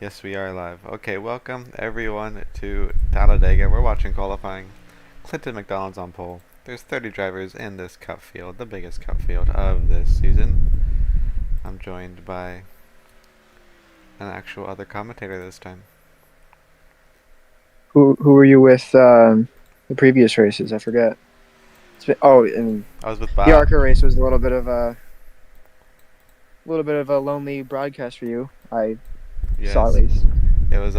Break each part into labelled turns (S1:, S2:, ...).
S1: Yes, we are live. Okay, welcome everyone to Talladega. We're watching qualifying. Clinton McDonald's on pole. There's 30 drivers in this cup field, the biggest cup field of this season. I'm joined by an actual other commentator this time.
S2: Who were you with the previous races? I forget. And
S1: I was with
S2: the
S1: Bob.
S2: ARCA race was a little bit of a lonely broadcast for you. I saw at
S1: Yes,
S2: least.
S1: it was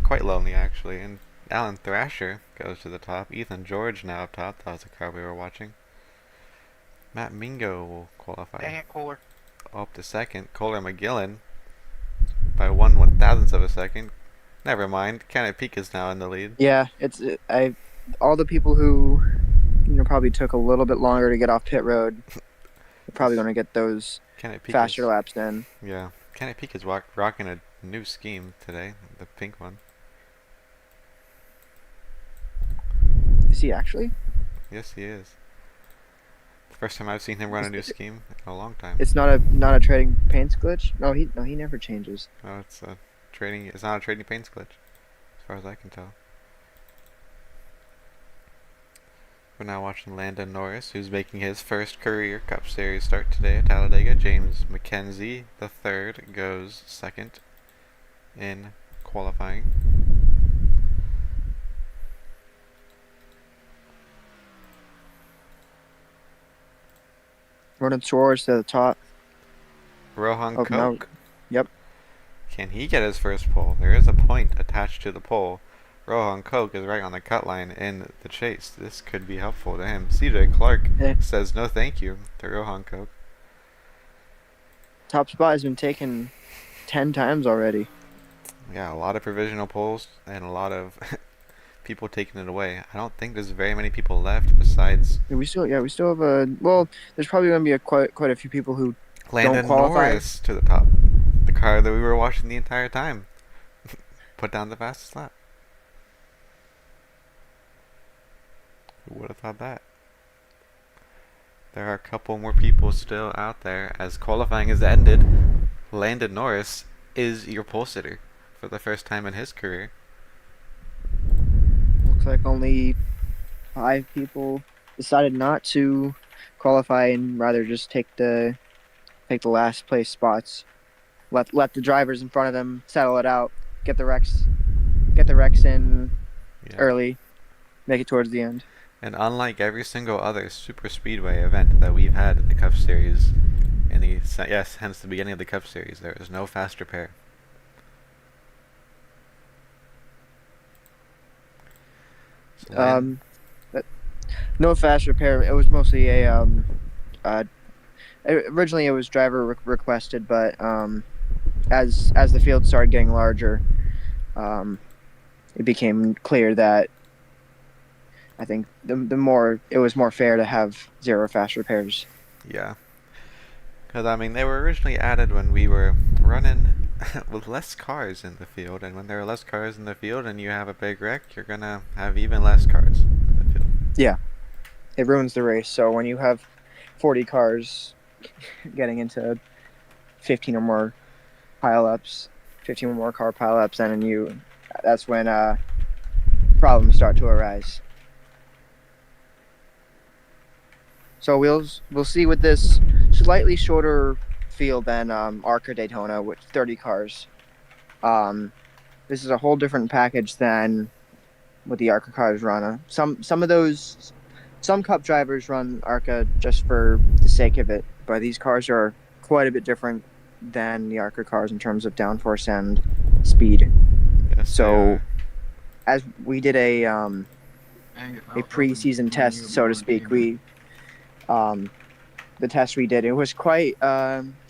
S1: quite lonely actually. And Alan Thrasher goes to the top. Ethan George now up top. That was the car we were watching. Matt Mingo will qualify.
S3: Dang it, Kohler.
S1: Up to second. Kohler McGillen by 1/1000th of a second. Never mind. Kenneth Peak is now in the lead.
S2: Yeah, I all the people who probably took a little bit longer to get off pit road are probably
S1: This
S2: going to get those
S1: Kenneth Peak
S2: faster
S1: is
S2: laps then.
S1: Yeah. Kenneth Peak is rocking a new scheme today, the pink one.
S2: Is he actually?
S1: Yes, he is. The first time I've seen him run a
S2: It's,
S1: new scheme in a long time.
S2: it's not a trading paints glitch. No, he never changes.
S1: No, it's a trading. It's not a trading paints glitch, as far as I can tell. We're now watching Landon Norris, who's making his first career Cup Series start today at Talladega. James McKenzie, the third, goes second in qualifying.
S2: Running towards to the top.
S1: Rohan
S2: Oh no,
S1: Koch,
S2: yep.
S1: can he get his first pole? There is a point attached to the pole. Rohan Koch is right on the cut line in the chase. This could be helpful to him. CJ Clark
S2: Eh,
S1: says no thank you to Rohan Koch.
S2: top spot has been taken 10 times already.
S1: Yeah, a lot of provisional poles and a lot of people taking it away. I don't think there's very many people left besides
S2: We still have there's probably going to be quite a few people who don't
S1: Landon
S2: qualify.
S1: Norris to the top. The car that we were watching the entire time. Put down the fastest lap. Who would have thought that? There are a couple more people still out there as qualifying has ended. Landon Norris is your pole sitter for the first time in his career.
S2: Looks like only 5 people decided not to qualify and rather just take the last place spots. Let the drivers in front of them settle it out. Get the wrecks in
S1: Yeah.
S2: early. Make it towards the end.
S1: And unlike every single other super speedway event that we've had in the Cup Series, hence the beginning of the Cup Series, there is no faster pair. So
S2: Um, no fast repair. It was mostly uh, originally it was driver requested, but as the field started getting larger, um, it became clear that I think the more it was more fair to have 0 fast repairs.
S1: yeah, because I mean they were originally added when we were running with less cars in the field, and when there are less cars in the field and you have a big wreck, you're gonna have even less cars in the field.
S2: Yeah, it ruins the race. So when you have 40 cars getting into 15 or more pileups, 15 or more car pileups, and that's when problems start to arise. So we'll see with this slightly shorter field than ARCA Daytona with 30 cars. This is a whole different package than what the ARCA cars run. Some Cup drivers run ARCA just for the sake of it, but these cars are quite a bit different than the ARCA cars in terms of downforce and speed.
S1: Yes,
S2: So as we did a pre-season test, so to speak, the test we did, it was quite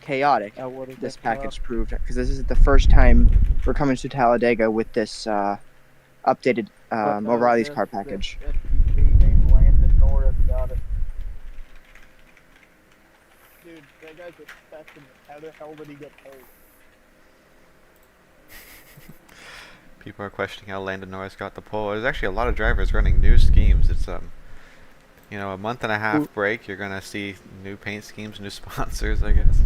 S2: chaotic. This package proved, because this is the first time we're coming to Talladega with this updated O'Reilly's car package.
S3: Named Landon Norris got it. Dude, that guy's a specimen. How the hell did he get paid?
S1: people are questioning how Landon Norris got the pole. There's actually a lot of drivers running new schemes. It's a month and a half break. You're gonna see new paint schemes, new sponsors, I guess.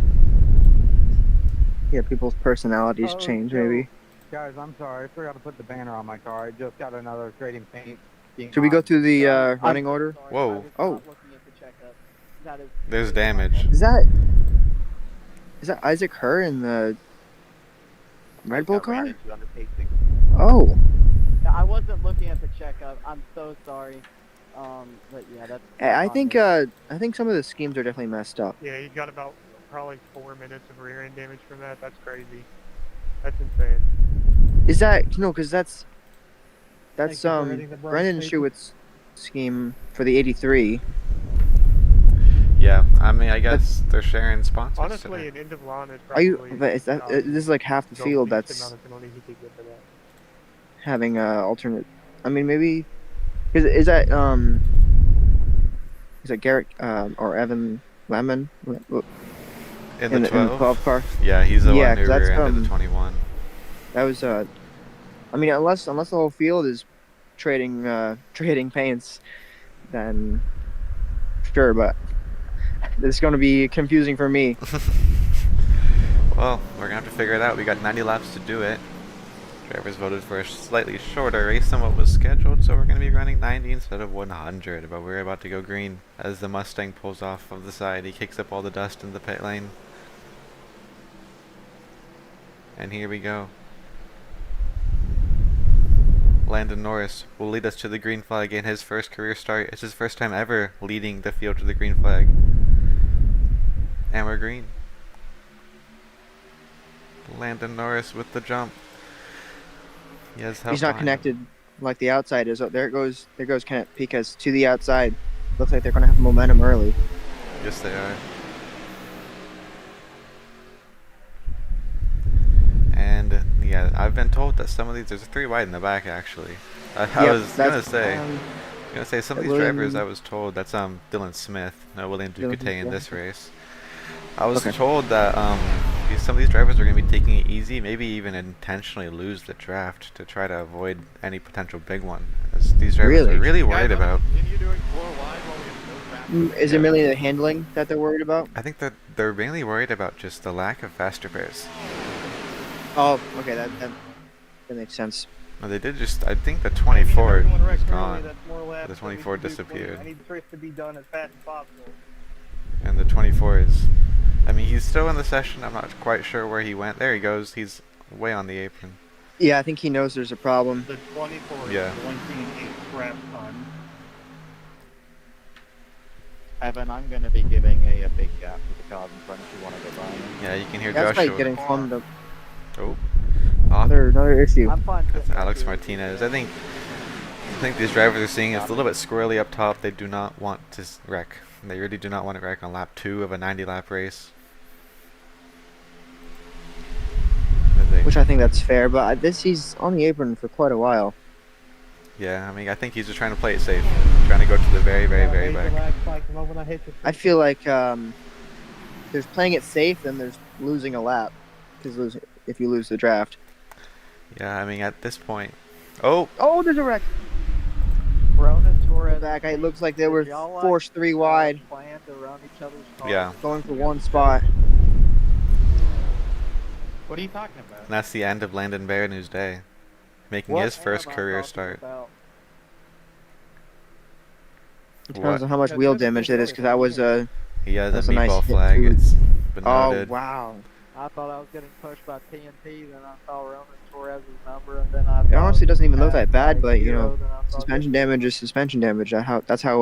S2: Yeah, people's personalities change, maybe.
S4: Guys, I'm sorry. I forgot to put the banner on my car. I just got another trading paint.
S2: Should we go through the running
S3: I'm
S2: order?
S3: sorry,
S1: Whoa.
S3: I was
S2: Oh.
S3: not looking at the checkup. That is
S1: There's
S3: completely my
S1: damage.
S3: fault.
S2: Is that Isaac Herr in the Red Bull car?
S4: Under pacing.
S2: Oh.
S3: Yeah, I wasn't looking at the checkup. I'm so sorry. But yeah, that's
S2: I
S3: on
S2: think
S3: me.
S2: I think some of the schemes are definitely messed up.
S5: Yeah, he got about probably 4 minutes of rear end damage from that. That's crazy. That's insane.
S2: Is that no? Because that's
S5: Thank you for reading the brush
S2: Brendan
S5: paper.
S2: Schuett's scheme for the 83.
S1: Yeah, I mean, I guess they're sharing sponsors
S5: Honestly,
S1: today.
S5: an end of line is
S2: Are you?
S5: probably
S2: But is that this is like half the
S5: the
S2: field
S5: least
S2: that's
S5: amount of penalty he could get for that.
S2: having alternate. I mean, maybe is that Garrett or Evan Lemon
S1: In
S2: in
S1: the
S2: the 12
S1: 12?
S2: car?
S1: Yeah, he's the
S2: Yeah,
S1: one who
S2: 'cause that's,
S1: rear-ended the 21.
S2: That was I mean, unless the whole field is trading paints, then sure. But this is going to be confusing for me.
S1: Well, we're going to have to figure it out. We got 90 laps to do it. Drivers voted for a slightly shorter race than what was scheduled, so we're going to be running 90 instead of 100. But we're about to go green as the Mustang pulls off of the side. He kicks up all the dust in the pit lane. And here we go. Landon Norris will lead us to the green flag in his first career start. It's his first time ever leading the field to the green flag. And we're green. Landon Norris with the jump. He has help
S2: He's not
S1: behind him.
S2: connected like the outside is. Oh, there goes Kenneth Pica's to the outside. Looks like they're going to have momentum early.
S1: Yes, they are. And yeah, I've been told that some of these, there's 3 wide in the back actually. I
S2: Yep,
S1: was gonna
S2: that's,
S1: say some of these
S2: William-
S1: drivers. I was told that's Dylan Smith, no William
S2: Dylan
S1: Ducote in
S2: Smith,
S1: this
S2: yeah.
S1: race. I was
S2: Okay.
S1: told that some of these drivers are going to be taking it easy, maybe even intentionally lose the draft to try to avoid any potential big one. As these drivers
S2: Really?
S1: are really worried about.
S2: Is it really the handling that they're worried about?
S1: I think that they're mainly worried about just the lack of faster pairs.
S2: Oh, okay, that makes sense.
S1: Well, they did just. I think the 24 is gone.
S3: That's more laps
S1: The
S3: than we
S1: 24
S3: can do.
S1: disappeared.
S3: I need the race to be done as fast as possible.
S1: And the 24 is. I mean, he's still in the session. I'm not quite sure where he went. There he goes. He's way on the apron.
S2: Yeah, I think he knows there's a problem.
S4: The 24
S1: Yeah.
S4: is 1.8 scrap ton.
S6: Evan, I'm going to be giving a big gap to the cars in front if you want to go by them.
S1: Yeah, you can hear
S2: That's
S1: Joshua.
S2: like getting plumbed up.
S1: Oh,
S2: Another issue.
S3: I'm fine.
S1: that's
S3: sitting
S1: Alex
S3: up here.
S1: Martinez. I think these drivers are seeing it's a little bit squirrely up top. They do not want to wreck. They really do not want to wreck on lap 2 of a 90-lap race.
S2: Which I think that's fair, but he's on the apron for quite a while.
S1: Yeah, I mean, I think he's just trying to play it safe, trying to go to the very, very, very back.
S2: I feel like there's playing it safe, then there's losing a lap. Because if you lose the draft.
S1: Yeah, I mean, at this point. Oh,
S2: Oh, there's a wreck.
S3: Rona Torres.
S2: Back. It looks like they were
S3: Did y'all
S2: forced 3 wide,
S3: planned around each other's cars?
S1: yeah.
S2: going for one spot.
S6: What are you talking about?
S1: And that's the end of Landon Barronew's day, making
S3: What
S1: his first
S3: am I
S1: career
S3: talking
S1: start.
S3: about?
S2: It depends
S1: What?
S2: on how much wheel damage that is, because that was a.
S1: He has a
S2: That's a nice
S1: meatball
S2: hit,
S1: flag.
S2: too.
S1: It's been
S2: Oh,
S1: noted.
S2: wow.
S3: I thought I was getting pushed by TNT, then I saw Rona Torres' number, and then I.
S2: It honestly doesn't even look that bad,
S3: passed by
S2: but you know,
S3: Hero, then I saw
S2: suspension damage is suspension damage. That's how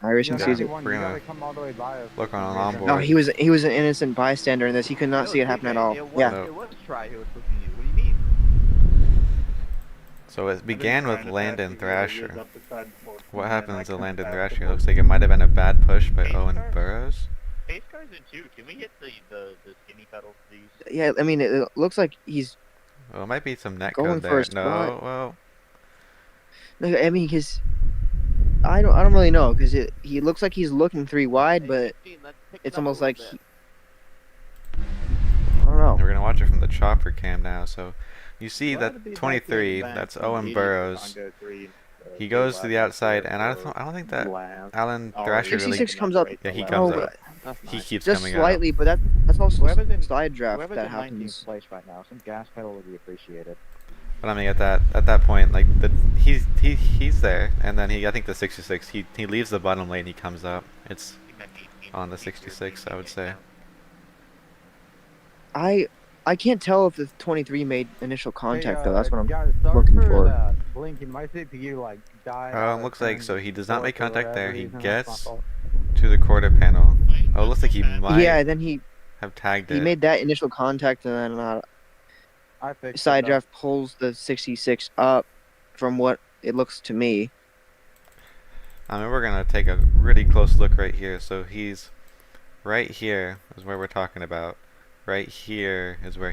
S2: iRacing
S1: Yeah.
S2: sees it.
S1: We're
S4: You
S1: gonna
S4: gotta come all the way by us.
S1: look on onboard.
S2: No, he was an innocent bystander in this. He could not see it happen at all.
S6: It was,
S2: Yeah.
S1: No.
S6: It was Try who was pushing you. What do you mean?
S1: So it began with Landon Thrasher. What happens to Landon
S4: Thrasher?
S1: Thrasher? It looks like it might have been a bad push by Owen Burrows.
S6: Pace cars in 2. Can we hit the skinny pedals, please?
S2: Yeah, I mean, it looks like he's.
S1: Well, it might be some net
S2: Going
S1: code
S2: for
S1: there.
S2: a spot.
S1: No, well,
S2: I mean, because I don't really know because he looks like he's looking 3 wide, but it's almost like I don't know.
S1: we're gonna watch it from the chopper cam now. So you see
S6: Well, it'd be
S1: that
S6: back
S1: 23.
S6: in the back
S1: That's
S6: from
S1: Owen
S6: 80
S1: Burrows.
S4: Honda 3,
S1: He goes to the outside, and I don't think that
S4: last.
S1: Alan
S4: Oh,
S1: Thrasher really.
S2: 66 comes up.
S1: Yeah, he
S2: Oh,
S1: comes up.
S6: That's
S1: he
S6: nice.
S1: keeps
S2: Just
S1: coming
S2: slightly, but that's also
S6: Whoever's in
S2: side draft
S6: whoever's
S2: that
S6: in 19th
S2: happens.
S6: place right now, some gas pedal would be appreciated.
S1: out. But I mean, at that point, like he's there, and then I think the 66, he leaves the bottom lane, he comes up. It's on the 66, I would say.
S2: I can't tell if the 23 made initial
S4: Hey,
S2: contact though. That's what I'm
S4: guys, sorry
S2: looking
S4: for
S2: for.
S4: that blinking. My CPU like died out of
S1: Looks like
S4: turn
S1: so he does not
S4: four
S1: make
S4: for
S1: contact
S4: whatever
S1: there. He
S4: reason. That's my
S1: gets
S4: fault.
S1: to the quarter panel. Oh, looks like he might
S2: Yeah, then he
S1: have tagged it.
S2: made that initial contact, and then
S4: I fixed it
S2: side
S4: though.
S2: draft pulls the 66 up from what it looks to me.
S1: I mean, we're gonna take a really close look right here. So he's right here is where we're talking about. Right here is where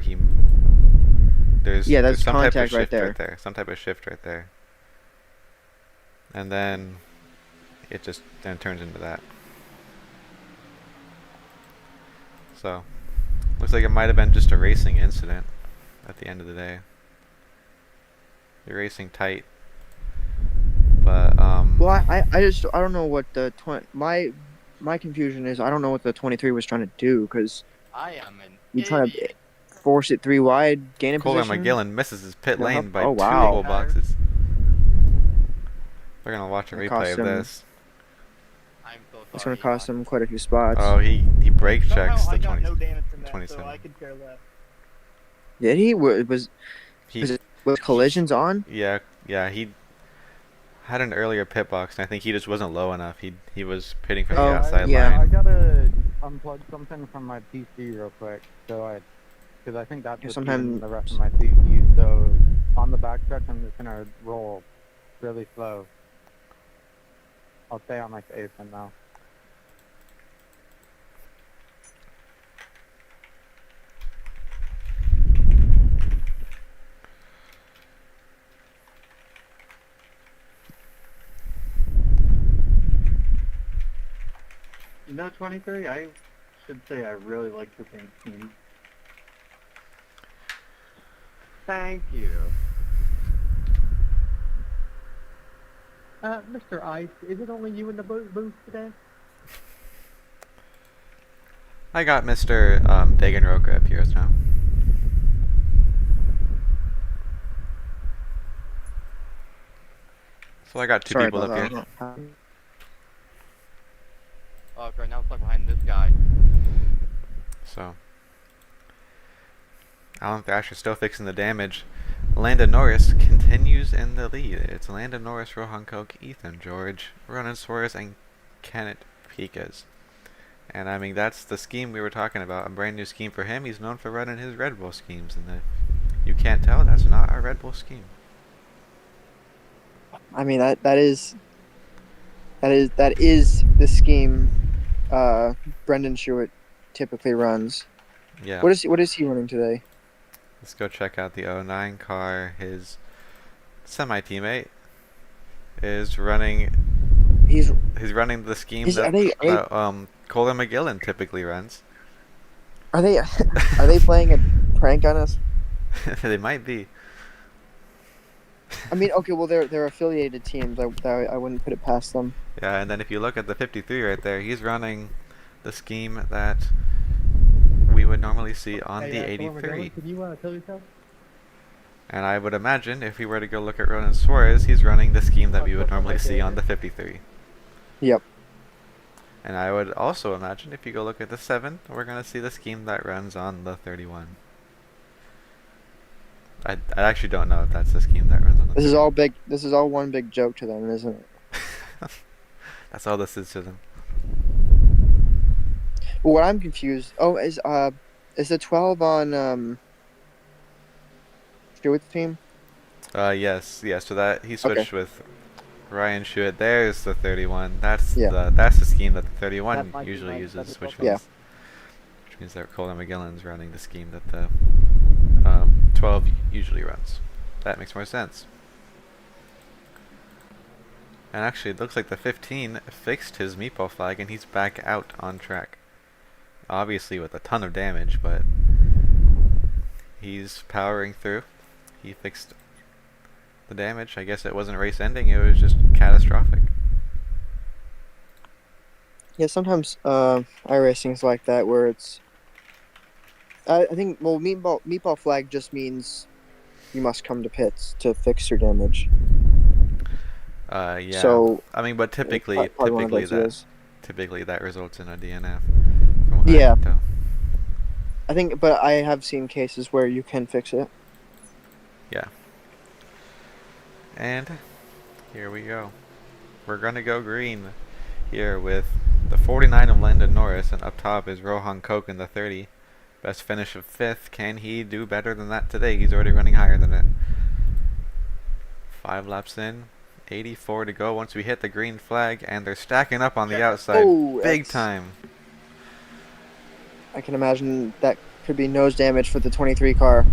S1: there's
S2: Yeah, that's
S1: some type of
S2: contact right
S1: shift
S2: there.
S1: right there. Some type of shift right there. And then it just then turns into that. So looks like it might have been just a racing incident at the end of the day. You're racing tight. But
S2: Well, I don't know what the my confusion is. I don't know what the 23 was trying to do because
S6: I am an
S2: you trying to
S6: idiot.
S2: force it 3 wide, gain a
S1: Colin
S2: position.
S1: McGillen misses his pit
S2: Yeah,
S1: lane by
S2: oh,
S1: 2
S2: wow.
S1: whole boxes. We're gonna watch a
S2: Gonna
S1: replay
S2: cost
S1: of
S2: him-
S1: this.
S6: I'm so sorry.
S2: It's going to cost
S6: Eli.
S2: him quite a few spots.
S1: Oh, he brake checks
S3: Somehow I
S1: the
S3: got
S1: 20.
S3: no damage from that, so
S1: 27.
S3: I could care less.
S2: Did he? Was
S1: He
S2: collisions on?
S1: yeah he had an earlier pit box, and I think he just wasn't low enough. He was pitting for the
S2: Oh,
S1: outside
S2: yeah.
S4: I
S1: line.
S4: gotta unplug something from my PC real quick, because I think that's
S2: Yeah,
S4: what's
S2: sometime-
S4: using the rest of my CPU. So on the backstretch, I'm just gonna roll really slow. I'll stay on like the apron now.
S6: You know, 23, I should say I really like the paint scheme. Thank you.
S3: Mr. Ice, is it only you in the booth today?
S1: I got Mr. Dagenroka up here now. So I got two
S2: Sorry
S1: people
S2: about
S1: up
S2: that.
S1: here.
S6: Oh, okay, now it's like behind this guy.
S1: So Alan Thrasher still fixing the damage. Landon Norris continues in the lead. It's Landon Norris, Rohan Koch, Ethan George, Ronan Suarez, and Kenneth Piquez. And I mean, that's the scheme we were talking about. A brand new scheme for him. He's known for running his Red Bull schemes, and if you can't tell, that's not our Red Bull scheme.
S2: I mean that is the scheme Brendan Stewart typically runs.
S1: Yeah.
S2: What is he running today?
S1: Let's go check out the 09 car. His semi-teammate is running.
S2: He's
S1: running the scheme
S2: Is-
S1: that,
S2: are they-
S1: that Colin McGillen typically runs.
S2: are they playing a prank on us?
S1: They might be.
S2: I mean, okay, well they're affiliated teams. I wouldn't put it past them.
S1: Yeah, and then if you look at the 53 right there, he's running the scheme that we would normally see on the 83.
S3: Can you tell yourself?
S1: And I would imagine if we were to go look at Ronan Suarez, he's running the scheme that we would normally see on the 53.
S2: Yep.
S1: And I would also imagine if you go look at the 7, we're going to see the scheme that runs on the 31. I actually don't know if that's the scheme that runs on the
S2: This is
S1: 31.
S2: all big. This is all one big joke to them, isn't it?
S1: That's all this is to them.
S2: Well, what I'm confused. Oh, is the 12 on Stewart's team?
S1: Yes. So that he switched with Ryan Schuett. There's the 31. That's
S2: Yeah.
S1: that's the scheme that the 31
S3: That might be
S1: usually
S3: nice. That'd
S1: uses,
S3: be
S1: which
S3: cool.
S1: means
S2: Yeah.
S1: which means that Colin McGillen's running the scheme that the 12 usually runs. That makes more sense. And actually, it looks like the 15 fixed his meatball flag, and he's back out on track. Obviously with a ton of damage, but he's powering through. He fixed the damage. I guess it wasn't race ending, it was just catastrophic.
S2: Yeah, sometimes iRacing's like that where it's. I think meatball flag just means you must come to pits to fix your damage.
S1: Yeah.
S2: So
S1: I mean, but
S2: it's
S1: typically,
S2: probably one of those deals.
S1: typically that results in a DNF, from what I
S2: Yeah,
S1: can tell.
S2: I think, but I have seen cases where you can fix it.
S1: Yeah. And here we go. We're gonna go green here with the 49 of Landon Norris, and up top is Rohan Koch in the 30. Best finish of 5th. Can he do better than that today? He's already running higher than it. 5 laps in. 84 to go once we hit the green flag, and they're stacking up on the outside.
S2: Oh,
S1: Big time.
S2: I can imagine that could be nose damage for the 23 car.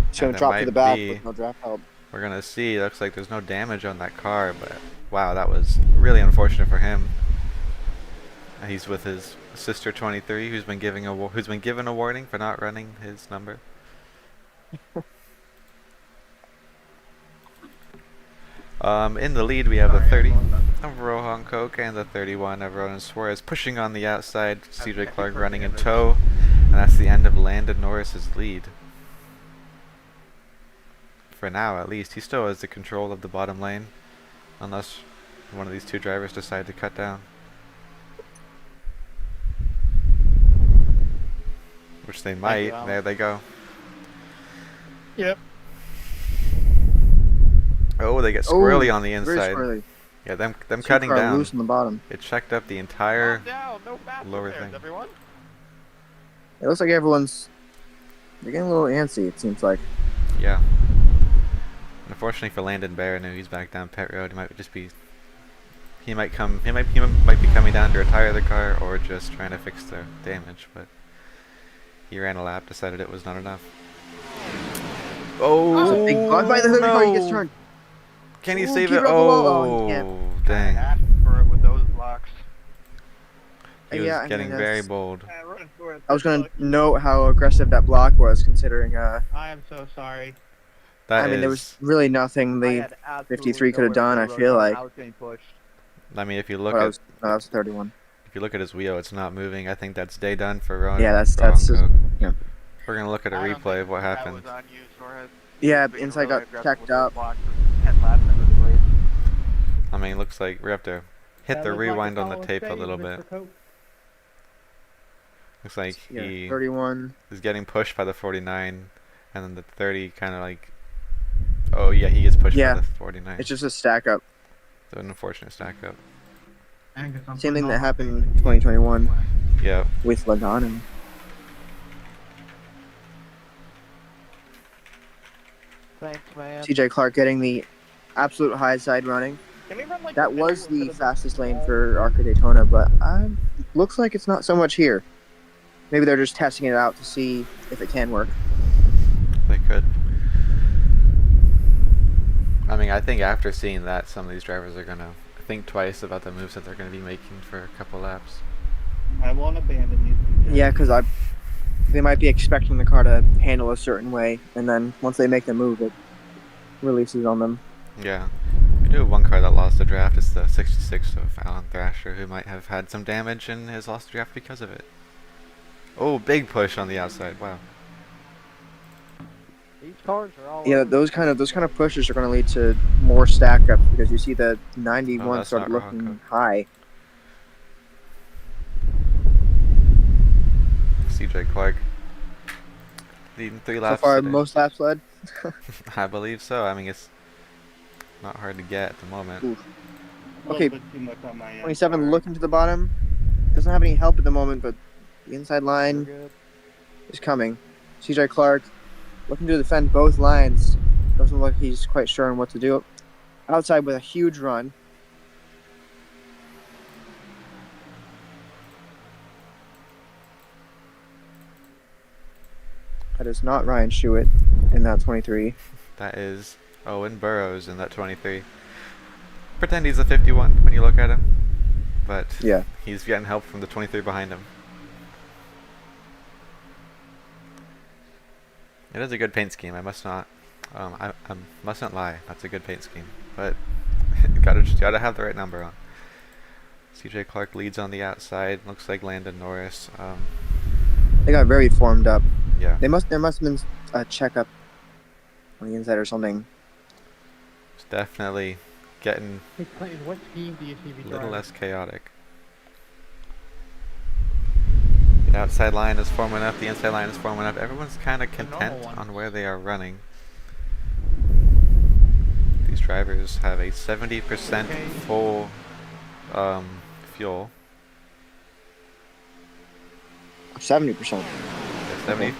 S2: It's going
S1: And
S2: to
S1: it
S2: drop to the
S1: might
S2: back
S1: be.
S2: with no draft help.
S1: We're gonna see. Looks like there's no damage on that car, but wow, that was really unfortunate for him. He's with his sister 23, who's been given a warning for not running his number. In the lead we have the 30 of Rohan Koch and the 31 of Ronan Suarez pushing on the outside. CJ Clark running in tow, and that's the end of Landon Norris's lead. For now, at least, he still has the control of the bottom lane, unless one of these two drivers decide to cut down. Which they might. There they go.
S6: Yep.
S1: Oh, they get squirrely on the
S2: Very
S1: inside.
S2: squirrely.
S1: Yeah, them
S2: Two
S1: cutting
S2: car
S1: down.
S2: loose on the bottom.
S1: It checked up the entire
S6: Down, no faster
S1: lower
S6: pairs,
S1: thing.
S6: everyone.
S2: It looks like they're getting a little antsy, it seems like.
S1: Yeah. Unfortunately for Landon Barron, he's back down pit road. He might just be. He might be coming down to retire the car or just trying to fix the damage. But he ran a lap, decided it was not enough. Oh,
S2: It's a big bug by the hood car. He gets turned.
S1: Can he
S2: Ooh,
S1: save
S2: keep
S1: it?
S2: it up the wall. Oh, he can't.
S1: Oh, dang.
S6: Asked for it with those blocks.
S1: He was
S2: Yeah, I
S1: getting
S2: mean,
S1: very
S2: that's-
S1: bold.
S2: I was going to note how aggressive that block was, considering.
S6: I am so sorry.
S1: That
S2: I mean, there
S1: is-
S2: was really nothing
S3: I
S2: the
S3: had absolutely
S2: 53 could have
S3: nowhere
S2: done.
S3: to
S2: I
S3: go
S2: feel
S3: rotate.
S2: like.
S3: I was getting pushed.
S1: I mean, if you look
S2: Well,
S1: at
S2: that was 31.
S1: if you look at his wheel, it's not moving. I think that's day done for Ronan.
S2: Yeah, that's
S1: Cook.
S2: yeah.
S1: We're gonna look at a
S6: I don't
S1: replay
S6: think
S1: of what
S6: that
S1: happened.
S6: was on you, Suarez.
S2: Yeah,
S6: Being
S2: inside
S6: really
S2: got
S6: aggressive
S2: checked
S6: with those
S2: up.
S6: blocks with 10 laps into the race.
S1: I mean, looks like we have to hit the rewind on the tape a little bit. Looks like
S2: Yeah,
S1: he
S2: 31.
S1: is getting pushed by the 49, and then the 30 kind of like. Oh yeah, he gets pushed
S2: Yeah.
S1: by the 49.
S2: It's just a stack up.
S1: So an unfortunate stack up.
S2: Same thing that happened in 2021
S1: Yeah.
S2: with Logano.
S3: Thanks, man.
S2: CJ Clark getting the absolute high side running.
S6: Can we run like
S2: That was
S6: everyone
S2: the
S6: could have
S2: fastest
S6: done?
S2: lane for ARCA Daytona, but looks like it's not so much here. Maybe they're just testing it out to see if it can work.
S1: They could. I mean, I think after seeing that, some of these drivers are gonna think twice about the moves that they're gonna be making for a couple laps.
S6: I won't abandon you.
S2: Yeah, because they might be expecting the car to handle a certain way, and then once they make the move, it releases on them.
S1: Yeah. We do have one car that lost the draft. It's the 66 of Alan Thrasher, who might have had some damage and has lost the draft because of it. Oh, big push on the outside. Wow.
S3: These cars are all
S2: Yeah,
S3: over
S2: those kind of pushes are going to lead to more stack up because you see the 91
S1: that's
S2: started
S1: not
S2: looking
S1: Rohan
S2: high.
S1: CJ Clark leading 3
S2: So
S1: laps
S2: far,
S1: today.
S2: most laps led.
S1: I believe so. I mean, it's not hard to get at the moment.
S2: Ooh.
S6: A little
S2: Okay,
S6: bit too much on my end.
S2: 27
S6: Sorry.
S2: looking to the bottom. Doesn't have any help at the moment, but the inside
S3: We're
S2: line
S3: good.
S2: is coming. CJ Clark looking to defend both lines. Doesn't look like he's quite sure on what to do. Outside with a huge run. That is not Ryan Schuett in that 23.
S1: That is Owen Burrows in that 23. Pretend he's a 51 when you look at him, but
S2: Yeah.
S1: he's getting help from the 23 behind him. It is a good paint scheme. I must not, I mustn't lie. That's a good paint scheme, but gotta have the right number on. CJ Clark leads on the outside. Looks like Landon Norris.
S2: They got very formed up.
S1: Yeah,
S2: There must have been a checkup on the inside or something.
S1: it's definitely getting
S6: Hey Clayton, what team do you see me
S1: a little
S6: driving?
S1: less chaotic. The outside line is forming up. The inside line is forming up. Everyone's kind of
S6: The normal
S1: content
S6: ones.
S1: on where they are running. These drivers have a 70%
S6: Okay.
S1: full fuel.
S2: 70%.
S1: Yeah, 70.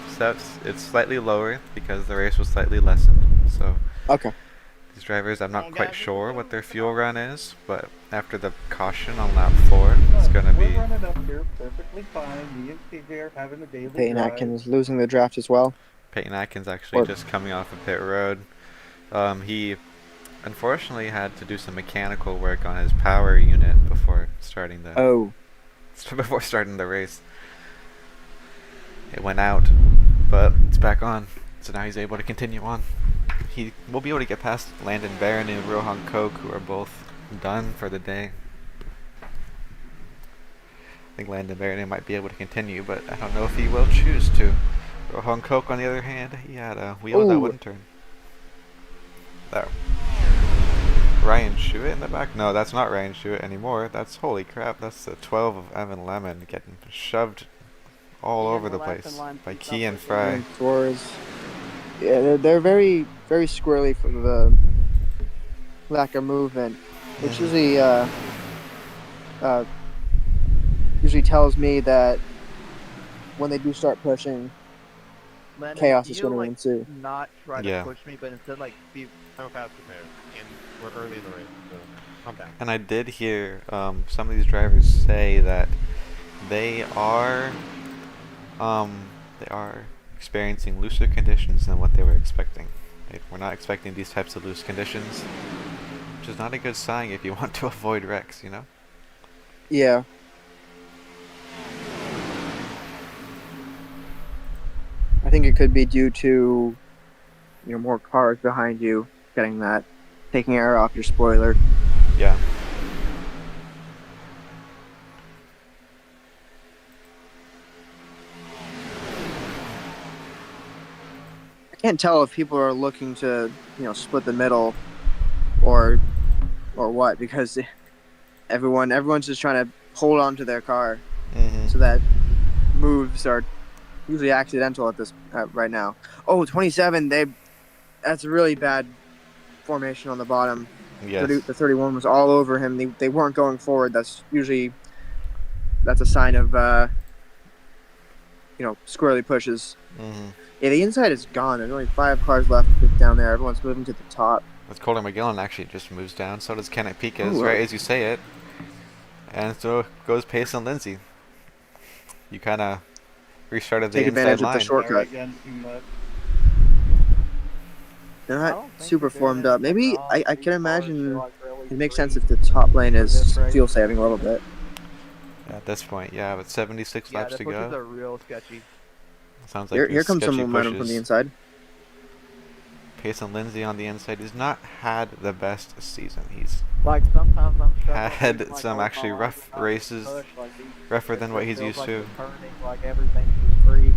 S1: It's slightly lower because the race was slightly lessened. So
S2: Okay.
S1: these drivers, I'm not
S6: Oh,
S1: quite
S6: guys,
S1: sure
S6: we're
S1: what their
S6: going.
S1: fuel run is, but after the caution on lap 4, it's gonna
S7: We're
S1: be.
S7: running up here perfectly fine. Me and CJ are having a daily
S2: Peyton
S7: drive.
S2: Atkins losing the draft as well.
S1: Peyton Atkins actually
S2: Or-
S1: just coming off of pit road. He unfortunately had to do some mechanical work on his power unit before starting the
S2: Oh,
S1: before starting the race. It went out, but it's back on. So now he's able to continue on. He will be able to get past Landon Barron and Rohan Koch, who are both done for the day. I think Landon Barron might be able to continue, but I don't know if he will choose to. Rohan Koch, on the other hand, he had a wheel that
S2: Ooh.
S1: wouldn't turn. There. Ryan Schuett in the back? No, that's not Ryan Schuett anymore. That's, holy crap, that's the 12 of Evan Lemon getting shoved all
S3: Ian,
S1: over the
S3: we're last
S1: place
S3: in line,
S1: by
S3: please
S1: Key and
S3: stop
S1: Fry.
S2: and Torres. Yeah, they're very, very squirrely for the lack of movement, which usually tells me that when they do start pushing,
S6: Landon,
S2: chaos
S6: do
S2: is
S6: you,
S2: going to
S6: like,
S2: ensue.
S6: not try
S1: Yeah.
S6: to push me, but instead, like, be so fast there. And we're early in the race, so calm down.
S1: And I did hear some of these drivers say that they are experiencing looser conditions than what they were expecting. They were not expecting these types of loose conditions, which is not a good sign if you want to avoid wrecks, you know?
S2: Yeah. I think it could be due to more cars behind you getting that, taking air off your spoiler.
S1: Yeah.
S2: I can't tell if people are looking to split the middle or what, because everyone's just trying to hold on to their car
S1: Mm-hmm.
S2: so that moves are usually accidental at this right now. Oh, 27, that's a really bad formation on the bottom.
S1: Yes.
S2: The 31 was all over him. They weren't going forward. That's a sign of squirrely pushes.
S1: Mm-hmm.
S2: Yeah, the inside is gone. There's only 5 cars left down there. Everyone's moving to the top.
S1: With Colter McGillen actually just moves down, so does Kenneth Piquez,
S2: Ooh,
S1: right as you say it. And so goes Payson Lindsay. You kind of restarted the
S2: take
S1: inside
S2: advantage of
S1: line.
S2: the shortcut.
S7: Again, too much.
S2: They're
S3: I
S2: not
S3: don't think
S2: super
S3: they're
S2: formed
S3: doing
S2: up. Maybe
S3: anything wrong.
S2: I
S3: These
S2: can
S3: cars
S2: imagine
S3: are, like, really
S2: it makes
S3: free
S2: sense if the top lane
S3: for
S2: is
S3: this race.
S2: fuel saving a little bit.
S1: At this point, yeah, with 76
S6: Yeah,
S1: laps
S6: the
S1: to
S6: pushes
S1: go.
S6: are real sketchy.
S1: Sounds like
S2: Here comes some
S1: sketchy
S2: momentum
S1: pushes.
S2: from the inside.
S1: Payson Lindsay on the inside has not had the best season. He's
S3: Like, sometimes I'm struggling
S1: had
S3: to, like,
S1: some
S3: hold
S1: actually
S3: my
S1: rough
S3: line and
S1: races,
S3: push, like, these
S1: rougher than
S3: it
S1: what
S3: just
S1: he's
S3: feels
S1: used
S3: like
S1: to.
S3: the turning, like everything's just free.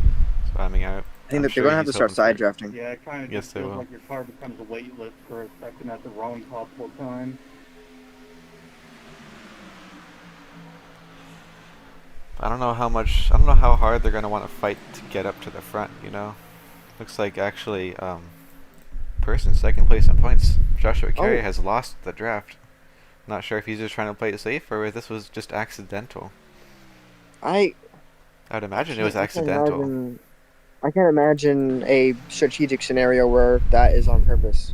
S1: Spamming out.
S2: I think
S1: I'm
S2: that they're
S1: sure
S2: going to have
S1: he's
S2: to start
S1: hoping
S2: side
S1: for-
S2: drafting.
S7: Yeah, it kind of
S1: Yes,
S7: just
S1: they
S7: feels
S1: will.
S7: like your car becomes weightless for a second at the wrong possible time.
S1: I don't know how hard they're gonna want to fight to get up to the front. You know, looks like actually, person second place in points, Joshua Carey,
S2: Oh.
S1: has lost the draft. Not sure if he's just trying to play it safe or if this was just accidental. I'd imagine it was accidental.
S2: I can't imagine a strategic scenario where that is on purpose.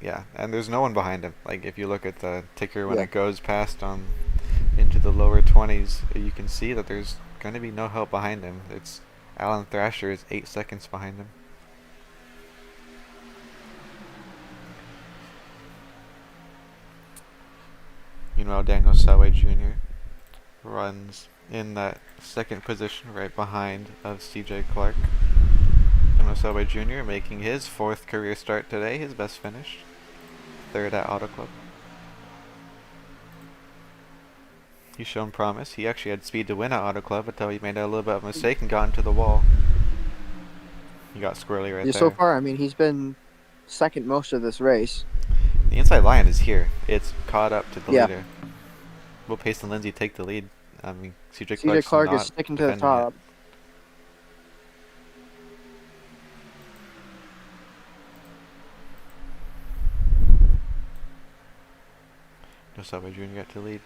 S1: Yeah, and there's no one behind him. Like if you look at the ticker when
S2: Yeah.
S1: it goes past into the lower 20s, you can see that there's going to be no help behind him. It's Alan Thrasher is 8 seconds behind him. Meanwhile, Daniel Selway Jr. runs in that second position right behind of CJ Clark. Daniel Selway Jr. making his 4th career start today, his best finish. 3rd at Auto Club. He's shown promise. He actually had speed to win at Auto Club until he made a little bit of a mistake and got into the wall. He got squirrely right
S2: Yeah,
S1: there.
S2: so far, I mean, he's been second most of this race.
S1: The inside line is here. It's caught up to the
S2: Yeah.
S1: leader. Will Payson Lindsay take the lead? I mean, CJ
S2: CJ Clark
S1: not
S2: is sticking to the
S1: defending it.
S2: top.
S1: No Subway Jr. got to lead.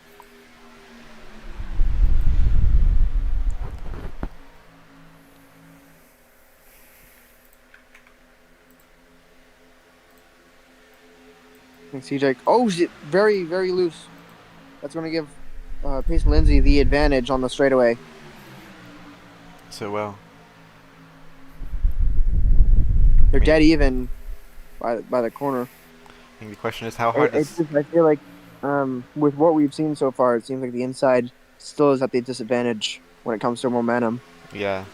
S2: I think CJ. Oh, very, very loose. That's going to give Payson Lindsay the advantage on the straightaway.
S1: So well.
S2: They're
S1: I mean-
S2: dead even by the corner.
S1: I think the question is how hard
S2: It's
S1: is...
S2: just, I feel like with what we've seen so far, it seems like the inside still is at the disadvantage when it comes to momentum.
S1: Yeah.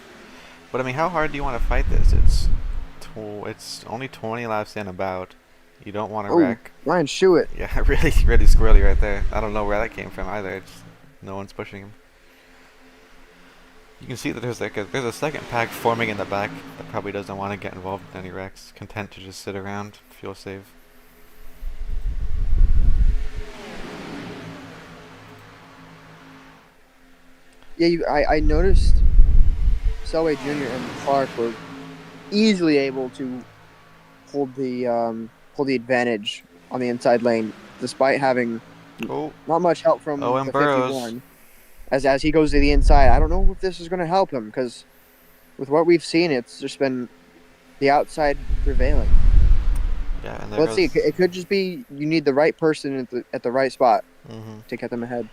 S1: But I mean, how hard do you want to fight this? It's only 20 laps in about. You don't want to
S2: Oh,
S1: wreck.
S2: Ryan Schuett.
S1: Yeah, really, really squirrely right there. I don't know where that came from either. It's no one's pushing him. You can see that there's a second pack forming in the back that probably doesn't want to get involved in any wrecks. Content to just sit around, feel safe.
S2: Yeah, I noticed Selway Jr. and Clark were easily able to hold the advantage on the inside lane, despite having
S1: Oh,
S2: not much help from
S1: Owen
S2: the
S1: Burrows.
S2: 51. As he goes to the inside, I don't know if this is going to help him because with what we've seen, it's just been the outside prevailing.
S1: yeah, and there
S2: Let's see.
S1: goes-
S2: It could just be you need the right person at the right spot
S1: Mhm.
S2: to get them ahead.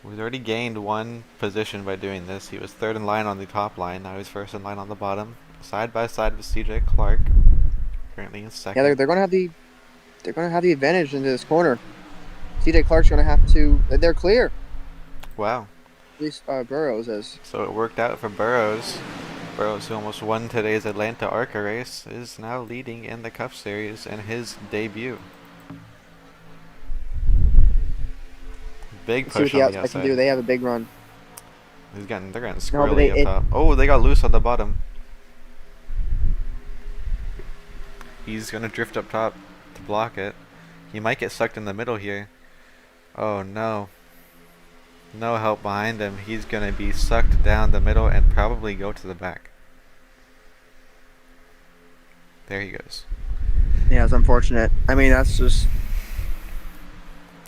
S1: We've already gained one position by doing this. He was third in line on the top line. Now he's first in line on the bottom. Side by side with CJ Clark. Currently in second.
S2: Yeah, they're going to have the advantage into this corner. CJ Clark's going to have to. They're clear.
S1: Wow.
S2: At least Burrows is.
S1: So it worked out for Burrows. Burrows, who almost won today's Atlanta ARCA race, is now leading in the Cup Series in his debut. Big
S2: Let's see what
S1: push
S2: the
S1: on the
S2: outside can
S1: outside.
S2: do. They have a big run.
S1: They're getting
S2: No, but
S1: squirrely up top. Oh, they got loose on the bottom. He's gonna drift up top to block it. He might get sucked in the middle here. Oh no. No help behind him. He's gonna be sucked down the middle and probably go to the back. There he goes.
S2: Yeah, it's unfortunate. I mean, that's just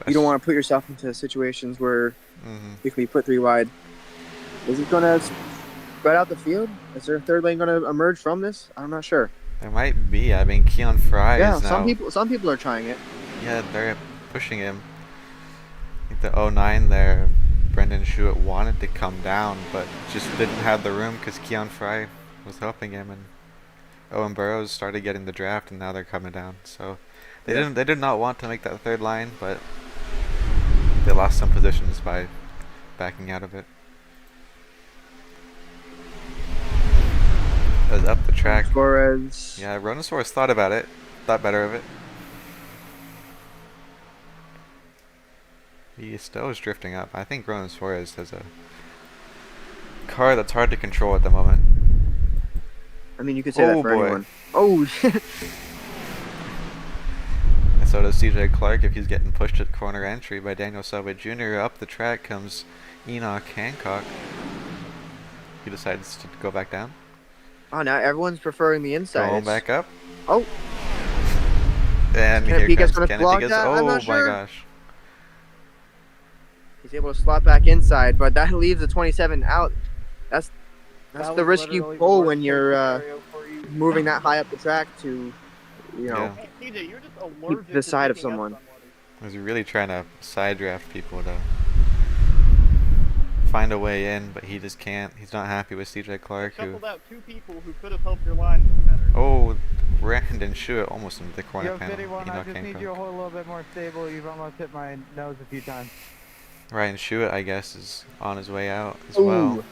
S2: you don't want to put yourself into situations where
S1: Mm-hmm.
S2: you can be put 3 wide. Is it going to spread out the field? Is there a third lane going to emerge from this? I'm not sure.
S1: There might be. I mean, Keon Fry
S2: Yeah,
S1: is now.
S2: some people are trying it.
S1: Yeah, they're pushing him. I think the 09 there, Brendan Schuett wanted to come down, but just didn't have the room because Keon Fry was helping him, and Owen Burrows started getting the draft, and now they're coming down. So they did not want to make that third line, but they lost some positions by backing out of it. As up the track.
S2: Torres.
S1: Yeah, Ronosaurus thought about it, thought better of it. He still is drifting up. I think Ronosaurus has a car that's hard to control at the moment.
S2: I mean, you could say that
S1: Oh,
S2: for
S1: boy.
S2: anyone. Oh,
S1: And so does CJ Clark if he's getting pushed at corner entry by Daniel Selway Jr. Up the track comes Enoch Hancock. He decides to go back down.
S2: oh, now everyone's preferring the inside.
S1: Going
S2: It's-
S1: back up.
S2: Oh,
S1: And
S2: Kenneth
S1: here
S2: Pica's
S1: comes
S2: gonna
S1: Kenneth
S2: block
S1: Pica's.
S2: that? I'm
S1: Oh
S2: not
S1: my
S2: sure.
S1: gosh.
S2: he's able to slot back inside, but that leaves the 27 out. That's
S3: That
S2: the
S3: was
S2: risk you
S3: literally the
S2: pull
S3: worst
S2: when
S3: case
S2: you're
S3: scenario for you.
S2: moving that high up the track to, you know.
S1: Yeah.
S3: Hey, CJ, you're just allergic
S2: the
S3: to
S2: side of
S3: picking up
S2: someone.
S3: somebody.
S1: He's really trying to side draft people to find a way in, but he just can't. He's not happy with CJ Clark, who...
S3: Shuffled out 2 people who could have helped your line better.
S1: Oh, Brandon Schuett almost into the corner
S4: Yo,
S1: panel.
S4: City One, I
S1: Enoch
S4: just need
S1: Hancock.
S4: you to hold a little bit more stable. You've almost hit my nose a few times.
S1: Ryan Schuett, I guess, is on his way out as
S2: Ooh.
S1: well.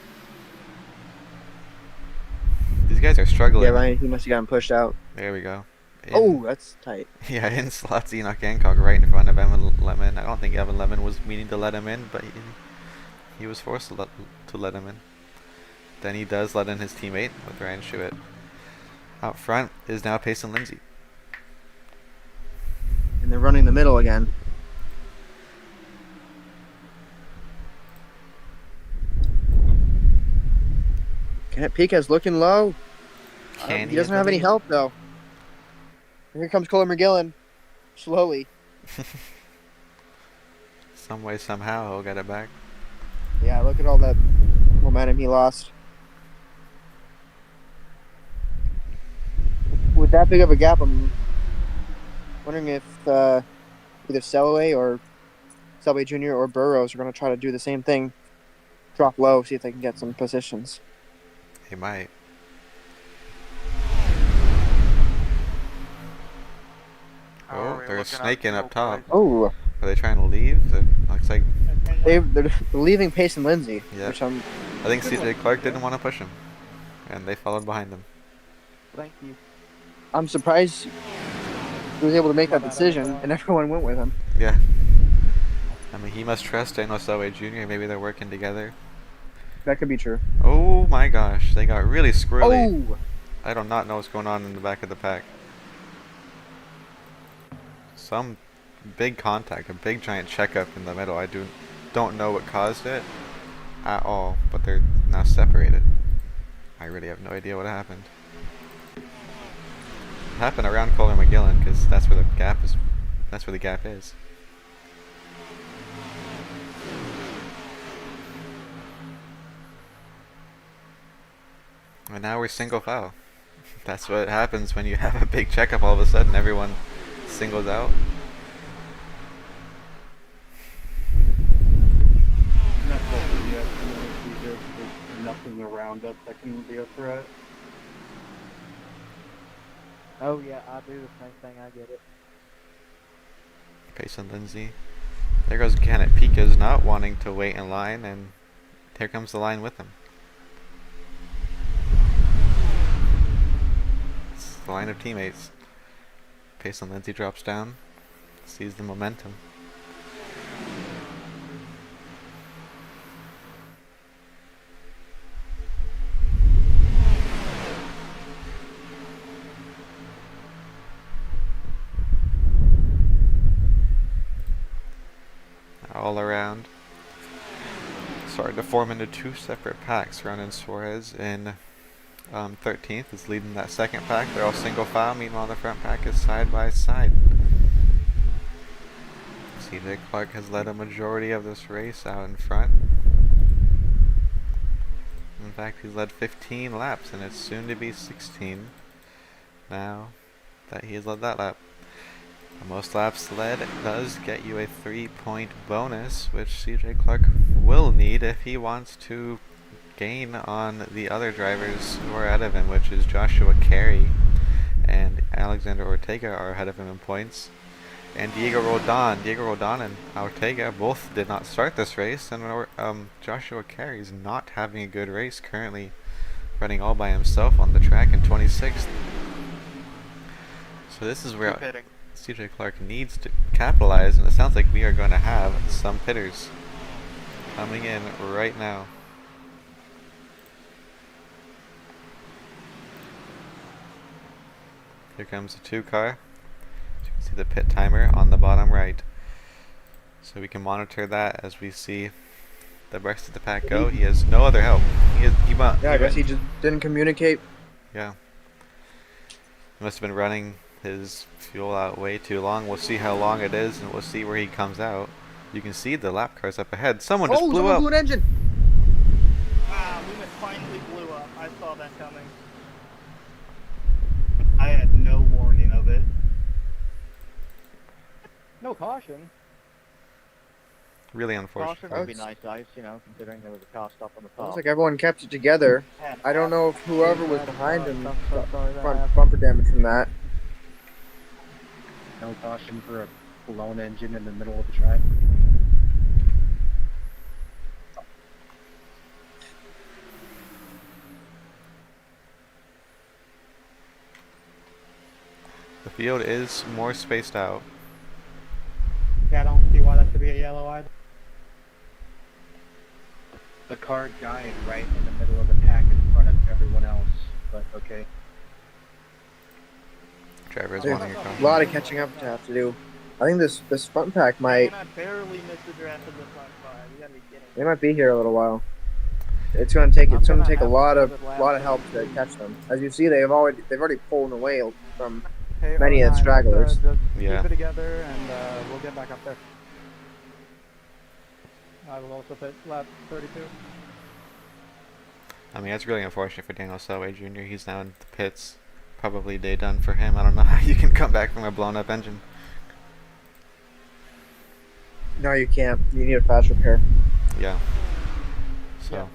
S1: These guys are struggling.
S2: Yeah, Ryan, he must have gotten pushed out.
S1: There we go.
S2: Oh, that's tight.
S1: Yeah, in slots Enoch Hancock right in front of Evan Lemon. I don't think Evan Lemon was meaning to let him in, but he was forced to let him in. Then he does let in his teammate with Ryan Schuett. Out front is now Payson Lindsay.
S2: And they're running the middle again. Pica's looking low.
S1: Can
S2: He doesn't have any
S1: lead?
S2: help, though. Here comes Colin McGillen. Slowly.
S1: Some way, somehow, he'll get it back.
S2: Yeah, look at all that momentum he lost. With that big of a gap, I'm wondering if either Selway Jr. or Burrows are going to try to do the same thing. Drop low, see if they can get some positions.
S1: He might.
S5: How
S1: Oh,
S5: are we
S1: they're
S5: looking on
S1: snaking up
S5: fuel
S1: top.
S5: prices?
S2: Oh,
S1: Are they trying to leave? It looks like.
S2: they're leaving Pace and Lindsay.
S1: Yeah.
S2: Which I'm
S1: I think CJ Clark didn't want to push him, and they followed behind him.
S3: Thank you.
S2: surprised he was able to make
S3: My
S2: that
S3: bad,
S2: decision, and everyone went with him.
S1: Yeah. I mean, he must trust Daniel Selway Jr. Maybe they're working together.
S2: That could be true.
S1: Oh my gosh, they got really squirrely.
S2: Oh,
S1: I do not know what's going on in the back of the pack. Some big contact, a big giant checkup in the middle. I don't know what caused it at all, but they're now separated. I really have no idea what happened. It happened around Colin McGillen because that's where the gap is. That's where the gap is. And now we're single foul. That's what happens when you have a big checkup all of a sudden. Everyone singles out.
S7: Not close yet. There's nothing around us that can be a threat.
S3: Oh yeah, I do the same thing. I get it.
S1: Payson Lindsay. There goes Kenneth Pika's not wanting to wait in line, and here comes the line with him. It's the line of teammates. Payson Lindsay drops down, sees the momentum. All around. Starting to form into two separate packs. Ronan Suarez in 13th is leading that second pack. They're all single file. Meanwhile, the front pack is side by side. CJ Clark has led a majority of this race out in front. In fact, he's led 15 laps, and it's soon to be 16 now that he has led that lap. The most laps led does get you a 3-point bonus, which CJ Clark will need if he wants to gain on the other drivers who are ahead of him, which is Joshua Carey and Alexander Ortega are ahead of him in points. And Diego Roldan and Ortega both did not start this race, and Joshua Carey is not having a good race currently, running all by himself on the track in 26th. So this is where CJ Clark needs to capitalize, and it sounds like we are going to have some pitters coming in right now. Here comes the 2 car. You can see the pit timer on the bottom right. So we can monitor that as we see the rest of the pack go. He has no other help.
S2: I guess he just didn't communicate.
S1: Yeah. He must have been running his fuel out way too long. We'll see how long it is, and we'll see where he comes out. You can see the lap cars up ahead. Someone just blew up.
S2: Blew an engine.
S8: Ah, we finally blew up. I saw that coming. I had no warning of it.
S3: No caution.
S1: Really unfortunate.
S6: Caution would be nice, considering there was a car stop on the top.
S2: Looks like everyone kept it together. I don't know if whoever was behind him
S3: I'm so sorry that
S2: got
S3: happened.
S2: bumper damage from that.
S7: No caution for a blown engine in the middle of the track.
S1: The field is more spaced out.
S4: Yeah, I don't see why that should be a yellow either.
S9: The car died right in the middle of the pack in front of everyone else, but okay.
S1: Driver's
S2: There's
S1: wanting your car.
S2: a lot of catching up to have to do. I think this front pack might
S8: And I barely missed the draft of this last five. You gotta be kidding.
S2: they might be here a little while. It's gonna take
S3: I'm gonna
S2: a
S3: have
S2: lot
S3: to
S2: of
S3: go with last
S2: help to catch them. As you see, they've already pulled away from
S4: Hey,
S2: many of the
S4: 09,
S2: stragglers.
S4: Just
S1: Yeah.
S4: keep it together, and we'll get back up there. I will also pit lap 32.
S1: I mean, that's really unfortunate for Daniel Selway Jr. He's now in the pits. Probably day done for him. I don't know how you can come back from a blown up engine.
S2: No, you can't. You need a fast repair.
S1: Yeah. So,
S8: Yeah.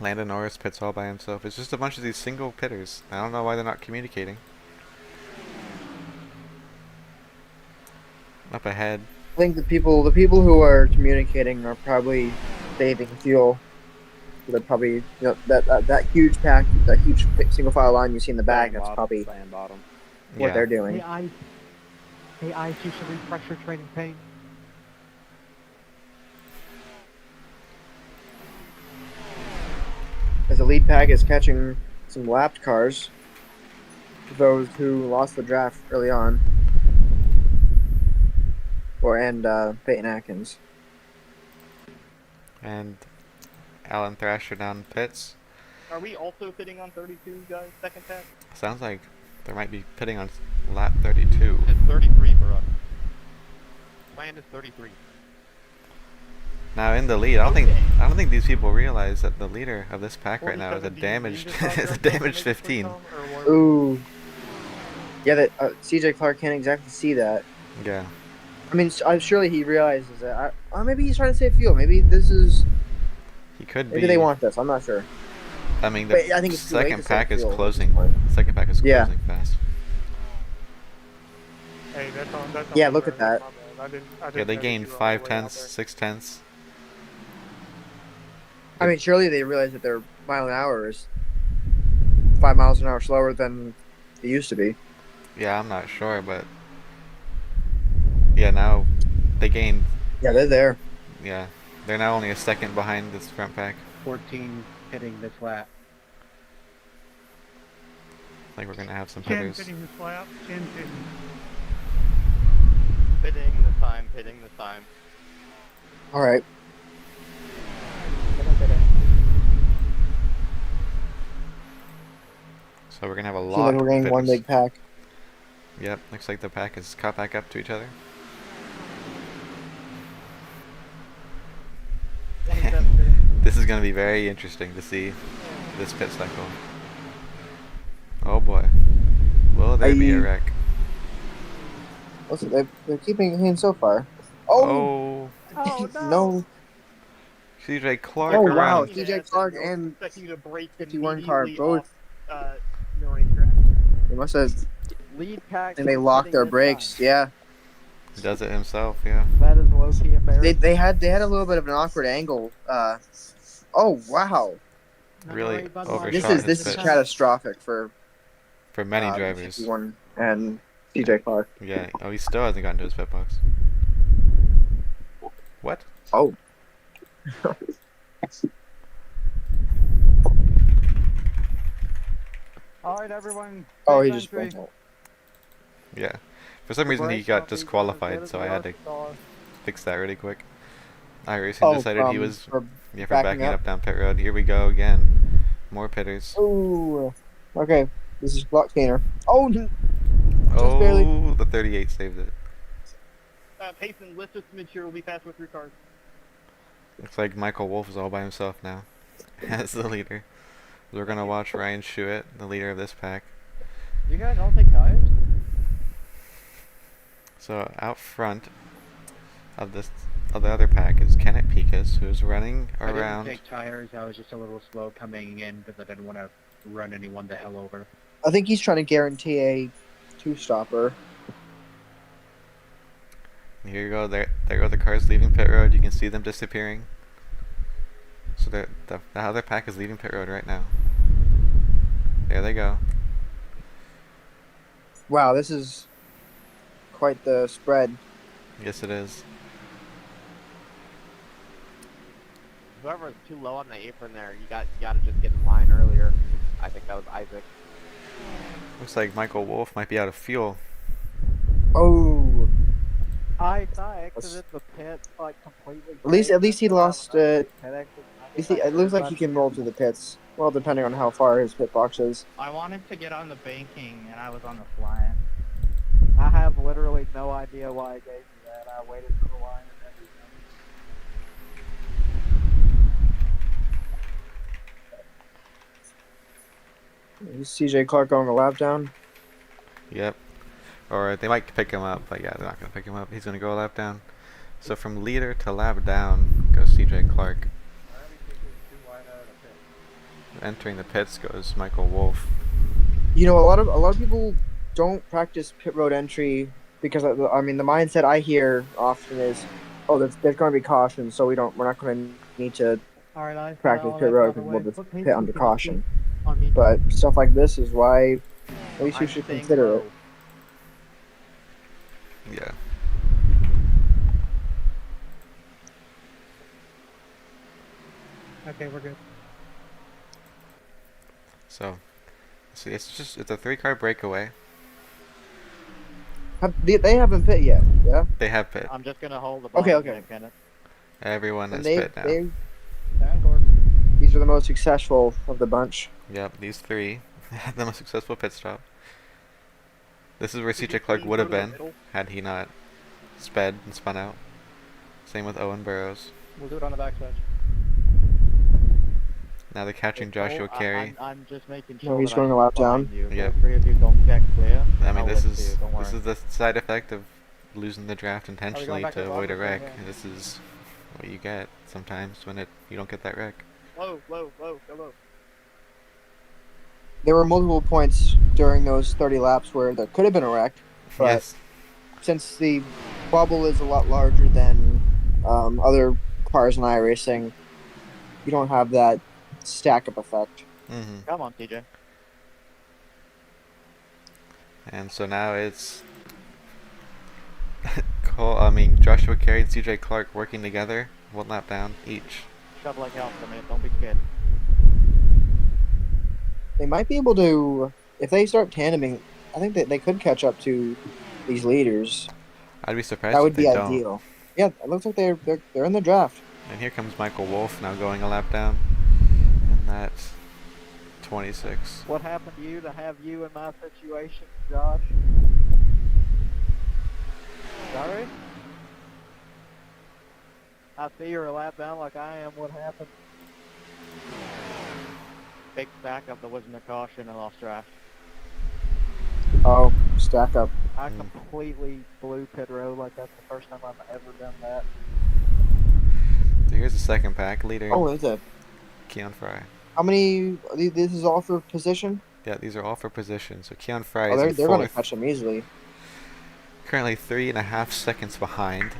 S1: Landon Norris pits all by himself. It's just a bunch of these single pitters. I don't know why they're not communicating. Up ahead.
S2: I think the people who are communicating are probably saving fuel. They're probably that huge pack, that huge single file line you see in the back. That's probably
S4: bottom.
S2: what
S1: Yeah.
S2: they're doing.
S4: Ice, you should refresh your training paint.
S2: As the lead pack is catching some lapped cars, those who lost the draft early on, and Peyton Atkins.
S1: And Alan Thrasher down in pits.
S8: Are we also fitting on 32, guys? Second pack?
S1: Sounds like there might be pitting on lap 32.
S6: It's 33 for us. Plan is 33.
S1: Now in the lead, I don't think these people realize that the leader of this pack right now is a
S8: 47,
S1: damaged
S8: do you need to
S1: is a
S8: stop there
S1: damaged
S8: to make
S1: 15.
S8: quick home, or what?
S2: Ooh. Yeah, that CJ Clark can't exactly see that.
S1: Yeah.
S2: I mean, surely he realizes that. Maybe he's trying to save fuel. Maybe this is.
S1: He could
S2: Maybe
S1: be.
S2: they want this. I'm not sure.
S1: I mean, the
S2: But I think it's too late
S1: second
S2: to
S1: pack
S2: save
S1: is
S2: fuel.
S1: closing. Second pack is
S2: Yeah.
S1: closing fast.
S5: Hey, that's on. That's on
S2: Yeah,
S5: me,
S2: look
S5: bro.
S2: at that.
S5: That's my bad. I didn't
S1: Yeah, they
S5: notice
S1: gained
S5: you were all
S1: 5
S5: the way out
S1: tenths,
S5: there.
S1: 6 tenths.
S2: I mean, surely they realize that their mile an hour is 5 miles an hour slower than it used to be.
S1: Yeah, I'm not sure, but yeah, now they gained.
S2: Yeah, they're there.
S1: Yeah, they're now only a second behind this front pack.
S9: 14 hitting this lap.
S1: I think we're gonna have some
S5: 10
S1: hitters.
S5: fitting this lap. 10 fitting.
S6: Pitting the time, pitting the time.
S2: All right.
S1: So we're gonna have a
S2: Seems
S1: lot
S2: like
S1: of
S2: we're getting one
S1: hitters.
S2: big pack.
S1: Yep, looks like the pack is caught back up to each other.
S8: 27 fitting.
S1: This is gonna be very interesting to see this pit cycle. Oh boy, will there be a
S2: Aye.
S1: wreck?
S2: Listen, they're keeping it in so far. Oh,
S1: Oh,
S8: Oh,
S2: no.
S1: CJ Clark
S2: Oh, wow.
S1: around.
S2: TJ Clark and
S8: expect you to break
S2: 51 car
S8: immediately
S2: both.
S8: off, the racetrack.
S2: They must have.
S3: Lead pack.
S2: And they
S3: is
S2: locked
S3: hitting
S2: their
S3: this
S2: brakes.
S3: time.
S2: Yeah.
S1: He does it himself, yeah.
S3: That is low key embarrassing.
S2: They had a little bit of an awkward angle. Oh wow.
S1: Really overshot
S2: This
S1: his
S2: is
S1: pitch
S2: catastrophic for
S1: for many drivers.
S2: 51 and TJ Clark.
S1: Yeah. Oh, he still hasn't gotten to his pit box. What?
S2: Oh.
S4: All right, everyone.
S2: Oh,
S4: safe
S2: he just
S4: entry.
S2: went out.
S1: Yeah. For some reason he
S4: Brakes
S1: got
S4: don't be
S1: disqualified,
S4: as
S1: so
S4: good
S1: I
S4: as
S1: had to
S4: the rest
S1: fix that really quick. iRacing
S2: Oh,
S1: decided he was
S2: for
S1: for
S2: backing
S1: backing
S2: up?
S1: up down pit road. Here we go again. More pitters.
S2: Ooh. Okay. This is block cleaner. Oh.
S1: Oh,
S2: barely.
S1: the 38 saved it.
S8: Payson, lift us mid we'll be fast with 3 cars.
S1: Looks like Michael Wolf is all by himself now as the leader. We're gonna watch Ryan Schuett, the leader of this pack.
S4: You guys all take tires?
S1: So out front of the other pack is Kenneth Pikas, who's running
S9: I didn't
S1: around.
S9: take tires. I was just a little slow coming in because I didn't want to run anyone the hell over.
S2: I think he's trying to guarantee a two-stopper.
S1: Here you go. There go the cars leaving pit road. You can see them disappearing. So the other pack is leaving pit road right now. There they go.
S2: Wow, this is quite the spread.
S1: Yes, it is.
S6: Whoever's too low on the apron there, you gotta just get in line earlier. I think that was Isaac.
S1: Looks like Michael Wolf might be out of fuel.
S2: Oh,
S3: I exited the pit like completely.
S2: at least he lost. At
S3: Pit exit.
S2: least it looks like he can roll to the pits. Well, depending on how far his pit box is.
S9: I wanted to get on the banking, and I was on the flat.
S3: I have literally no idea why it gave me that. I waited for the line and everything.
S2: Is CJ Clark going a lap down?
S1: Yep. Or they might pick him up, but yeah, they're not going to pick him up. He's going to go a lap down. So from leader to lap down goes CJ Clark. Entering the pits goes Michael Wolf.
S2: You know, a lot of people don't practice pit road entry because I mean the mindset I hear often is, oh, there's going to be caution, so we're not going to need to
S3: All right, I
S2: practice pit road because we'll just pit under caution. But stuff like this is why at least you should consider it.
S1: Yeah.
S5: Okay, we're good.
S1: So, see, it's a 3-car breakaway.
S2: They haven't pit yet, yeah?
S1: They have pit.
S6: I'm just gonna hold the
S2: Okay,
S6: bottom
S2: okay.
S6: there, Kenneth.
S1: Everyone
S2: And
S1: is pit now.
S2: These are the most successful of the bunch.
S1: Yep, these 3 had the most successful pit stop. This is where CJ Clark would have been had he not sped and spun out. Same with Owen Burrows.
S8: We'll do it on the backside.
S1: Now they're catching Joshua Carey.
S6: I'm just making
S2: No,
S6: sure
S2: he's
S6: that
S2: going
S6: I'm
S2: a lap
S6: behind
S2: down.
S6: You.
S1: Yep.
S6: The 3 of you don't get clear.
S1: I mean,
S6: I'll
S1: this
S6: lift
S1: is
S6: you, don't
S1: this
S6: worry.
S1: is the side effect of losing the draft intentionally
S8: back
S1: to
S8: to
S1: avoid a
S8: Robert?
S1: wreck.
S8: Yeah.
S1: This is what you get sometimes when you don't get that wreck.
S8: Low, go low.
S2: There were multiple points during those 30 laps where there could have been a wreck, but
S1: Yes.
S2: since the bubble is a lot larger than other cars in iRacing, you don't have that stack-up effect.
S1: Mm-hmm.
S6: Come on, TJ.
S1: And so now it's Joshua Carey and CJ Clark working together, 1 lap down each.
S6: Shove like hell for a minute. Don't be scared.
S2: They might be able to, if they start tandeming, I think that they could catch up to these leaders.
S1: I'd be surprised
S2: That
S1: if
S2: would
S1: they
S2: be
S1: don't.
S2: ideal. Yeah, it looks like they're in the draft.
S1: And here comes Michael Wolf now going a lap down. And that's 26.
S3: What happened to you to have you in my situation, Josh? Sorry? I see you're a lap down like I am. What happened?
S6: Big stack up. There wasn't a caution and lost draft.
S2: Oh, stack up.
S3: I completely blew pit road like that's the first time I've ever done that.
S1: So here's the second pack. Leader
S2: Oh, is it?
S1: Keon Fry.
S2: How many? This is all for position?
S1: Yeah, these are all for position. So Keon Fry
S2: Oh,
S1: is
S2: they're
S1: in
S2: going to
S1: 4th.
S2: catch them easily.
S1: Currently 3.5 seconds behind.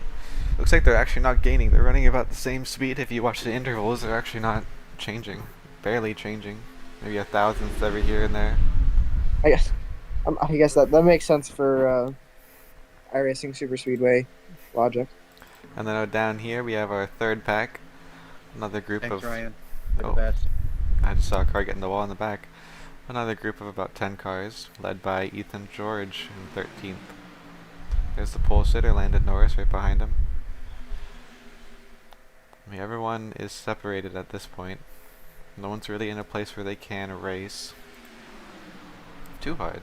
S1: Looks like they're actually not gaining. They're running about the same speed. If you watch the intervals, they're actually not changing. Barely changing. Maybe a thousandth every here and there.
S2: I guess that makes sense for iRacing Super Speedway logic.
S1: And then down here we have our third pack. Another group
S9: Thanks,
S1: of...
S9: Ryan. You're
S1: Oh.
S9: the best.
S1: I just saw a car get in the wall in the back. Another group of about 10 cars, led by Ethan George in 13th. There's the pole sitter, Landon Norris, right behind him. I mean, everyone is separated at this point. No one's really in a place where they can race too hard.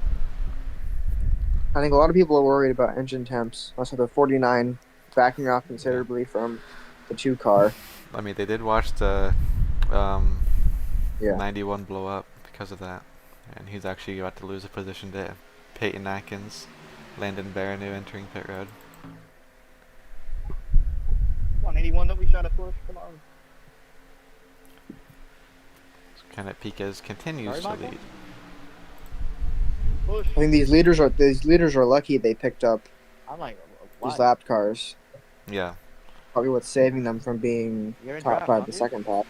S2: I think a lot of people are worried about engine temps. Also, the 49 backing off considerably from the 2 car.
S1: I mean, they did watch the
S2: Yeah.
S1: 91 blow up because of that. And he's actually about to lose a position to Peyton Atkins, Landon Barreneau entering pit road.
S8: 181 that we shot at push. Come on.
S1: So Kenneth Piquez continues
S6: Sorry,
S1: to
S6: Michael?
S1: lead.
S8: Push.
S2: I think these leaders are lucky they picked up
S6: I'm like,
S2: these
S6: what?
S2: lap cars.
S1: Yeah.
S2: Probably what's saving them from being
S6: You're in
S2: top
S6: draft,
S2: by
S6: aren't
S2: the
S6: you?
S2: second pack.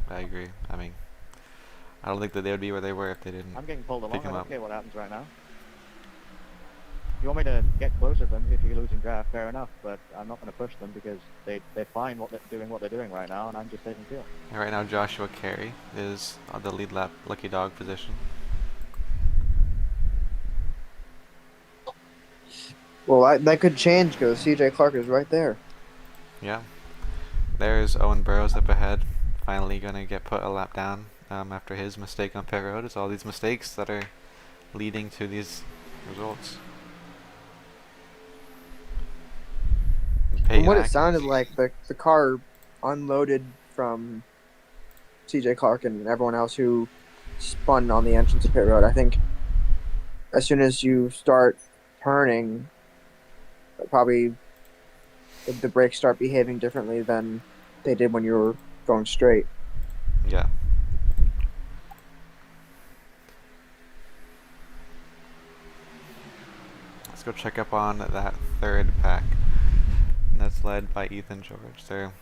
S1: I agree. I mean, I don't think that they would be where they were if they didn't.
S6: I'm getting pulled along.
S1: Pick
S6: I
S1: him
S6: don't
S1: up.
S6: care what happens right now. If you want me to get closer to them if you're losing draft, fair enough, but I'm not going to push them because they're fine what they're doing right now, and I'm just taking field.
S1: And right now, Joshua Carey is on the lead lap lucky dog position.
S2: Well, that could change because CJ Clark is right there.
S1: Yeah. There's Owen Burrows up ahead. Finally going to get put a lap down after his mistake on pit road. It's all these mistakes that are leading to these results.
S2: From what it sounded like, the car unloaded from CJ Clark and everyone else who spun on the entrance to pit road. I think as soon as you start turning, probably the brakes start behaving differently than they did when you were going straight.
S1: Yeah. Let's go check up on that third pack. And that's led by Ethan George. They're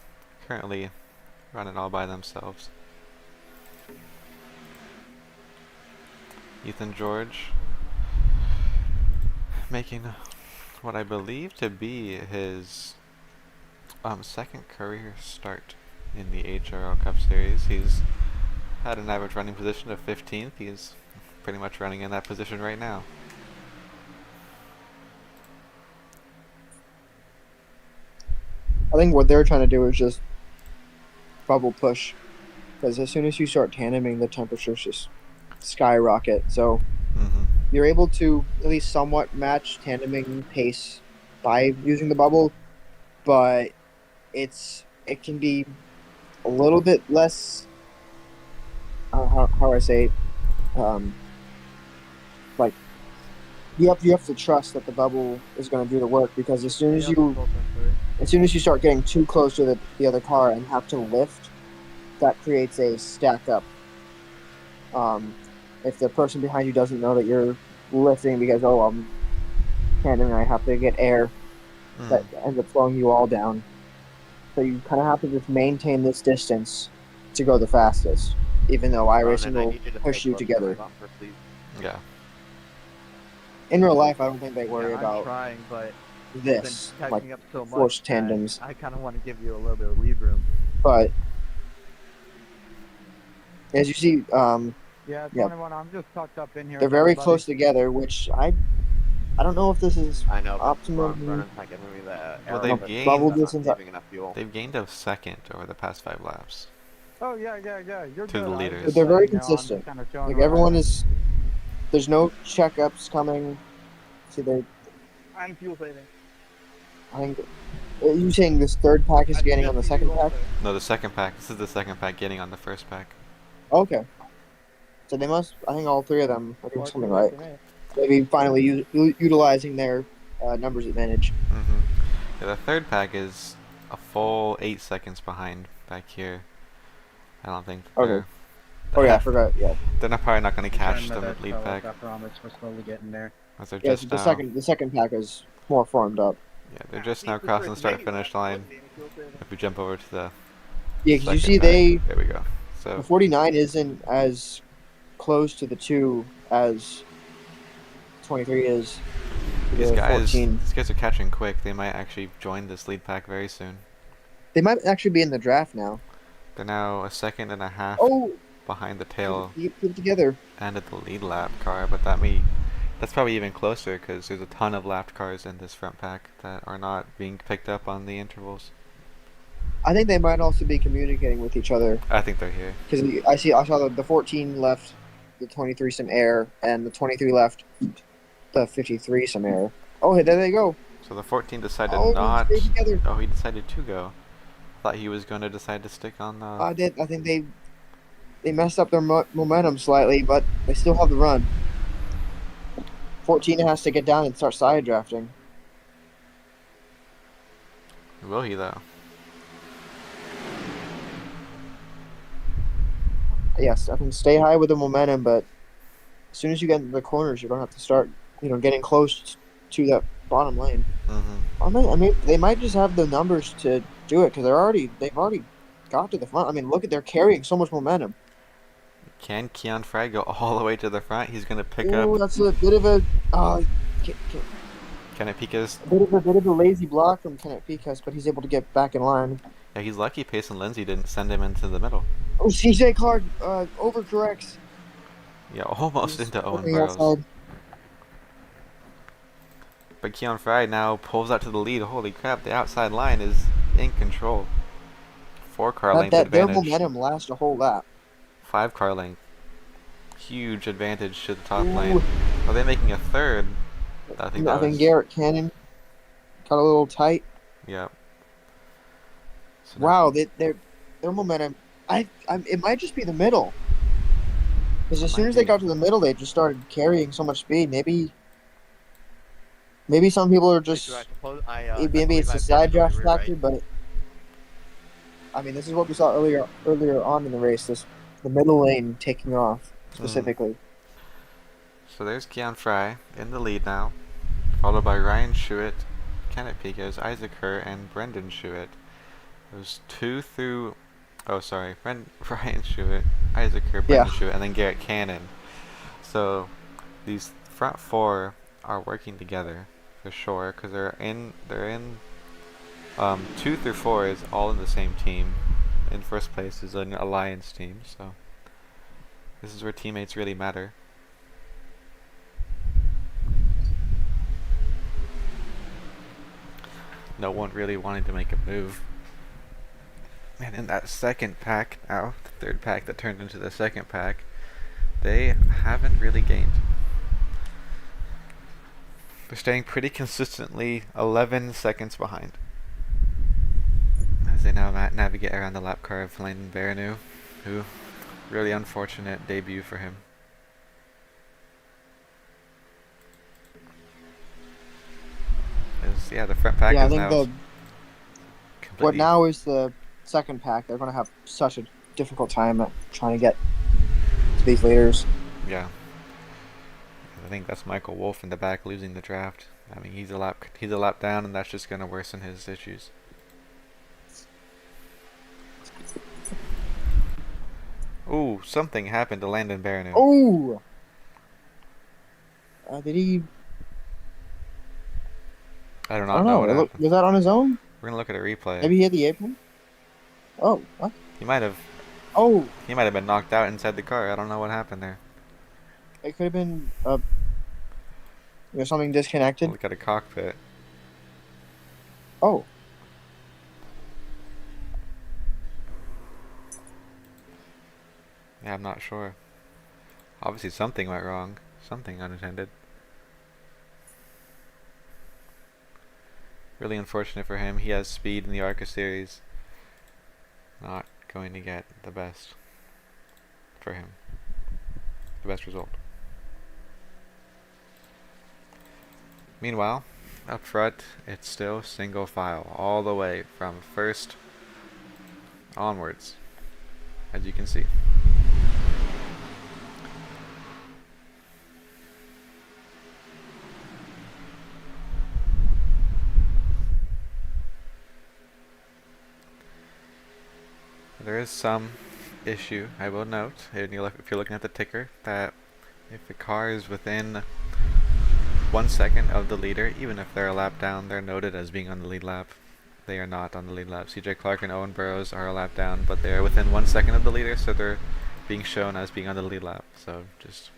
S1: currently running all by themselves. Ethan George making what I believe to be his second career start in the HRL Cup Series. He's had an average running position of 15th. He's pretty much running in that position right now.
S2: I think what they're trying to do is just bubble push, because as soon as you start tandeming, the temperatures just skyrocket. So you're able to at least somewhat match tandeming pace by using the bubble, but it can be a little bit less. How I say, like you have to trust that the bubble is going to do the work, because as soon as you start getting too close to the other car and have to lift, that creates a stack up. If the person behind you doesn't know that you're lifting because I'm tandeming, I have to get air, that ends up slowing you all down. So you kind of have to just maintain this distance to go the fastest, even though iRacing will push you together.
S1: Yeah.
S2: In real life, I don't think they worry
S6: I'm
S2: about
S6: trying, but
S2: this,
S6: been
S2: like
S6: catching up so much
S2: forced
S6: that
S2: tandems.
S6: I kind of want to give you a little bit of lead room.
S2: But as you see,
S4: Yeah,
S2: yeah,
S4: 21, I'm just tucked up in here.
S2: they're
S4: with
S2: very
S4: everybody.
S2: close together, which I don't know if this is
S6: I know, but
S2: optimum.
S6: Brennan's not giving me the
S1: Well,
S6: arrow,
S1: they've
S6: but
S1: gained-
S2: bubble
S6: I'm not
S2: distance.
S6: saving enough fuel.
S1: They've gained a second over the past 5 laps.
S4: Oh, yeah. You're
S1: To
S4: good.
S1: the
S4: I was
S1: leaders.
S4: just
S2: But they're very
S4: letting you know, I'm just
S2: consistent.
S4: kinda showing
S2: Like
S4: where
S2: everyone
S4: I am.
S2: is. There's no checkups coming. See,
S8: I'm fuel saving.
S2: I think. Are you saying this third pack is
S8: I
S2: gaining
S8: just
S2: on the
S8: need
S2: second
S8: you
S2: pack?
S8: also.
S1: No, the second pack. This is the second pack getting on the first pack.
S2: Okay. So they must. I think all three of them are doing
S6: Works
S2: something
S6: for
S2: right.
S6: me.
S2: Maybe finally utilizing their numbers advantage.
S1: Yeah, the third pack is a full 8 seconds behind back here. I don't think
S2: Okay.
S1: they're...
S2: Oh yeah, I forgot. Yeah.
S1: They're probably not going to
S9: I'm trying
S1: catch
S9: to
S1: them
S9: let
S1: at
S9: that
S1: lead
S9: fellow
S1: pack.
S9: I promise we're slowly getting there.
S1: As they're
S2: Yeah.
S1: just now...
S2: The second pack is more formed up.
S1: Yeah, they're just now crossing the start-finish line. If we jump over to the
S2: Yeah, because you
S1: second
S2: see
S1: pack, there we go.
S2: the
S1: So
S2: 49 isn't as close to the 2 as 23 is.
S1: these
S2: The
S1: guys
S2: 14.
S1: are catching quick. They might actually join this lead pack very soon.
S2: They might actually be in the draft now.
S1: They're now a second and a half
S2: Oh,
S1: behind the tail
S2: you put it together.
S1: end of the lead lap car, but that's probably even closer because there's a ton of lapped cars in this front pack that are not being picked up on the intervals.
S2: I think they might also be communicating with each other,
S1: I think they're here.
S2: because I saw the 14 left the 23 some air, and the 23 left the 53 some air. Oh, hey, there they go.
S1: So the 14 decided
S2: Oh,
S1: not.
S2: they stayed together.
S1: Oh, he decided to go. Thought he was going to decide to stick on the.
S2: I think they messed up their momentum slightly, but they still have the run. 14 has to get down and start side drafting.
S1: Will he though?
S2: Yes, I can stay high with the momentum, but as soon as you get into the corners, you're gonna have to start, getting close to that bottom lane. I mean, they might just have the numbers to do it, because they've already got to the front. I mean, look at, they're carrying so much momentum.
S1: Can Keon Fry go all the way to the front? He's going to pick
S2: Ooh,
S1: up
S2: that's a bit of a
S1: Kenneth Pica's.
S2: bit of a lazy block from Kenneth Picas, but he's able to get back in line.
S1: Yeah, he's lucky Payson Lindsay didn't send him into the middle.
S2: Oh, CJ Clark overcorrects.
S1: Yeah, almost
S2: He's
S1: into
S2: on
S1: Owen
S2: the
S1: Burrows.
S2: outside.
S1: But Keon Fry now pulls out to the lead. Holy crap, the outside line is in control. 4-car length
S2: Their
S1: advantage.
S2: momentum lasts a whole lap.
S1: 5-car length. Huge advantage to the top
S2: Ooh.
S1: lane. Are they making a third? I think that was...
S2: Garrett Cannon got a little tight.
S1: Yeah. So
S2: Wow, their momentum. It might just be the middle. Because as soon as they got to the middle, they just started carrying so much speed. Maybe some people are just. Maybe it's a side draft factor, but I mean, this is what we saw earlier on in the race. The middle lane taking off specifically.
S1: So there's Keon Fry in the lead now, followed by Ryan Schuett, Kenneth Picas, Isaac Kerr, and Brendan Schuett. There's 2 through. Oh, sorry, Ryan Schuett, Isaac Kerr, Brendan Schuett, and then Garrett Cannon. So these front 4 are working together for sure, because they're in 2 through 4 is all in the same team. In first place is an alliance team, so this is where teammates really matter. No one really wanted to make a move. And in that second pack now, the third pack that turned into the second pack, they haven't really gained. They're staying pretty consistently 11 seconds behind as they now navigate around the lap car of Landon Baranu, who, really unfortunate debut for him. The front pack is now
S2: what now is the second pack. They're going to have such a difficult time at trying to get to these leaders.
S1: Yeah. I think that's Michael Wolf in the back losing the draft. I mean, he's a lap down, and that's just going to worsen his issues. Ooh, something happened to Landon Baranu.
S2: Oh! Did he...
S1: I do not know what happened.
S2: Was that on his own?
S1: We're going to look at a replay.
S2: Maybe he hit the apron? Oh, what?
S1: He might have...
S2: Oh!
S1: He might have been knocked out inside the car. I don't know what happened there.
S2: It could have been... something disconnected.
S1: Look at a cockpit.
S2: Oh.
S1: Yeah, I'm not sure. Obviously something went wrong. Something unintended. Really unfortunate for him. He has speed in the ARCA series. Not going to get the best for him. The best result. Meanwhile, up front, it's still single file all the way from first onwards, as you can see. There is some issue, I will note, if you're looking at the ticker, that if the car is within 1 second of the leader, even if they're a lap down, they're noted as being on the lead lap. They are not on the lead lap. CJ Clark and Owen Burrows are a lap down, but they're within 1 second of the leader, so they're being shown as being on the lead lap. So just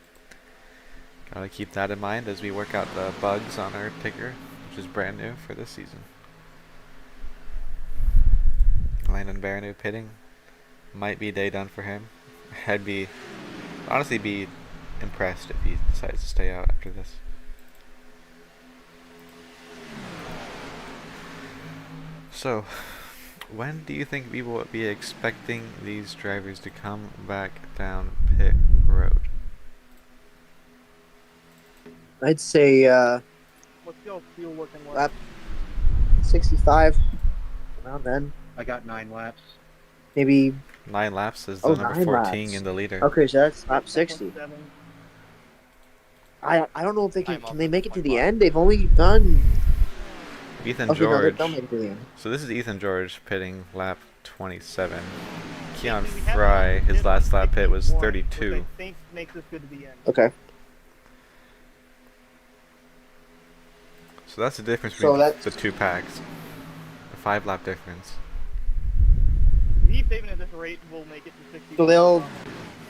S1: gotta keep that in mind as we work out the bugs on our ticker, which is brand new for this season. Landon Baranu pitting. Might be day done for him. I'd honestly be impressed if he decides to stay out after this. So, when do you think we will be expecting these drivers to come back down pit road?
S2: I'd say
S3: What's your fuel looking like?
S2: lap 65. Around then.
S9: I got 9 laps.
S2: Maybe...
S1: 9 laps is the number 14
S2: laps.
S1: in the leader.
S2: Okay, so that's lap 60.
S3: 7.
S2: I don't know if they can they make it to the end? They've only done...
S1: Ethan
S2: Okay, no,
S1: George.
S2: they'll make it to the end.
S1: So this is Ethan George pitting lap 27. Keon
S8: Basically, we have
S1: Fry,
S8: him on
S1: his
S8: pit
S1: last lap hit was
S8: 61,
S1: 32.
S8: Which I think makes us good to the end.
S2: Okay.
S1: So that's the difference
S2: So
S1: between
S2: that's-
S1: the two packs. A 5-lap difference.
S8: If he's saving at this rate, we'll make it to 61.
S2: So they'll,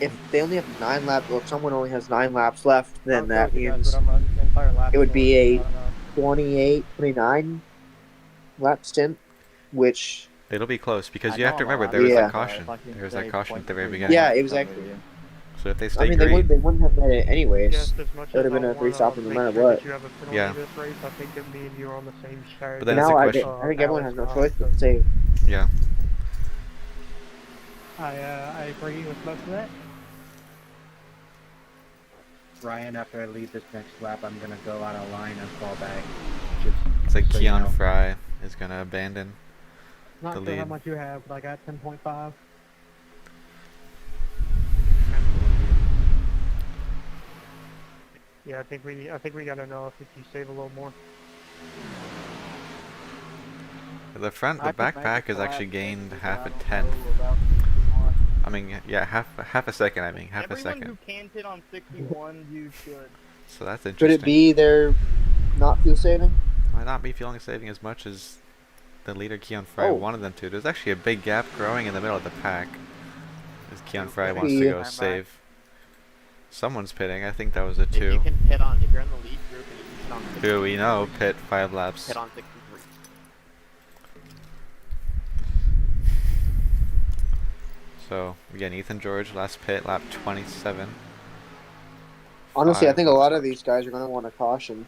S2: if they only have 9 laps, or if someone only has 9 laps left, then that means it would be a 28, 29 lap stint, which,
S1: It'll be close because
S6: I
S1: you have to
S6: know I'm
S1: remember
S6: allowed
S1: there was
S2: Yeah.
S1: that caution.
S6: If I can
S1: There was that
S6: save
S1: caution at the very
S6: 0.3
S1: beginning.
S2: Yeah,
S6: for some
S2: exactly.
S6: reason.
S1: So if they
S2: I
S1: stay
S2: mean,
S1: green,
S2: they wouldn't have made it anyways.
S5: Just as much
S2: It would
S5: as
S2: have been
S5: I
S2: a
S5: wanna
S2: three-stopper no
S5: make
S2: matter
S5: sure
S2: what.
S5: that you have a penalty
S1: Yeah.
S5: this race, I think that me and you are on the same side.
S1: But then
S2: Now
S1: that's the
S2: I
S1: question.
S2: think everyone has no
S5: Alex,
S2: choice but to say,
S1: yeah.
S3: I agree with most of that.
S9: Ryan, after I leave this next lap, I'm gonna go out of line and fall back. Just
S1: It's like
S9: so you
S1: Keon
S9: know.
S1: Fry is gonna abandon.
S3: Not
S1: The
S3: sure how
S1: lead.
S3: much you have, but I got 10.5.
S5: Yeah, I think we gotta know if you save a little more.
S1: The front, the
S3: I think
S1: backpack has
S3: Magic
S1: actually
S3: Flash
S1: gained
S3: is
S1: half a
S3: about
S1: tenth.
S3: about 61.
S1: I mean, yeah, half a second. I mean, half a
S8: Everyone
S1: second.
S8: who can hit on 61, you should.
S1: So that's
S2: could
S1: interesting.
S2: it be they're not fuel saving?
S1: Might not be feeling saving as much as the leader Keon Fry
S2: Oh.
S1: wanted them to. There's actually a big gap growing in the middle of the pack. As Keon Fry
S6: Could
S1: wants to
S2: be.
S1: go save. Someone's pitting. I think that was a
S10: If you
S1: 2.
S10: can pit on, if you're in the lead group and you can pit on 63,
S1: Who we know pit 5 laps.
S10: pit on 63.
S1: So again, Ethan George last pit lap 27.
S2: Honestly, I
S1: 5
S2: think a
S1: laps
S2: lot of
S1: left.
S2: these guys are going to want a caution,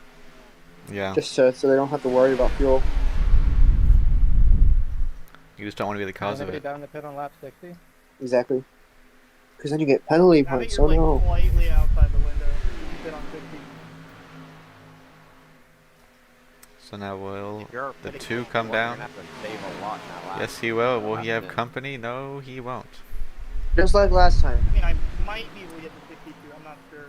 S1: Yeah,
S2: just so they don't have to worry about fuel.
S1: you just don't want to be the cause of it.
S6: down the pit on lap 60?
S2: Exactly. Because then you get penalty
S8: I think
S2: points.
S8: you're
S2: Oh
S8: like
S2: no.
S8: slightly outside the window. You hit on 60.
S1: So now will
S10: If you're
S1: the
S10: pitting
S1: 2
S10: on
S1: come
S10: 61,
S1: down?
S10: You're gonna have to save a lot in that lap.
S1: Yes, he will. Will
S10: Lap
S1: he have
S10: 10.
S1: company? No, he won't.
S2: Just like last time.
S8: I mean, I might be able to get to 62. I'm not sure.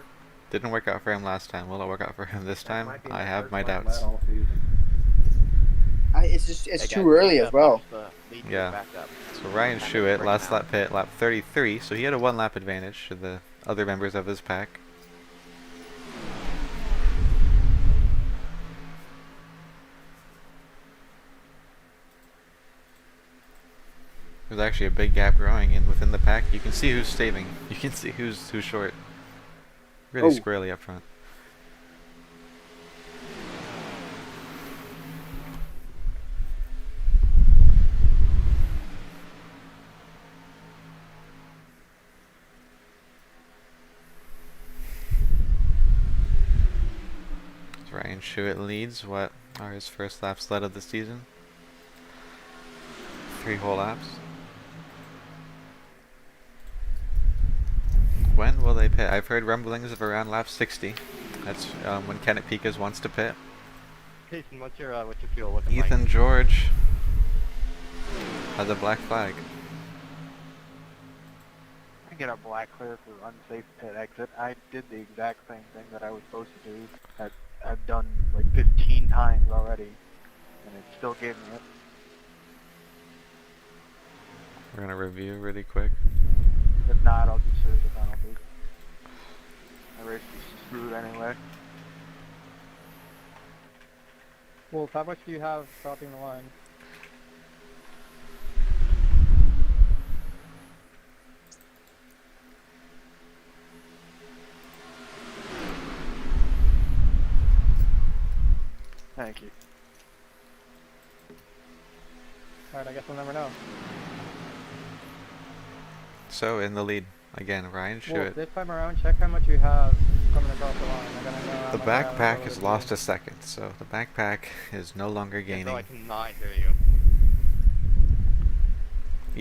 S1: Didn't work out for him last time. Will it work out for him this
S9: That
S1: time?
S9: might be
S1: I
S9: the
S1: have
S9: first
S1: my
S9: one
S1: doubts.
S9: led all season.
S2: It's just
S10: Hey,
S2: it's
S10: guys,
S2: too
S10: we
S2: early
S10: need to
S2: as well.
S10: punch the lead group
S1: Yeah.
S10: back up.
S1: So Ryan
S10: Time to
S1: Schuett,
S10: break
S1: last
S10: them out.
S1: lap pit, lap 33. So he had a 1 lap advantage to the other members of his pack. There's actually a big gap growing in within the pack. You can see who's saving. You can see who's short. Really
S2: Oh.
S1: squarely up front. So Ryan Schuett leads. What are his first laps led of the season? 3 whole laps. When will they pit? I've heard rumblings of around lap 60. That's when Kenneth Pikas wants to pit.
S10: Jason, what's your fuel looking
S1: Ethan
S10: like?
S1: George has a black flag.
S11: I get a black clear for unsafe pit exit. I did the exact same thing that I was supposed to do. I've done like 15 times already, and it still gave me it.
S1: We're gonna review really quick.
S11: If not, I'll just serve the penalty. My race is screwed anyway.
S6: Wolf, how much do you have crossing the line?
S11: Thank you.
S6: Alright, I guess we'll never know.
S1: So in the lead again, Ryan
S6: Wolf,
S1: Schuett.
S6: this time around, check how much you have coming across the line. I'm gonna know how
S1: The
S6: much I have
S1: backpack
S6: over
S1: has
S6: the
S1: lost
S6: field.
S1: a second, so the backpack is no longer
S10: Yeah,
S1: gaining.
S10: no, I cannot hear you.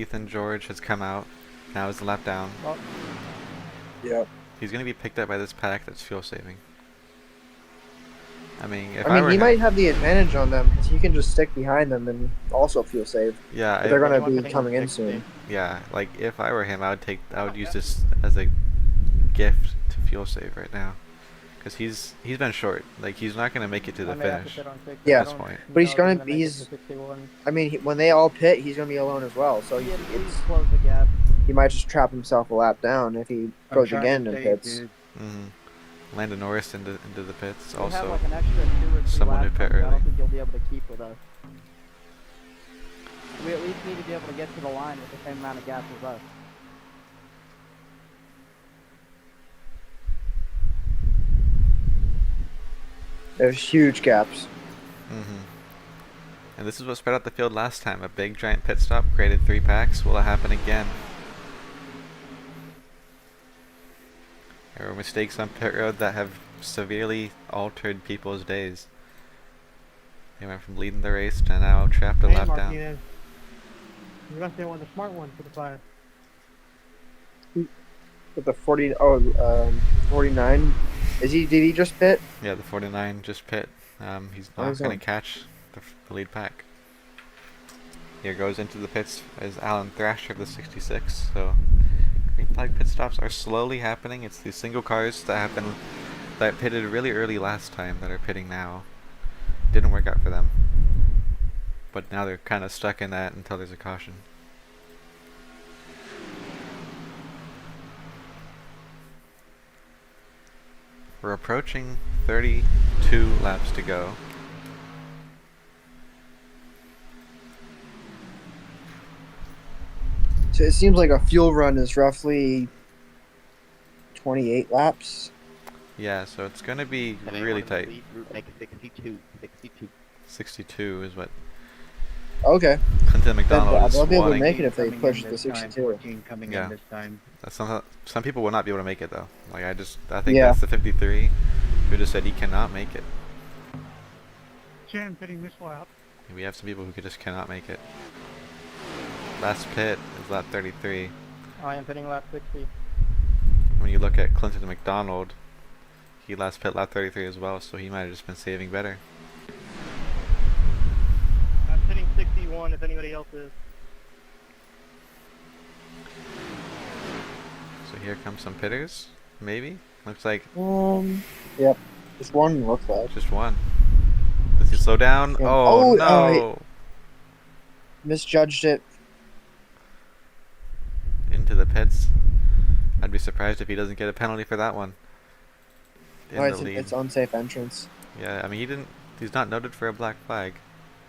S1: Ethan George has come out. Now is the lap down.
S6: Well,
S2: Yep.
S1: He's gonna be picked up by this pack that's fuel saving. I mean, if
S2: I mean,
S1: were
S2: he
S1: him,
S2: might have the advantage on them because he can just stick behind them and also fuel save.
S1: yeah,
S2: But they're going to
S6: Anyone
S2: be
S6: hitting
S2: coming in
S6: 60?
S2: soon.
S1: yeah, like if I were him, I would use this as a gift to fuel save right now, because he's been short. Like he's not gonna make it to the
S6: I may have to
S1: finish.
S6: sit on 60.
S2: Yeah.
S6: I don't
S1: Point.
S2: But he's
S6: know if
S2: gonna-
S6: make it
S2: he's-
S6: to 61.
S2: I mean, when they all pit, he's going to be alone as well. So
S3: Yeah,
S2: it's
S3: please close the gap.
S2: he might just trap himself a lap down if he
S9: I'm
S2: goes
S9: trying
S2: again
S9: to
S2: and
S9: save,
S2: pits.
S9: dude.
S1: Landon Norris into the pits.
S3: We have
S1: Also,
S3: like an extra 2 or 3
S1: someone who
S3: laps
S1: pit
S3: on you. I
S1: early.
S3: don't think you'll be able to keep with us. We at least need to be able to get to the line with the same amount of gas as us.
S2: There's huge gaps.
S1: And this is what spread out the field last time. A big giant pit stop created 3 packs. Will it happen again? There were mistakes on pit road that have severely altered people's days. They went from leading the race to now trapped a
S5: Hey,
S1: lap down.
S5: Martinez. You must be one of the smart ones for the fire.
S2: With the 49. Did he just pit?
S1: Yeah, the 49 just pit. He's
S2: Oh,
S1: not
S2: he's
S1: going
S2: on.
S1: to catch the lead pack. Here goes into the pits is Alan Thrasher of the 66. So green flag pit stops are slowly happening. It's these single cars that pitted really early last time that are pitting now. Didn't work out for them. But now they're kind of stuck in that until there's a caution. We're approaching 32 laps to go.
S2: So it seems like a fuel run is roughly 28 laps.
S1: Yeah, so it's going to be
S10: And
S1: really
S10: anyone in the
S1: tight.
S10: lead group make 62.
S1: 62 is what
S2: Okay.
S1: Clinton McDonald is
S2: they'll be able to
S1: wanting.
S2: make it if they
S9: Coming
S2: push
S9: in
S2: the
S9: this time,
S2: 62.
S9: 14 coming
S1: Yeah.
S9: in this time.
S1: Some people will not be able to make it though. Like I think
S2: Yeah.
S1: that's the 53 who just said he cannot make it.
S5: Jim pitting this lap.
S1: We have some people who just cannot make it. Last pit is lap 33.
S3: I am pitting lap 60.
S1: When you look at Clinton McDonald, he last pit lap 33 as well, so he might have just been saving better.
S8: I'm pitting 61 if anybody else is.
S1: So here comes some pitters, maybe? Looks like
S2: Yep. Just one looks like.
S1: just one. Does he slow down?
S2: Yeah.
S1: Oh,
S2: Oh,
S1: no!
S2: Misjudged it.
S1: Into the pits. I'd be surprised if he doesn't get a penalty for that one. In
S2: Oh,
S1: the lead.
S2: it's unsafe entrance.
S1: Yeah, I mean he's not noted for a black flag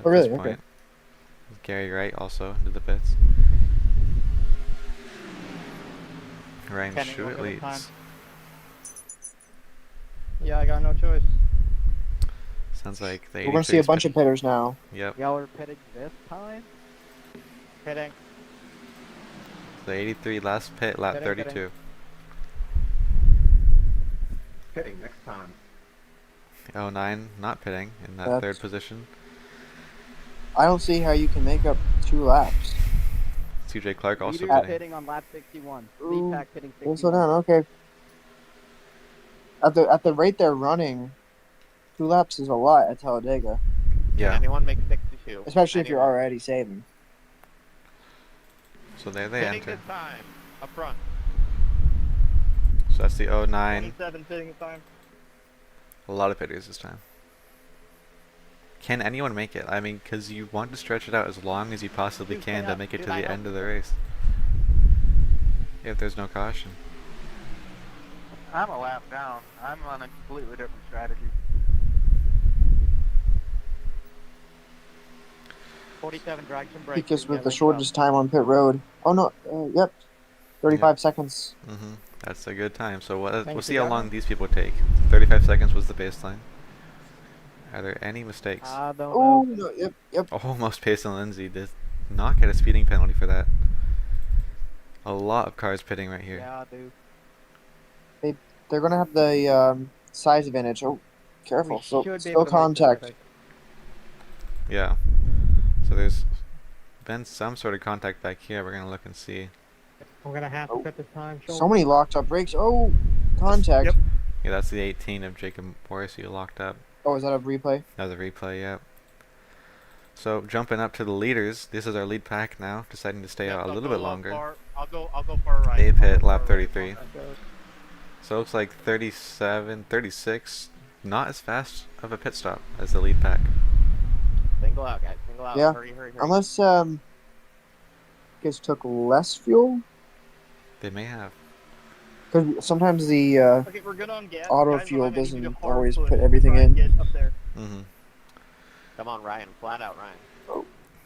S1: at
S2: Oh, really?
S1: this
S2: Okay.
S1: point. Gary Wright also into the pits. Ryan
S3: Kenny,
S1: Schuett
S3: look at the time.
S1: leads.
S3: Yeah, I got no choice.
S1: Sounds like the
S2: We're going to see a
S1: 83 is
S2: bunch of
S1: pitting.
S2: pitters now.
S1: Yep.
S3: Y'all are pitting this time? Pitting.
S1: The 83 last pit, lap
S3: Pitting,
S1: 32.
S3: pitting.
S9: Pitting next time.
S1: 09 not pitting in that
S2: That's-
S1: third position.
S2: I don't see how you can make up 2 laps.
S1: CJ Clark also
S3: Leader
S1: pitting.
S3: pitting on lap 61.
S2: Ooh,
S3: Lead pack pitting 61.
S2: We'll slow down. Okay. At the rate they're running, 2 laps is a lot at Talladega,
S1: Yeah.
S10: Anyone make 62.
S2: especially if you're
S10: Anyone.
S2: already saving.
S1: So there they
S10: Pitting
S1: enter.
S10: this time. Up front.
S1: So that's the 09.
S8: 27 pitting this time.
S1: A lot of pitters this time. Can anyone make it? I mean, because you want to stretch it out as long as you possibly
S3: Dude,
S1: can
S3: stay
S1: to
S3: up.
S1: make it
S3: Dude,
S1: to
S3: I
S1: the
S3: know.
S1: end of the race. If there's no caution.
S11: I'm a lap down. I'm on a completely different strategy.
S3: 47 drags and brakes.
S2: Because
S3: and
S2: with
S3: get
S2: the
S3: linked
S2: shortest time on pit road. Oh no, yep. 35
S1: Yep.
S2: seconds.
S1: That's a good time. So we'll
S3: Thanks,
S1: see how
S3: Together.
S1: long these people take. 35 seconds was the baseline. Are there any mistakes?
S3: I don't
S2: Oh
S3: know.
S2: no, yep.
S1: Almost Payson Lindsay did not get a speeding penalty for that. A lot of cars pitting right here.
S3: Yeah, dude.
S2: They're gonna have the size advantage. Oh, careful.
S3: We
S2: So
S3: should be
S2: still
S3: able to make this, I
S2: contact.
S3: think.
S1: Yeah. So there's been some sort of contact back here. We're gonna look and see.
S5: We're gonna have to pit this time.
S2: So many locked up brakes. Oh, contact.
S5: Yep.
S1: Yeah, that's the 18 of Jacob Morrissey locked up.
S2: Oh, is that a replay?
S1: Another replay, yeah. So jumping up to the leaders, this is our lead pack now, deciding to stay out a little bit longer.
S8: I'll go far right.
S1: They've
S8: I'll
S1: hit
S8: go
S1: lap
S8: far right.
S1: 33.
S3: That goes.
S1: So it looks like 37, 36, not as fast of a pit stop as the lead pack.
S10: Single out, guys. Single out.
S2: Yeah.
S10: Hurry.
S2: Unless guys took less fuel.
S1: They may have.
S2: Because sometimes the
S8: Okay, we're good on gas.
S2: auto
S8: Guys,
S2: fuel
S8: behind me, I need you to
S2: doesn't
S8: hard
S2: always
S8: push
S2: put
S8: to
S2: everything
S8: try and
S2: in.
S8: get up there.
S1: Mm-hmm.
S10: Come on, Ryan. Flat out, Ryan.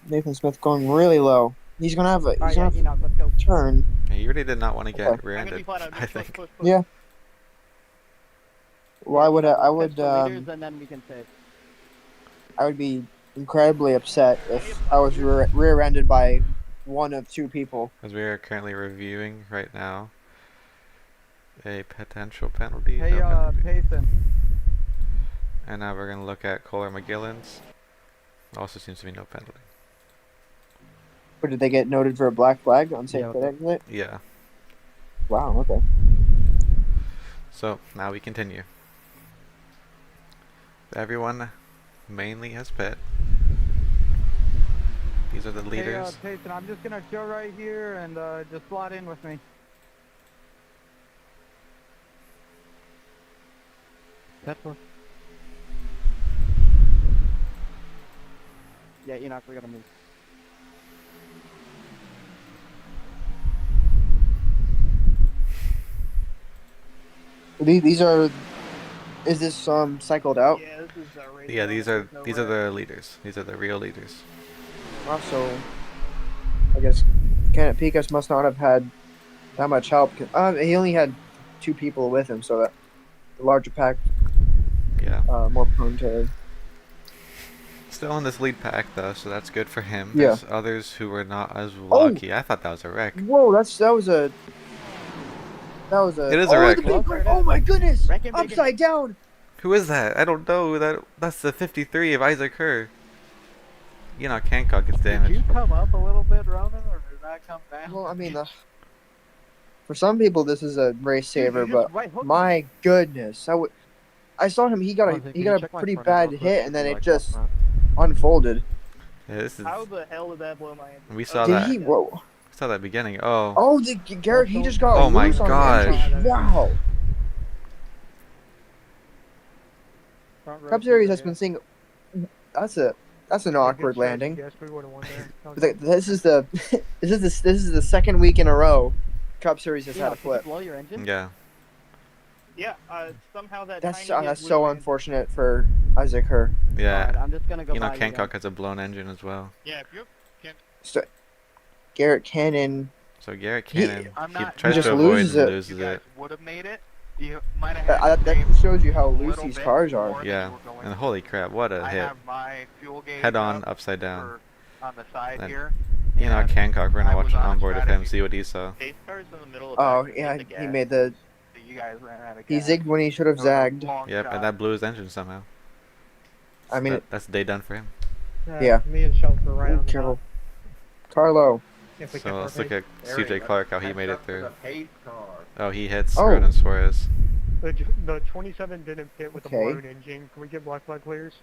S2: Nathan Smith going really low. He's gonna have a
S3: All right,
S2: he's
S3: yeah,
S2: gonna have
S3: Enoch, let's go.
S2: to turn.
S1: He really did not want to get
S2: Okay.
S8: I'm gonna be
S1: rear-ended,
S8: flat out.
S1: I
S8: Just
S1: think.
S8: push.
S2: Yeah. Well,
S3: Yeah, Enoch,
S2: I
S3: let's
S2: would
S3: catch the leaders and then we can take.
S2: I would be incredibly upset if I was rear-ended by one of two people.
S1: As we are currently reviewing right now a potential penalty.
S4: Hey,
S1: no penalty.
S4: Payson.
S1: And now we're going to look at Kohler McGillen's. Also seems to be no penalty.
S2: Or did they get noted for a black flag on safe pit exit?
S1: Yeah.
S2: Wow. Okay.
S1: So now we continue. Everyone mainly has pit. These are the leaders.
S4: Hey, Payson, I'm just gonna chill right here and just slot in with me.
S6: Pepper.
S3: Yeah, Enoch, we gotta move.
S2: These are. Is this cycled out?
S8: Yeah, this is race.
S1: Yeah, these are
S8: No
S1: these are the leaders. These are the real leaders.
S2: Also, I guess Kenneth Picas must not have had that much help. He only had two people with him, so that the larger pack,
S1: Yeah.
S2: more prone to.
S1: Still in this lead pack though, so that's good for him.
S2: Yeah.
S1: There's others who were not as lucky. I thought that was a wreck.
S2: Whoa, that was a.
S1: It is a wreck.
S2: The big wreck. Oh my goodness!
S10: Wreck him,
S2: Upside down.
S1: Who is that? I don't know. That's the 53 of Isaac Kerr. You know, Hancock gets
S4: Did
S1: damaged.
S4: you come up a little bit, Ronan, or did that come down?
S2: Well, I mean, for some people this is a race saver,
S4: you
S2: but
S4: just right hooked
S2: my goodness, I saw him. He got a pretty bad hit, and then it just unfolded.
S1: Yeah, this is.
S8: How the hell did that blow my engine?
S1: We saw
S2: Did
S1: that.
S2: he? Whoa!
S1: We saw that beginning. Oh.
S2: Oh, Garrett, he just got
S1: Oh my
S2: loose on the
S1: gosh.
S2: engine. Wow. Cup Series has been seeing. That's an awkward landing.
S5: Yes, we would have won there.
S2: This is the second week in a row Cup Series has had a
S3: Did you
S2: flip.
S3: blow your engine?
S1: Yeah.
S8: Yeah, somehow that
S2: That's
S8: tiny hit
S2: that's
S8: blew
S2: so
S8: my engine.
S2: unfortunate for Isaac Kerr.
S1: Yeah.
S3: Alright, I'm just gonna go
S1: You know,
S3: buy
S1: Hancock has a blown engine as well.
S10: Yeah, if you're
S2: So, Garrett Cannon.
S1: So Garrett Cannon,
S11: I'm
S1: he
S11: not-
S1: tries
S2: He just
S1: to avoid
S2: loses
S1: and
S2: it.
S1: loses
S11: You guys
S1: it.
S11: would have made it. You might have had
S2: That shows you how loose
S11: little
S2: these
S11: bit
S2: cars
S11: more
S2: are.
S11: than
S1: Yeah.
S11: you were going
S1: And
S11: to.
S1: holy crap, what a
S11: I
S1: hit.
S11: have my fuel gauge
S1: Head on,
S11: up
S1: upside down.
S11: on the side
S1: And,
S11: here.
S1: You know,
S11: and
S1: Hancock, we're
S11: I
S1: gonna
S11: was
S1: watch an
S11: on a
S1: onboard of him,
S11: strategy.
S1: see what he saw.
S10: pace cars in the middle of
S2: Oh
S10: back,
S2: yeah,
S10: the gas.
S2: he made the.
S11: You guys ran out of
S2: He
S11: gas.
S2: zigged when he should have
S11: That was a
S2: zagged.
S11: long
S1: Yep,
S11: shot.
S1: and that blew his engine somehow.
S2: I mean,
S1: That's the day done for him.
S2: Yeah.
S5: Me and Shelton were right
S2: oh,
S5: on the
S2: careful.
S5: dot.
S2: Carlo.
S5: If we
S1: So
S5: kept our
S1: let's look
S5: pace.
S1: at CJ Clark, how he made it through.
S9: paid car.
S1: Oh, he hits
S2: Oh.
S1: Ronan Suarez.
S5: The 27 didn't hit with
S2: Okay.
S5: a blown engine. Can we get black flag clears?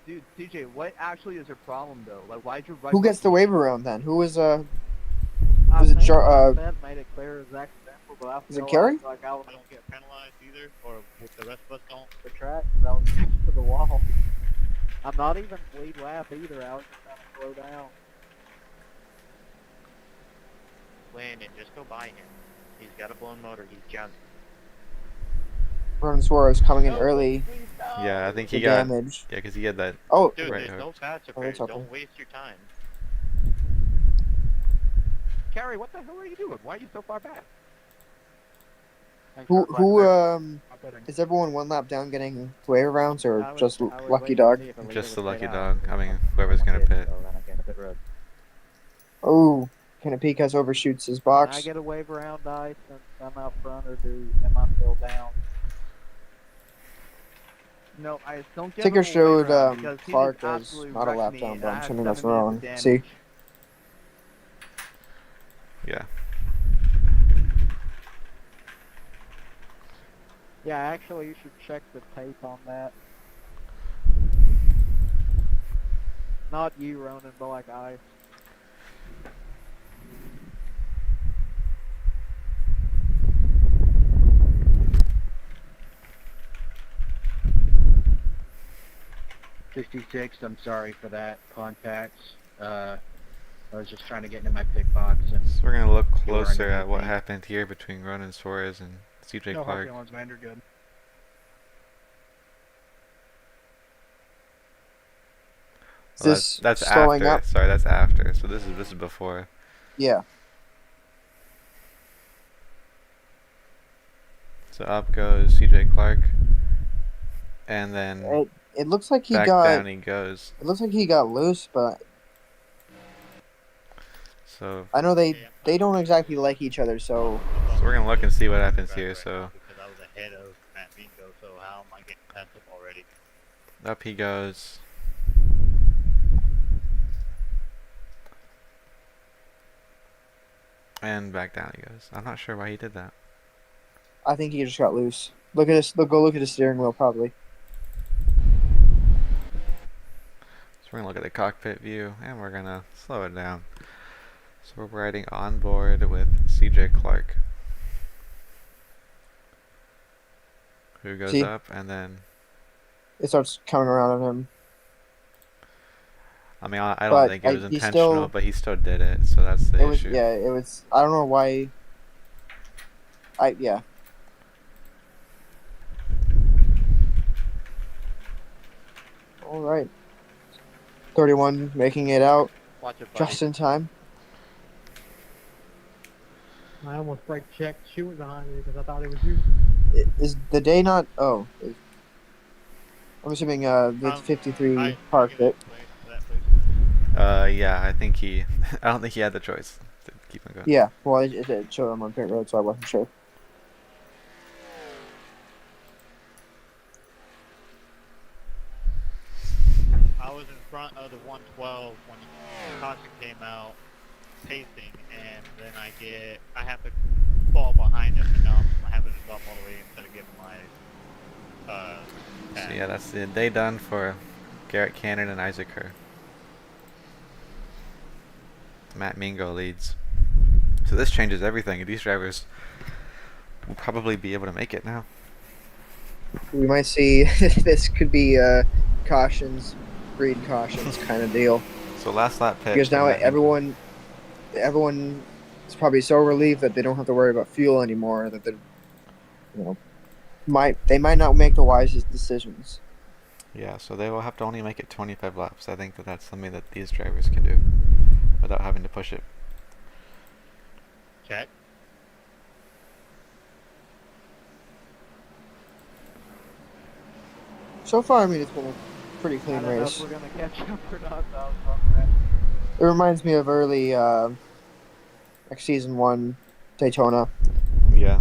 S6: Dude, TJ, what actually is your problem though? Like, why'd you?
S2: Who gets the waiver round then? Who was
S3: I
S2: Was it
S3: think
S2: Jar-
S3: made it clear as accidental, but I
S2: Is it
S3: feel
S2: Kerry?
S3: Like I was
S10: I don't get penalized either, or the rest of us don't.
S3: the track, 'cause I was next to the wall. I'm not even lead lap either. I was just trying to slow down.
S10: Landon, just go by him. He's got a blown motor. He's jumped.
S2: Ronan Suarez coming in early?
S1: Yeah, I think
S2: The
S1: he got.
S2: damage.
S1: Yeah, because he had that.
S2: Oh,
S10: Dude,
S1: Right
S10: there's no
S1: hook.
S10: fast
S2: Oh,
S10: affairs.
S2: it's okay.
S10: Don't waste your time.
S6: Carrie, what the hell are you doing? Why are you so far back?
S11: Thanks
S2: who
S11: for
S2: who
S11: letting
S2: is everyone one lap down getting waiver rounds or
S3: I was-
S2: just
S3: I was
S2: lucky
S3: waiting
S2: dog?
S3: to see if a leader
S1: Just the
S3: would
S1: lucky
S3: get out.
S1: dog. I mean, whoever's gonna pit.
S6: So then I get a bit road.
S2: Oh, Canapicas overshoots his
S3: Can I
S2: box.
S3: get a wave around ice since I'm out front, or am I still down?
S8: No, I don't get
S2: Ticker
S8: him a
S2: showed
S8: wave round because he
S2: Clark
S8: just
S2: as
S8: absolutely
S2: not a
S8: wrecked
S2: lap
S8: me,
S2: down,
S8: and
S2: but
S8: I
S2: I'm
S8: have
S2: assuming that's
S8: 7 minutes
S2: wrong.
S8: of damage.
S2: See,
S1: Yeah.
S3: Yeah, actually, you should check the tape on that. Not you, Ronan, but like I.
S9: I'm sorry for that. Contacts. I was just trying to get into my pit box and
S1: So we're gonna look
S9: you were
S1: closer at
S9: underneath
S1: what
S9: me.
S1: happened here between Ronan Suarez and CJ
S11: No hard
S1: Clark.
S11: feelings, man. You're good.
S2: Is
S1: Well,
S2: this
S1: that's
S2: slowing
S1: after.
S2: up?
S1: Sorry, that's after. So this is before.
S2: Yeah.
S1: So up goes CJ Clark, and then
S2: It looks like he
S1: back
S2: got.
S1: down he goes.
S2: It looks like he got loose, but
S1: So
S2: I know they don't exactly like each other. So
S1: we're gonna look and see what happens here. So
S10: Because I was ahead of Matt Mingo, so how am I getting past him already?
S1: up he goes. And back down he goes. I'm not sure why he did that.
S2: I think he just got loose. Look at this. Go look at the steering wheel, probably.
S1: So we're gonna look at the cockpit view, and we're gonna slow it down. So we're riding on board with CJ Clark, who goes
S2: See?
S1: up, and then
S2: It starts coming around on him.
S1: I mean I don't
S2: But
S1: think it was
S2: he
S1: intentional,
S2: still.
S1: but he still did it. So that's the
S2: It was
S1: issue.
S2: yeah. It was. I don't know why. Yeah. All right. 31 making it out
S6: Watch it, buddy.
S2: just in time.
S3: I almost brake checked shooting behind me because I thought it was you.
S2: Is the day not? Oh, I'm assuming the 53 parked it.
S1: Yeah, I think he. I don't think he had the choice to keep him going.
S2: Yeah. Well, it showed him on pit road, so I wasn't sure.
S10: I was in front of the 112 when caution came out, pacing, and then I have to fall behind him, and now I'm having to stop all the way instead of getting my
S1: So yeah, that's the day done for Garrett Cannon and Isaac Kerr. Matt Mingo leads. So this changes everything. These drivers will probably be able to make it now.
S2: We might see this could be cautions, breed cautions kind of deal.
S1: So last lap pit.
S2: Because
S1: for
S2: now
S1: Matt Mingo.
S2: everyone is probably so relieved that they don't have to worry about fuel anymore. That they're, they might not make the wisest decisions.
S1: Yeah, so they will have to only make it 25 laps. I think that's something that these drivers can do without having to push it.
S10: Check.
S2: So far, I mean, it's been a pretty
S3: I
S2: clean
S3: don't know
S2: race.
S3: if we're gonna catch up or not. Though,
S2: It reminds me of early like season 1 Daytona.
S1: Yeah.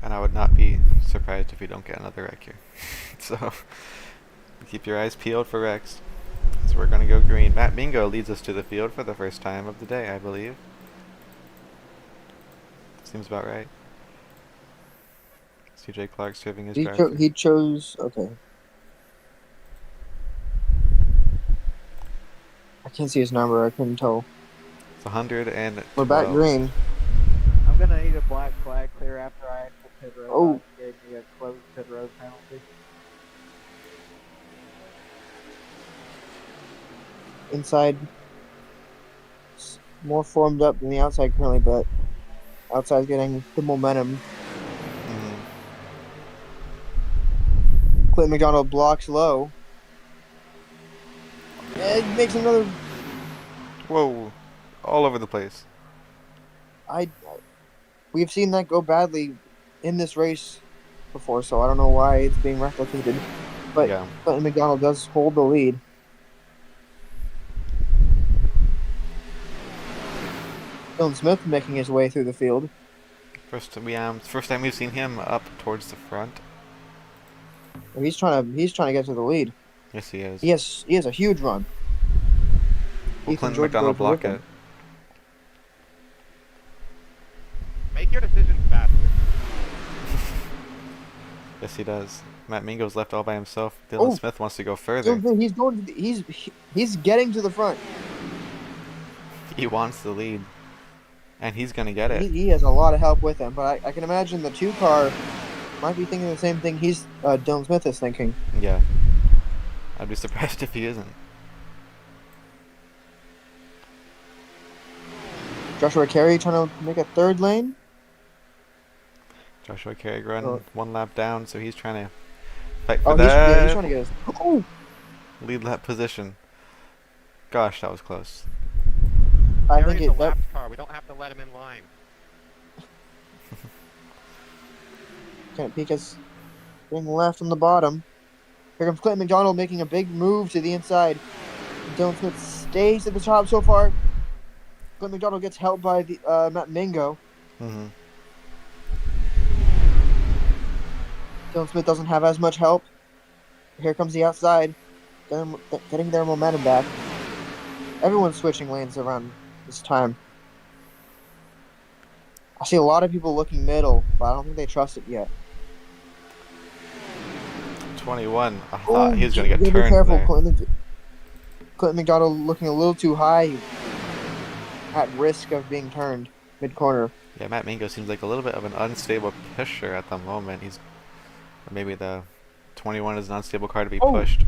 S1: And I would not be surprised if we don't get another wreck here. So keep your eyes peeled for wrecks. So we're going to go green. Matt Mingo leads us to the field for the first time of the day, I believe. Seems about right. CJ Clark serving his drive.
S2: He chose. Okay. I can't see his number. I couldn't tell.
S1: It's 112.
S2: We're back green.
S3: I'm gonna need a black flag clear after I exit pit road.
S2: Oh.
S3: Gave me a closed pit road penalty.
S2: Inside, it's more formed up than the outside currently, but outside's getting the momentum. Clinton McDonald blocks low. It makes another.
S1: Whoa, all over the place.
S2: We've seen that go badly in this race before, so I don't know why it's being replicated. But
S1: Yeah.
S2: Clinton McDonald does hold the lead. Dylan Smith making his way through the field.
S1: First time we've seen him up towards the front.
S2: He's trying to get to the lead.
S1: Yes, he is.
S2: He has a huge run.
S1: Will Clinton McDonald block it?
S6: Make your decisions faster.
S1: Yes, he does. Matt Mingo's left all by himself. Dylan Smith wants to go further.
S2: He's going. He's getting to the front.
S1: He wants the lead. And he's going to get it.
S2: He has a lot of help with him, but I can imagine the 2-car might be thinking the same thing Dylan Smith is thinking.
S1: Yeah. I'd be surprised if he isn't.
S2: Joshua Carey trying to make a 3rd lane.
S1: Joshua Carey run 1 lap down, so he's trying to fight for
S2: He's
S1: that
S2: trying to get us. Oh!
S1: lead lap position. Gosh, that was close.
S2: I think
S12: Carey's a
S2: that
S12: lapped car. We don't have to let him in line.
S2: Kenneth Pica's being left from the bottom. Here comes Clinton McDonald making a big move to the inside. Dylan Smith stays at the top so far. Clinton McDonald gets helped by the Matt Mingo.
S1: Mm-hmm.
S2: Dylan Smith doesn't have as much help. Here comes the outside, getting their momentum back. Everyone's switching lanes around this time. I see a lot of people looking middle, but I don't think they trust it yet.
S1: 21. I thought he was going to get
S2: Be
S1: turned
S2: careful,
S1: there.
S2: Clinton McDonald looking a little too high, at risk of being turned mid-corner.
S1: Yeah, Matt Mingo seems like a little bit of an unstable pusher at the moment. Or maybe the 21 is an unstable car to be pushed.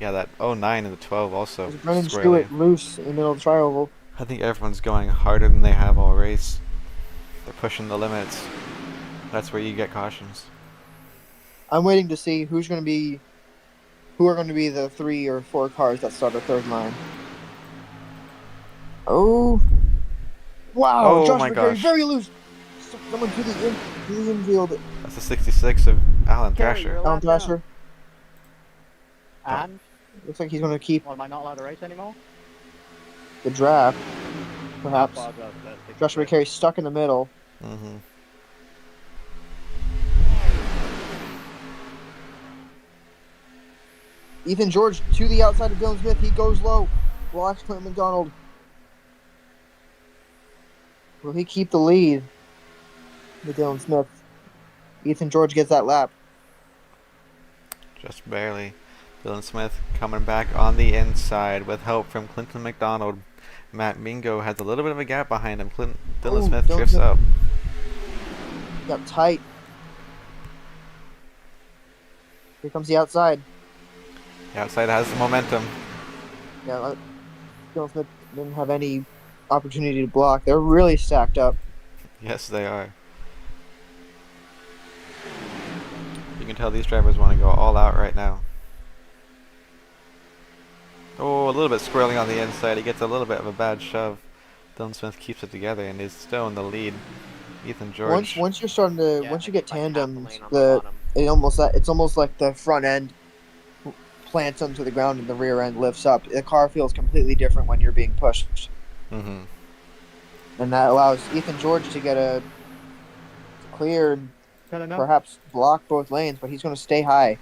S1: Yeah, that 09 and the 12 also.
S2: Brennan
S1: squarely.
S2: Stewart loose in the middle of the tri-oval.
S1: I think everyone's going harder than they have all race. They're pushing the limits. That's where you get cautions.
S2: I'm waiting to see who are going to be the 3 or 4 cars that start a 3rd line. Oh! Wow!
S1: Oh
S2: Josh
S1: my
S2: McCary
S1: gosh.
S2: very loose. Someone to the infield.
S1: That's the 66 of Alan Thrasher.
S2: Alan Thrasher.
S6: And
S2: Looks like he's going to keep
S6: am I not allowed to race anymore?
S2: the draft. Perhaps.
S6: Oh, that's
S2: Joshua McCary stuck in the middle.
S1: Mm-hmm.
S2: Ethan George to the outside of Dylan Smith. He goes low. Blocks Clinton McDonald. Will he keep the lead with Dylan Smith? Ethan George gets that lap.
S1: Just barely. Dylan Smith coming back on the inside with help from Clinton McDonald. Matt Mingo has a little bit of a gap behind him. Dylan Smith drifts up.
S2: Got tight. Here comes the outside.
S1: The outside has the momentum.
S2: Yeah, Dylan Smith didn't have any opportunity to block. They're really stacked up.
S1: Yes, they are. You can tell these drivers want to go all out right now. Oh, a little bit squirreling on the inside. He gets a little bit of a bad shove. Dylan Smith keeps it together and is still in the lead. Ethan George.
S2: Once you're starting to once you get tandems, it's almost like the front end plants onto the ground and the rear end lifts up. The car feels completely different when you're being pushed.
S1: Mm-hmm.
S2: And that allows Ethan George to get a clear and perhaps block both lanes, but he's going to stay high.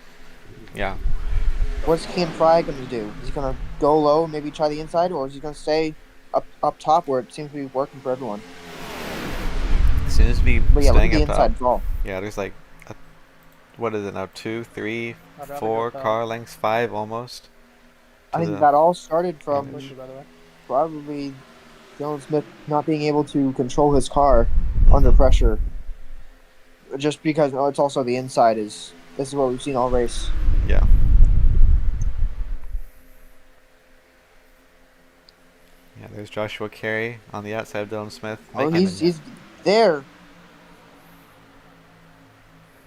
S1: Yeah.
S2: What's Ken Fry going to do? Is he going to go low, maybe try the inside, or is he going to stay up top where it seems to be working for everyone?
S1: Seems to be
S2: But yeah, look at
S1: staying
S2: the
S1: up
S2: inside
S1: top.
S2: draw.
S1: Yeah, there's like, what is it now? 2, 3, 4 car lengths, 5 almost.
S2: I think that all started from probably Dylan Smith not being able to control his car under pressure. Just because it's also the inside this is what we've seen all race.
S1: Yeah. Yeah, there's Joshua Carey on the outside of Dylan Smith.
S2: Oh, he's there.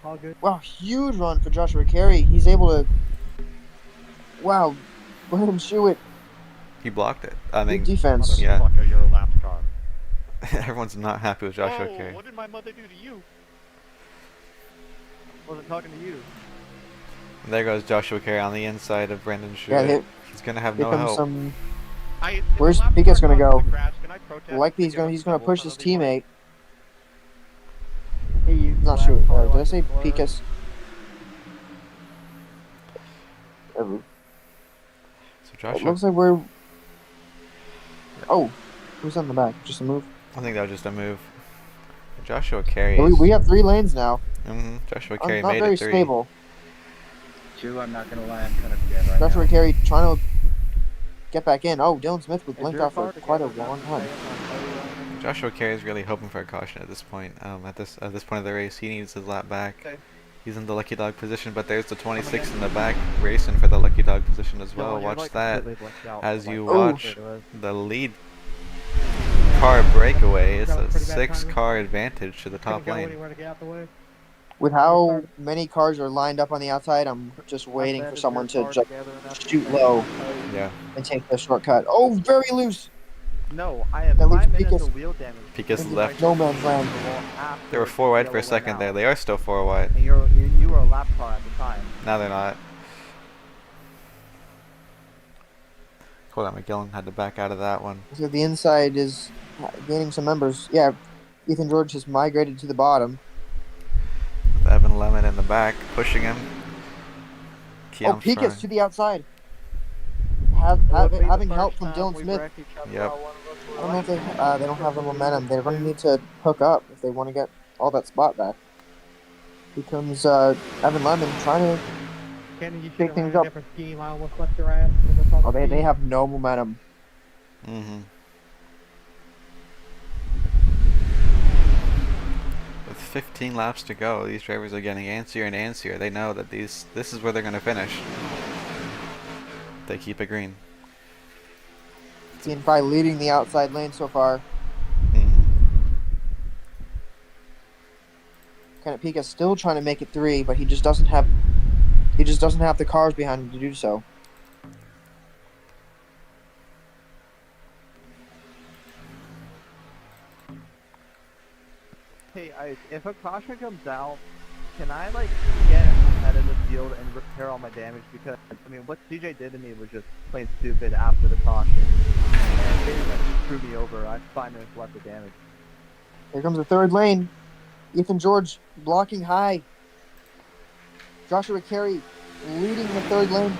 S3: All good.
S2: Wow, huge run for Joshua Carey. He's able to. Wow, let him shoot it.
S1: He blocked it. I mean,
S2: Good defense.
S1: Yeah.
S6: Motherfucker, you're a lapped car.
S1: Everyone's not happy with Joshua Carey.
S10: What did my mother do to you?
S3: Wasn't talking to you.
S1: And there goes Joshua Carey on the inside of Brendan
S2: Yeah,
S1: Schuett. He's gonna have no help.
S2: Where's Pica's gonna go? Likely he's gonna push his teammate. Not sure. Did I say Pica's?
S1: So
S2: It
S1: Joshua,
S2: looks like we're. Oh, who's on the back? Just a move.
S1: I think that was just a move. Joshua Carey.
S2: Yeah, we have 3 lanes now.
S1: Joshua Carey
S2: Not
S1: made
S2: very
S1: it 3.
S2: stable.
S9: 2, I'm not going to lie, I'm kind of dead right
S2: Joshua
S9: now.
S2: Carey trying to get back in. Oh, Dylan Smith was blinked out for quite a long time.
S1: Joshua Carey is really hoping for a caution at this point. At this point of the race, he needs his lap back.
S6: Okay.
S1: He's in the lucky dog position, but there's the 26 in the back racing for the lucky dog position as well.
S6: Dylan, you're,
S1: Watch
S6: like,
S1: that
S6: completely blacked out
S1: as
S6: for,
S1: you
S6: like,
S1: watch
S6: it was.
S1: the lead car breakaway. It's
S3: That
S1: a
S3: was pretty bad
S1: 6-car advantage to the top
S3: Couldn't go
S1: lane.
S3: anywhere to get out the way.
S2: With how many cars are lined up on the outside, I'm just waiting for someone to just shoot low
S1: Yeah.
S2: and take the shortcut. Oh, very loose.
S6: No, I have
S2: That leaves
S6: 5 minutes
S2: Picus
S6: of wheel damage.
S1: Picus
S2: into
S1: left.
S2: no man's land.
S1: They were 4 wide for a second there. They are still 4 wide.
S6: And you were a lap car at the time.
S1: Now they're not. Cool that McGillen had to back out of that one.
S2: So the inside is gaining some members. Yeah, Ethan George has migrated to the bottom.
S1: With Evan Lemon in the back, pushing him.
S2: Oh,
S1: Keon
S2: Picus
S1: Fry.
S2: to the outside. Having help from Dylan Smith.
S1: Yep.
S2: I don't know if they don't have the momentum. They're going to need to hook up if they want to get all that spot back. Here comes Evan Lemon trying to
S3: Kenny, you should
S2: pick
S3: have
S2: things
S3: had a
S2: up.
S3: different scheme. I almost left your ass.
S2: Oh, they have no momentum.
S1: Mm-hmm. With 15 laps to go, these drivers are getting antsier and antsier. They know that this is where they're going to finish. They keep it green.
S2: Ian Fry leading the outside lane so far.
S1: Mm-hmm.
S2: Kanapika still trying to make it 3, but he just doesn't have the cars behind him to do so.
S6: Hey, if a caution comes out, can I like get ahead of the field and repair all my damage? Because I mean, what CJ did to me was just plain stupid after the caution, and pretty much threw me over. I have 5 minutes left of damage.
S2: Here comes the third lane. Ethan George blocking high. Joshua Carey leading the third lane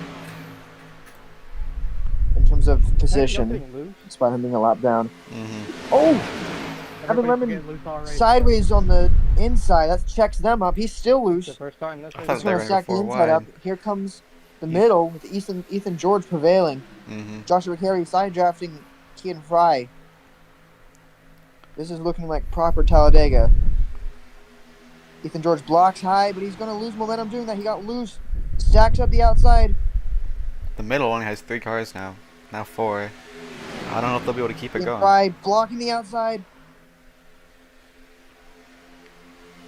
S2: in terms of position, despite him being a lap down.
S1: Mm-hmm.
S2: Oh! Evan Lemon sideways on the inside. That checks them up. He's still loose.
S9: The first time this
S1: I
S9: is
S1: thought
S2: He's
S1: they
S2: going
S1: were
S2: to stack the
S1: 4
S2: inside up.
S1: wide.
S2: Here comes the middle with Ethan George prevailing.
S1: Mm-hmm.
S2: Joshua Carey side drafting Kean Fry. This is looking like proper Talladega. Ethan George blocks high, but he's going to lose momentum doing that. He got loose. Stacks up the outside.
S1: The middle only has 3 cars now. Now 4. I don't know if they'll be able to keep it
S2: Kean
S1: going.
S2: Fry blocking the outside.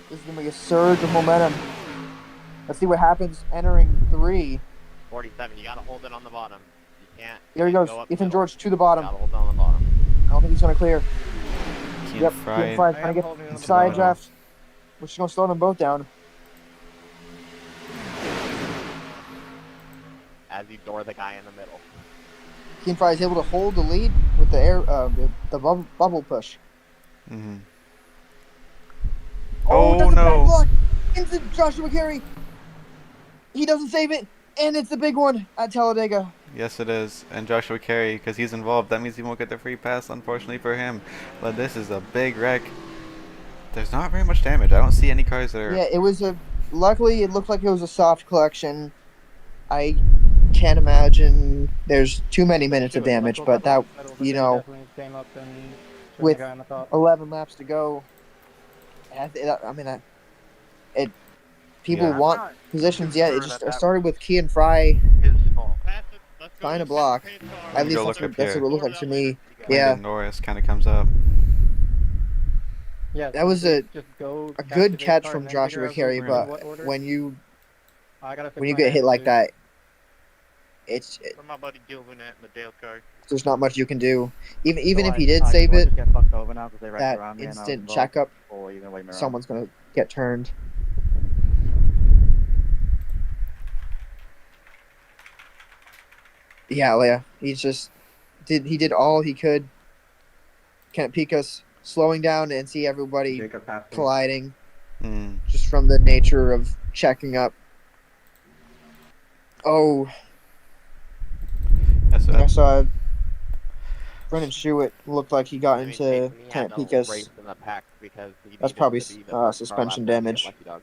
S2: This is going to be a surge of momentum. Let's see what happens entering 3.
S12: 47, you gotta hold it on the bottom. You can't.
S2: Here he goes.
S12: Go up
S2: Ethan
S12: middle.
S2: George to the bottom.
S12: You gotta hold it on the bottom.
S2: I don't think he's going to clear.
S1: Kean Fry.
S2: Kean Fry trying to get side draft, which is going to slow them both down.
S12: As you door the guy in the middle.
S2: Kean Fry is able to hold the lead with the the bubble push.
S1: Mm-hmm.
S2: Oh,
S1: Oh,
S2: that's a bad
S1: no.
S2: block into Joshua Carey. He doesn't save it, and it's the big one at Talladega.
S1: Yes, it is. And Joshua Carey, because he's involved, that means he won't get the free pass, unfortunately for him. But this is a big wreck. There's not very much damage. I don't see any cars that are...
S2: Yeah, it was a. Luckily, it looked like it was a soft collection. I can't imagine there's too many minutes of damage, but that, you know, with 11 laps to go, people
S11: Yeah.
S2: want
S11: I'm not
S2: positions
S11: too
S2: yet.
S11: sure
S2: It just
S11: that
S2: started with Kean Fry
S11: his fault.
S2: trying to block. At least
S1: Go
S2: that's
S1: look
S2: what
S1: up
S2: it
S1: here.
S2: looked like to me.
S1: Landon
S2: Yeah,
S1: Norris kind of comes up.
S9: Yeah,
S2: that was a
S9: good
S2: good catch from Joshua Carey, but when you get hit like that, it's
S10: For my buddy Gilvin at the Dale car.
S2: there's not much you can do. Even
S6: So
S2: if he did save
S6: I
S2: it,
S6: just get fucked over now 'cause they wrecked
S2: that
S6: around me and I was
S2: instant
S6: involved.
S2: checkup,
S6: Or you gonna leave me around?
S2: someone's gonna get turned. Yeah, he just did all he could. Can't peek us slowing down and see everybody
S7: Jacob passed me.
S2: colliding
S1: Mm.
S2: just from the nature of checking up. Oh,
S1: That's
S2: I
S1: it.
S2: saw Brendan Shewitt looked like he got
S12: I mean,
S2: into
S12: Jason, he had
S2: Can't
S12: no
S2: peek us.
S12: race in the pack because he
S2: That's
S12: needed
S2: probably
S12: to be the first car
S2: suspension
S12: lap to get
S2: damage.
S12: Lucky Dog.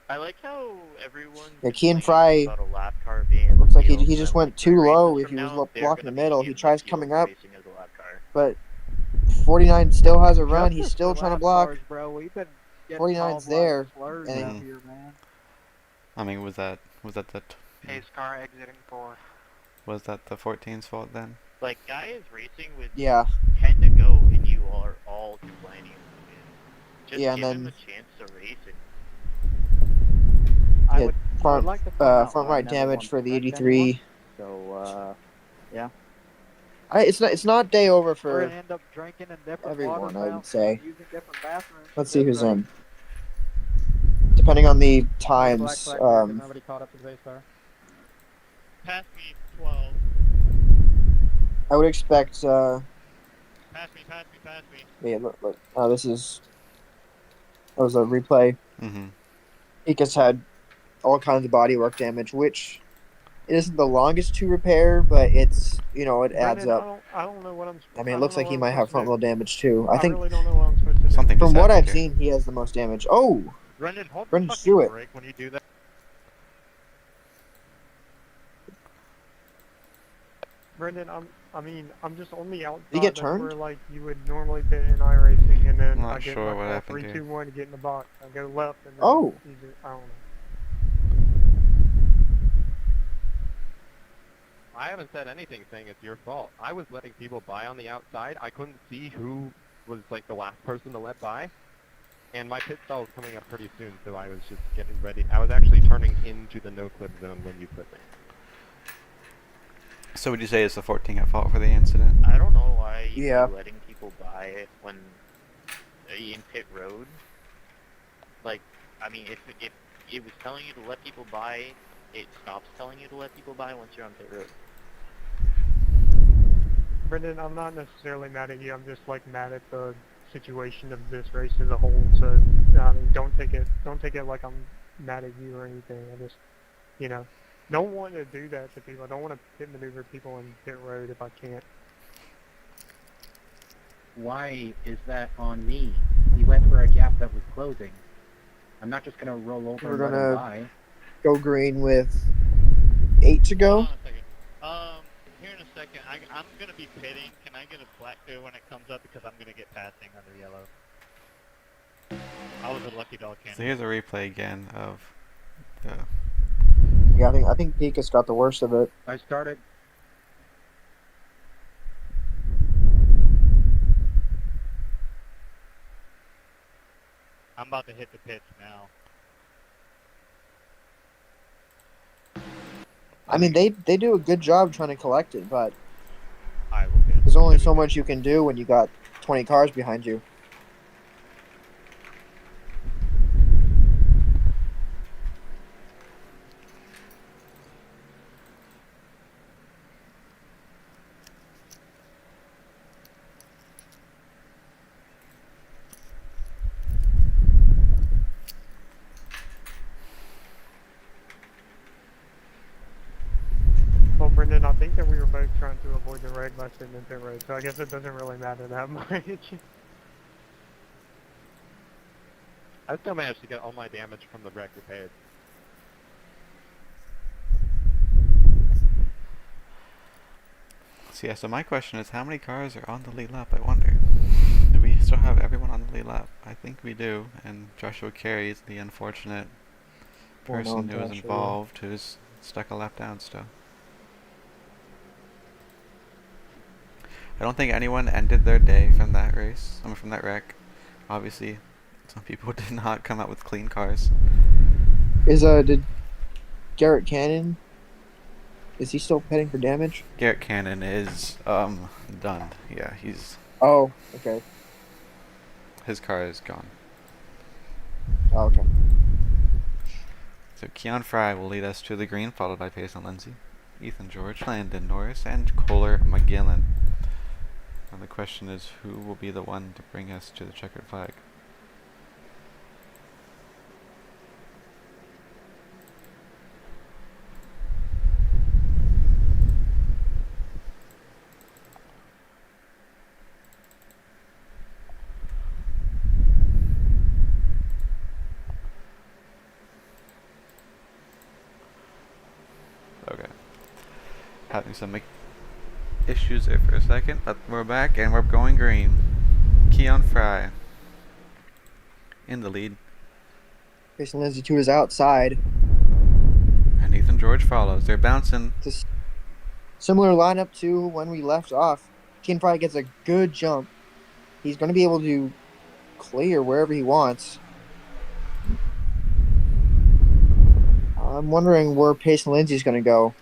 S10: I like how everyone.
S2: Yeah, Kean Fry
S10: about a lap car being
S2: looks like he
S10: field,
S2: just
S10: but
S2: went
S10: like
S2: too
S10: 3
S2: low
S10: races
S2: if he
S10: from
S2: was
S10: now, they're
S2: blocking the
S10: gonna be
S2: middle.
S10: in
S2: He
S10: the
S2: tries
S10: field
S2: coming up,
S10: racing as a lap car.
S2: but 49 still has a run. He's
S3: Justice
S2: still
S3: for
S2: trying to
S3: lap
S2: block.
S3: cars, bro. We've been getting
S2: 49's
S3: called
S2: there,
S3: like slurs
S2: and
S3: out here, man.
S1: I mean, was that
S11: Pace car exiting 4.
S1: was that the 14's fault then?
S10: Like, guys racing with
S2: yeah,
S10: 10 to go and you are all complaining. Just
S2: yeah, and
S10: give him
S2: then
S10: a chance to race it.
S3: I
S2: yeah,
S3: would
S2: front
S3: like to point out
S2: front
S3: I
S2: right
S3: never
S2: damage
S3: won
S2: for the
S3: perfect anymore,
S2: 83.
S3: So yeah.
S2: It's not day over
S3: We're
S2: for
S3: gonna end up drinking in different
S2: everyone,
S3: water
S2: I would
S3: fountains,
S2: say.
S3: using different bathrooms.
S2: Let's
S3: at
S2: see
S3: this
S2: who's
S3: rate.
S2: in. Depending on the
S4: Black
S2: times,
S4: flag clear because nobody caught up to the base car.
S10: Pass me 12.
S2: I would expect.
S10: Pass me, pass me, pass me.
S2: Yeah, look. That was a replay.
S1: Mm-hmm.
S2: Ika's had all kinds of bodywork damage, which it isn't the longest to repair, but it's it adds
S5: Brendan,
S2: up.
S5: I don't know what I'm.
S2: I mean,
S5: I
S2: it
S5: don't
S2: looks
S5: know
S2: like
S5: what
S2: he
S5: I'm
S2: might have
S5: supposed
S2: front
S5: to
S2: wheel
S5: do.
S2: damage too.
S5: I
S2: think
S5: really don't know what I'm supposed to do.
S1: Something
S2: from
S1: just
S2: what I've
S1: happened here.
S2: seen, he has the most damage. Oh,
S10: Brendan, hold
S2: Brendan,
S10: the
S2: just do
S10: fucking
S2: it.
S10: brake when you do that.
S5: Brendan, I'm just on the outside.
S2: Did he get
S5: That's
S2: turned?
S5: where like you would normally pit in iRacing, and then
S1: I'm not
S5: I get
S1: sure
S5: like
S1: what
S5: all
S1: happened
S5: 3,
S1: here.
S5: 2, 1 to get in the box. I go left, and then
S2: Oh.
S5: I don't know.
S12: I haven't said anything saying it's your fault. I was letting people by on the outside. I couldn't see who was like the last person to let by. And my pit stall was coming up pretty soon, so I was just getting ready. I was actually turning into the no-clip zone when you put me.
S1: So would you say it's the 14 at fault for the incident?
S10: I don't know why you'd
S2: Yeah.
S10: be letting people by it when in pit road. Like, I mean, if it was telling you to let people by, it stops telling you to let people by once you're on pit road.
S5: Brendan, I'm not necessarily mad at you. I'm just like mad at the situation of this race as a whole. So I mean, don't take it like I'm mad at you or anything. I just, don't want to do that to people. I don't want to pit maneuver people in pit road if I can't.
S9: Why is that on me? He went for a gap that was closing. I'm not just gonna roll over
S2: We're
S9: and let him
S2: gonna
S9: by.
S2: go green with 8 to go.
S10: Hold on a second. Here in a second, I'm gonna be pitting. Can I get a black clear when it comes up because I'm gonna get passing under yellow? I was a lucky dog
S1: So
S10: candidate.
S1: here's a replay again of the.
S2: Yeah, I think Pika's got the worst of it.
S9: I started.
S10: I'm about to hit the pits now.
S2: I mean, they do a good job trying to collect it, but
S10: Alright, we're good.
S2: there's only so much you can do when you got 20 cars behind you.
S5: Well, Brendan, I think that we were both trying to avoid the wreck by sitting in pit road, so I guess it doesn't really matter that much.
S12: I still managed to get all my damage from the wreck repaired.
S1: So yeah, so my question is, how many cars are on the lead lap? I wonder. Do we still have everyone on the lead lap? I think we do, and Joshua Carey is the unfortunate person who was involved, who's stuck a lap down still. I don't think anyone ended their day from that race. I mean, from that wreck. Obviously, some people did not come out with clean cars.
S2: Did Garrett Cannon? Is he still heading for damage?
S1: Garrett Cannon is done. Yeah, he's.
S2: Oh, okay.
S1: His car is gone.
S2: Oh, okay.
S1: So Keon Fry will lead us to the green, followed by Payson Lindsay, Ethan George, Landon Norris, and Kohler McGillen. And the question is, who will be the one to bring us to the checkered flag? Okay. Having some issues there for a second, but we're back and we're going green. Keon Fry in the lead.
S2: Grayson Lindsay to his outside.
S1: And Ethan George follows. They're bouncing.
S2: This similar lineup to when we left off. Keon Fry gets a good jump. He's going to be able to clear wherever he wants. I'm wondering where Pace and Lindsay's going to go.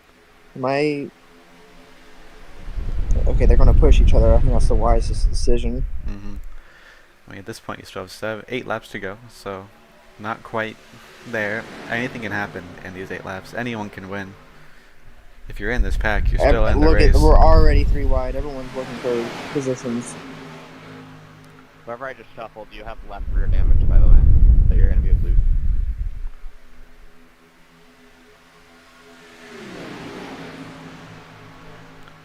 S2: Okay, they're going to push each other. I think that's the wisest decision.
S1: Mm-hmm. I mean, at this point, you still have 8 laps to go, so not quite there. Anything can happen in these 8 laps. Anyone can win. If you're in this pack, you're still in the race.
S2: We're already 3 wide. Everyone's looking for positions.
S12: Whoever I just shuffled, you have left rear damage, by the way. So you're going to be loose.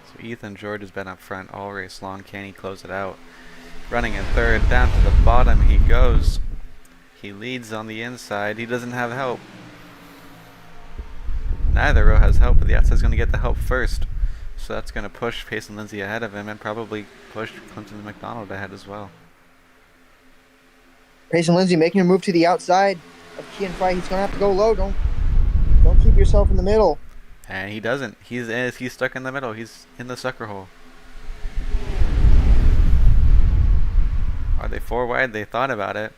S1: So Ethan George has been up front all race long. Can he close it out? Running in third, down to the bottom he goes. He leads on the inside. He doesn't have help. Neither row has help, but the outside's going to get the help first. So that's going to push Pace and Lindsay ahead of him and probably push Clinton McDonald ahead as well.
S2: Pace and Lindsay making a move to the outside of Keon Fry. He's going to have to go low. Don't keep yourself in the middle.
S1: And he doesn't. He's stuck in the middle. He's in the sucker hole. Are they 4 wide? They thought about it.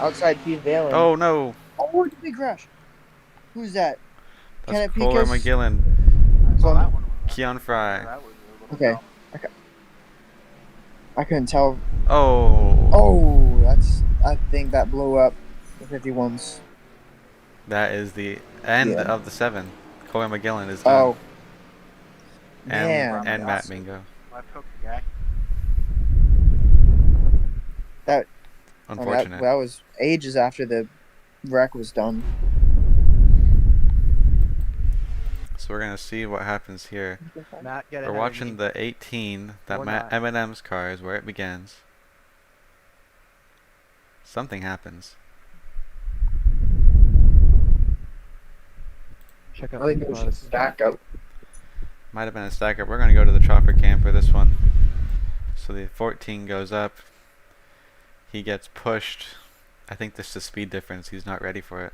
S2: Outside Pete Valen.
S1: Oh no!
S2: Oh, big crash. Who's that?
S1: That's Kohler McGillen. Keon Fry.
S2: Okay. I couldn't tell.
S1: Oh.
S2: Oh, I think that blew up the 51s.
S1: That is the end of the 7. Kohler McGillen is done.
S2: Oh.
S1: And Matt Mingo.
S11: Left hook guy.
S2: That
S1: unfortunate.
S2: That was ages after the wreck was done.
S1: So we're gonna see what happens here.
S6: Matt, get
S1: we're watching the 18, that Eminem's car is where it begins. Something happens.
S6: Check out
S2: I think it was a stack up.
S1: Might have been a stack up. We're gonna go to the chopper cam for this one. So the 14 goes up. He gets pushed. I think this is a speed difference. He's not ready for it.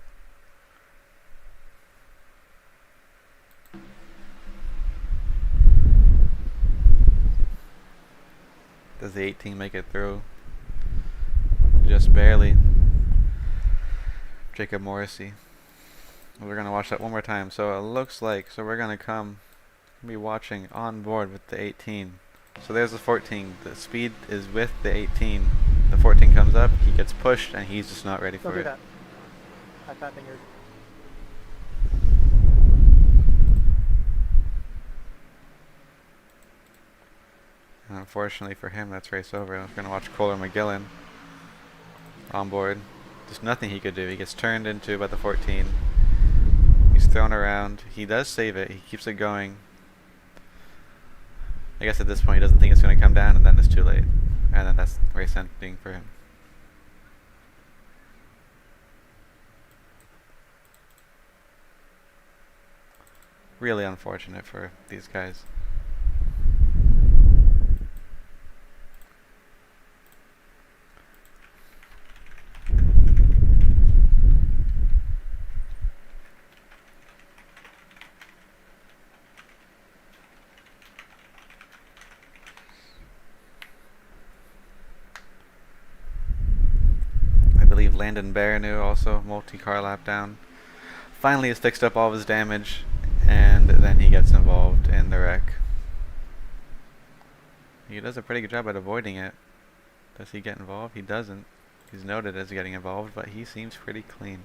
S1: Does the 18 make it through? Just barely. Jacob Morrissey. We're going to watch that one more time. So it looks like, so we're going to be watching on board with the 18. So there's the 14. The speed is with the 18. The 14 comes up, he gets pushed, and he's just not ready for it.
S3: High five fingers.
S1: And unfortunately for him, that's race over. We're going to watch Kohler McGillen on board. There's nothing he could do. He gets turned into by the 14. He's thrown around. He does save it. He keeps it going. I guess at this point he doesn't think it's going to come down, and then it's too late. And then that's race ending for him. Really unfortunate for these guys. Landon Barreneau also multi-car lap down. Finally has fixed up all of his damage, and then he gets involved in the wreck. He does a pretty good job at avoiding it. Does he get involved? He doesn't. He's noted as getting involved, but he seems pretty clean.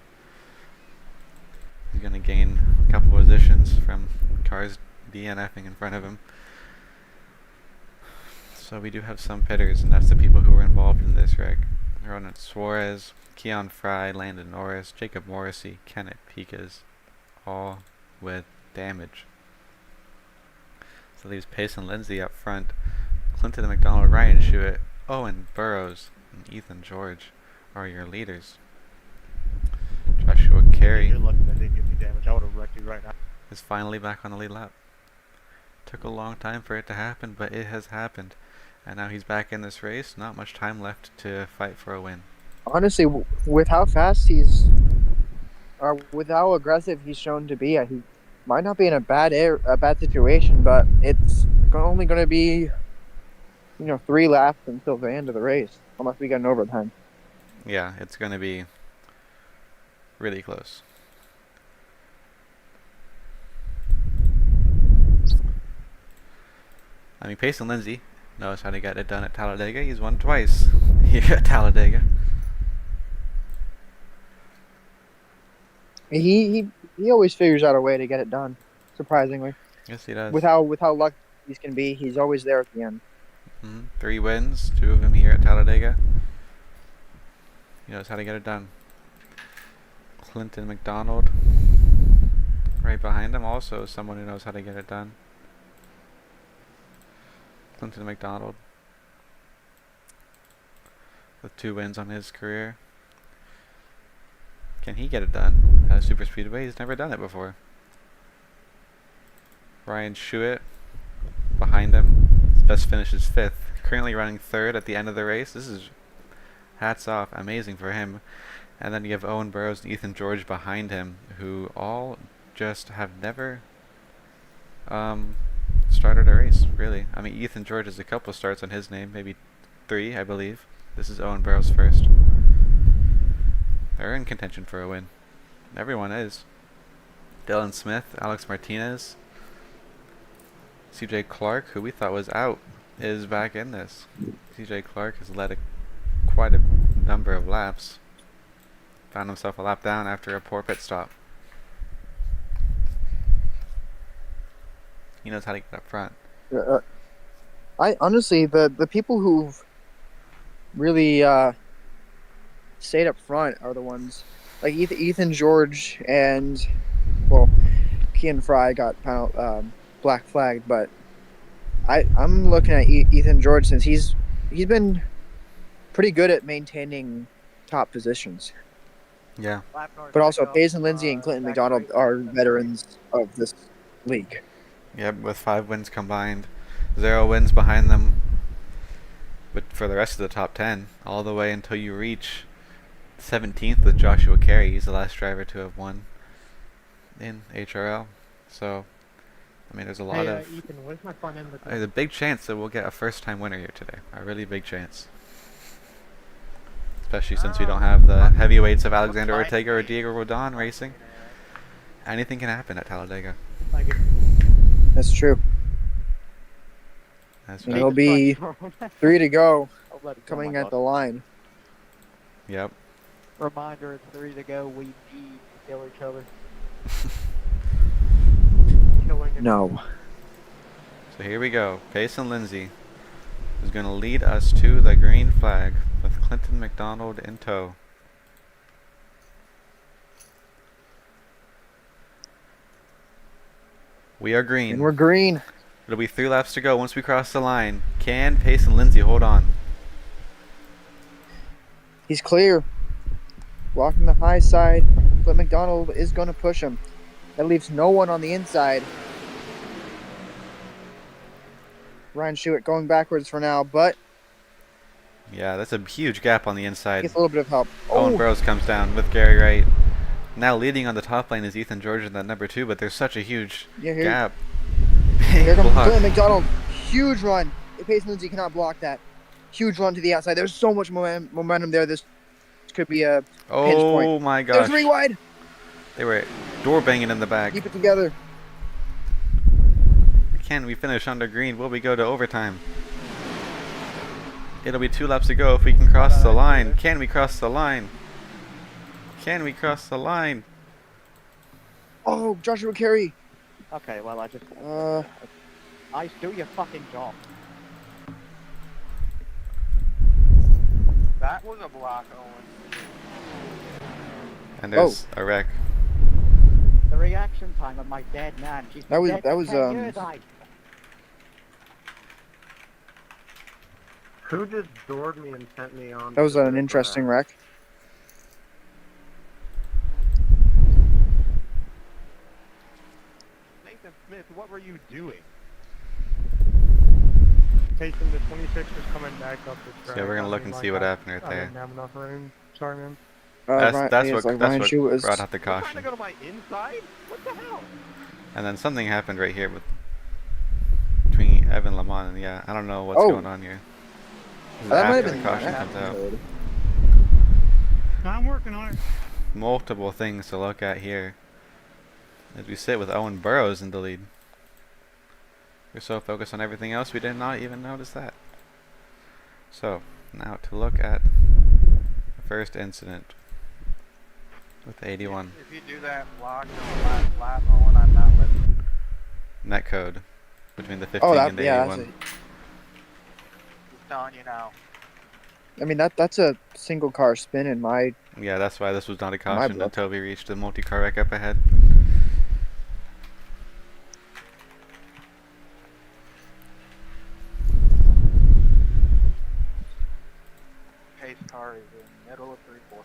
S1: He's going to gain a couple positions from cars DNFing in front of him. So we do have some pitters, and that's the people who were involved in this wreck. Ronan Suarez, Keon Fry, Landon Norris, Jacob Morrissey, Kenneth Pikas, all with damage. So leaves Pace and Lindsay up front. Clinton McDonald, Ryan Schuett, Owen Burrows, and Ethan George are your leaders. Joshua Carey
S10: You're lucky that didn't give me damage. I would have wrecked you right now.
S1: is finally back on the lead lap. Took a long time for it to happen, but it has happened. And now he's back in this race. Not much time left to fight for a win.
S2: Honestly, with how fast he's, or with how aggressive he's shown to be, he might not be in a bad situation, but it's only going to be, 3 laps until the end of the race, unless we get an overtime.
S1: Yeah, it's going to be really close. I mean, Payson Lindsay knows how to get it done at Talladega. He's won twice here at Talladega.
S2: He always figures out a way to get it done, surprisingly.
S1: Yes, he does.
S2: With how lucky he can be, he's always there at the end.
S1: 3 wins, 2 of them here at Talladega. He knows how to get it done. Clinton McDonald, right behind him, also someone who knows how to get it done. Clinton McDonald, with 2 wins on his career. Can he get it done at a super speedway? He's never done it before. Ryan Schuett behind him. His best finish is 5th. Currently running 3rd at the end of the race. This is hats off, amazing for him. And then you have Owen Burrows and Ethan George behind him, who all just have never started a race, really. I mean, Ethan George has a couple starts on his name, maybe 3, I believe. This is Owen Burrows' first. They're in contention for a win. Everyone is. Dylan Smith, Alex Martinez, CJ Clark, who we thought was out, is back in this. CJ Clark has led quite a number of laps. Found himself a lap down after a poor pit stop. He knows how to get up front.
S2: I honestly, the people who've really stayed up front are the ones like Ethan George and, well, Kean Fry got black flagged, but I'm looking at Ethan George since he's been pretty good at maintaining top positions.
S1: Yeah.
S2: But also, Payson Lindsay and Clinton McDonald are veterans of this league.
S1: Yep, with 5 wins combined, 0 wins behind them. But for the rest of the top 10, all the way until you reach 17th with Joshua Carey. He's the last driver to have won in HRL. So, I mean, there's a lot of...
S5: Ethan, where's my front end?
S1: There's a big chance that we'll get a first-time winner here today. A really big chance. Especially since we don't have the heavyweights of Alexander Ortega or Diego Rodon racing. Anything can happen at Talladega.
S2: That's true.
S1: That's
S2: right. It'll be 3 to go coming at the line.
S1: Yep.
S3: Reminder, it's 3 to go. We need to kill each other.
S2: No.
S1: So here we go. Payson Lindsay is going to lead us to the green flag with Clinton McDonald in tow. We are green.
S2: And we're green.
S1: It'll be 3 laps to go once we cross the line. Can Payson Lindsay hold on?
S2: He's clear. Walking the high side, but McDonald is going to push him. That leaves no one on the inside. Ryan Schuett going backwards for now, but...
S1: Yeah, that's a huge gap on the inside.
S2: Gets a little bit of help.
S1: Owen Burrows comes down with Gary Wright. Now leading on the top lane is Ethan George in that number 2, but there's such a huge gap.
S2: Here comes Clinton McDonald. Huge run. Payson Lindsay cannot block that. Huge run to the outside. There's so much momentum there. This could be a pinch point.
S1: Oh my gosh.
S2: There's 3 wide.
S1: They were door banging in the back.
S2: Keep it together.
S1: Can we finish under green? Will we go to overtime? It'll be 2 laps to go if we can cross the line. Can we cross the line? Can we cross the line?
S2: Oh, Joshua Carey.
S3: Okay, well, I do your fucking job.
S11: That was a block, Owen.
S1: And there's a wreck.
S3: The reaction time of my dead man. She's
S2: That was
S3: dead
S2: that was
S3: for 10 years,
S4: Who just doored me and sent me on?
S2: That was an interesting wreck.
S12: Nathan Smith, what were you doing?
S5: Taysom, the 26 was coming back up the track.
S1: So we're gonna
S5: I
S1: look
S5: mean,
S1: and
S5: like,
S1: see what happened right
S5: I
S1: there.
S5: didn't have enough room. Sorry, man.
S1: That's
S2: it's like
S1: what
S2: Ryan Shue was.
S1: brought out the
S12: You're trying to
S1: caution.
S12: go to my inside? What the hell?
S1: And then something happened right here between Evan Lamont and I don't know what's going on here. This is
S2: That might have
S1: after the
S2: been
S1: caution
S2: that
S1: comes out.
S2: code.
S8: I'm working on it.
S1: Multiple things to look at here as we sit with Owen Burrows in the lead. We're so focused on everything else we did not even notice that. So now to look at the first incident with the 81.
S11: If you do that block in the last lap, Owen, I'm not listening.
S1: Net code between the 15
S2: Oh, that,
S1: and the
S2: yeah,
S1: 81.
S11: Just telling you now.
S2: I mean, that's a single car spin in my.
S1: Yeah, that's why this was not a caution
S2: book.
S1: until we reached the multi-car wreck up ahead.
S11: Pace car is in middle of 3-4.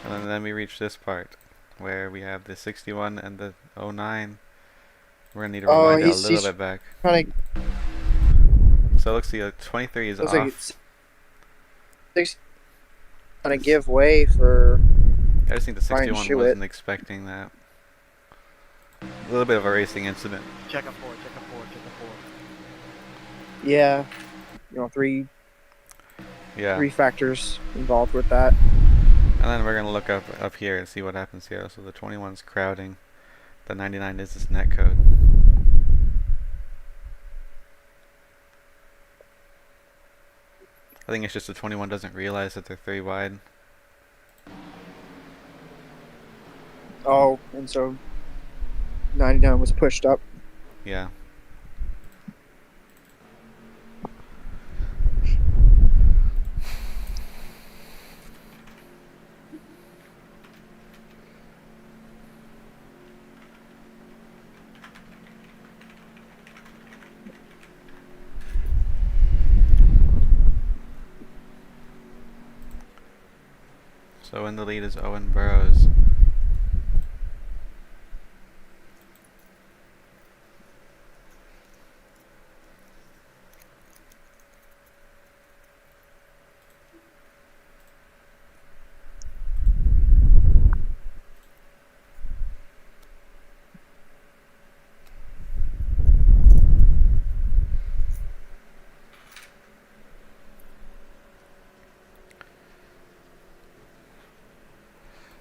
S1: And then we reach this part where we have the 61 and the 09. We're gonna need to rewind it a little bit back. So it looks like 23 is off.
S2: Like it's gonna give way for.
S1: I just think the
S2: Ryan
S1: 61
S2: Shue
S1: wasn't expecting that. A little bit of a racing incident.
S3: Check up forward, check up forward, check up forward.
S2: Yeah, three factors involved with that.
S1: And then we're gonna look up here and see what happens here. So the 21's crowding. The 99 is this net code. I think it's just the 21 doesn't realize that they're 3 wide.
S2: Oh, and so 99 was pushed up.
S1: Yeah. So in the lead is Owen Burrows.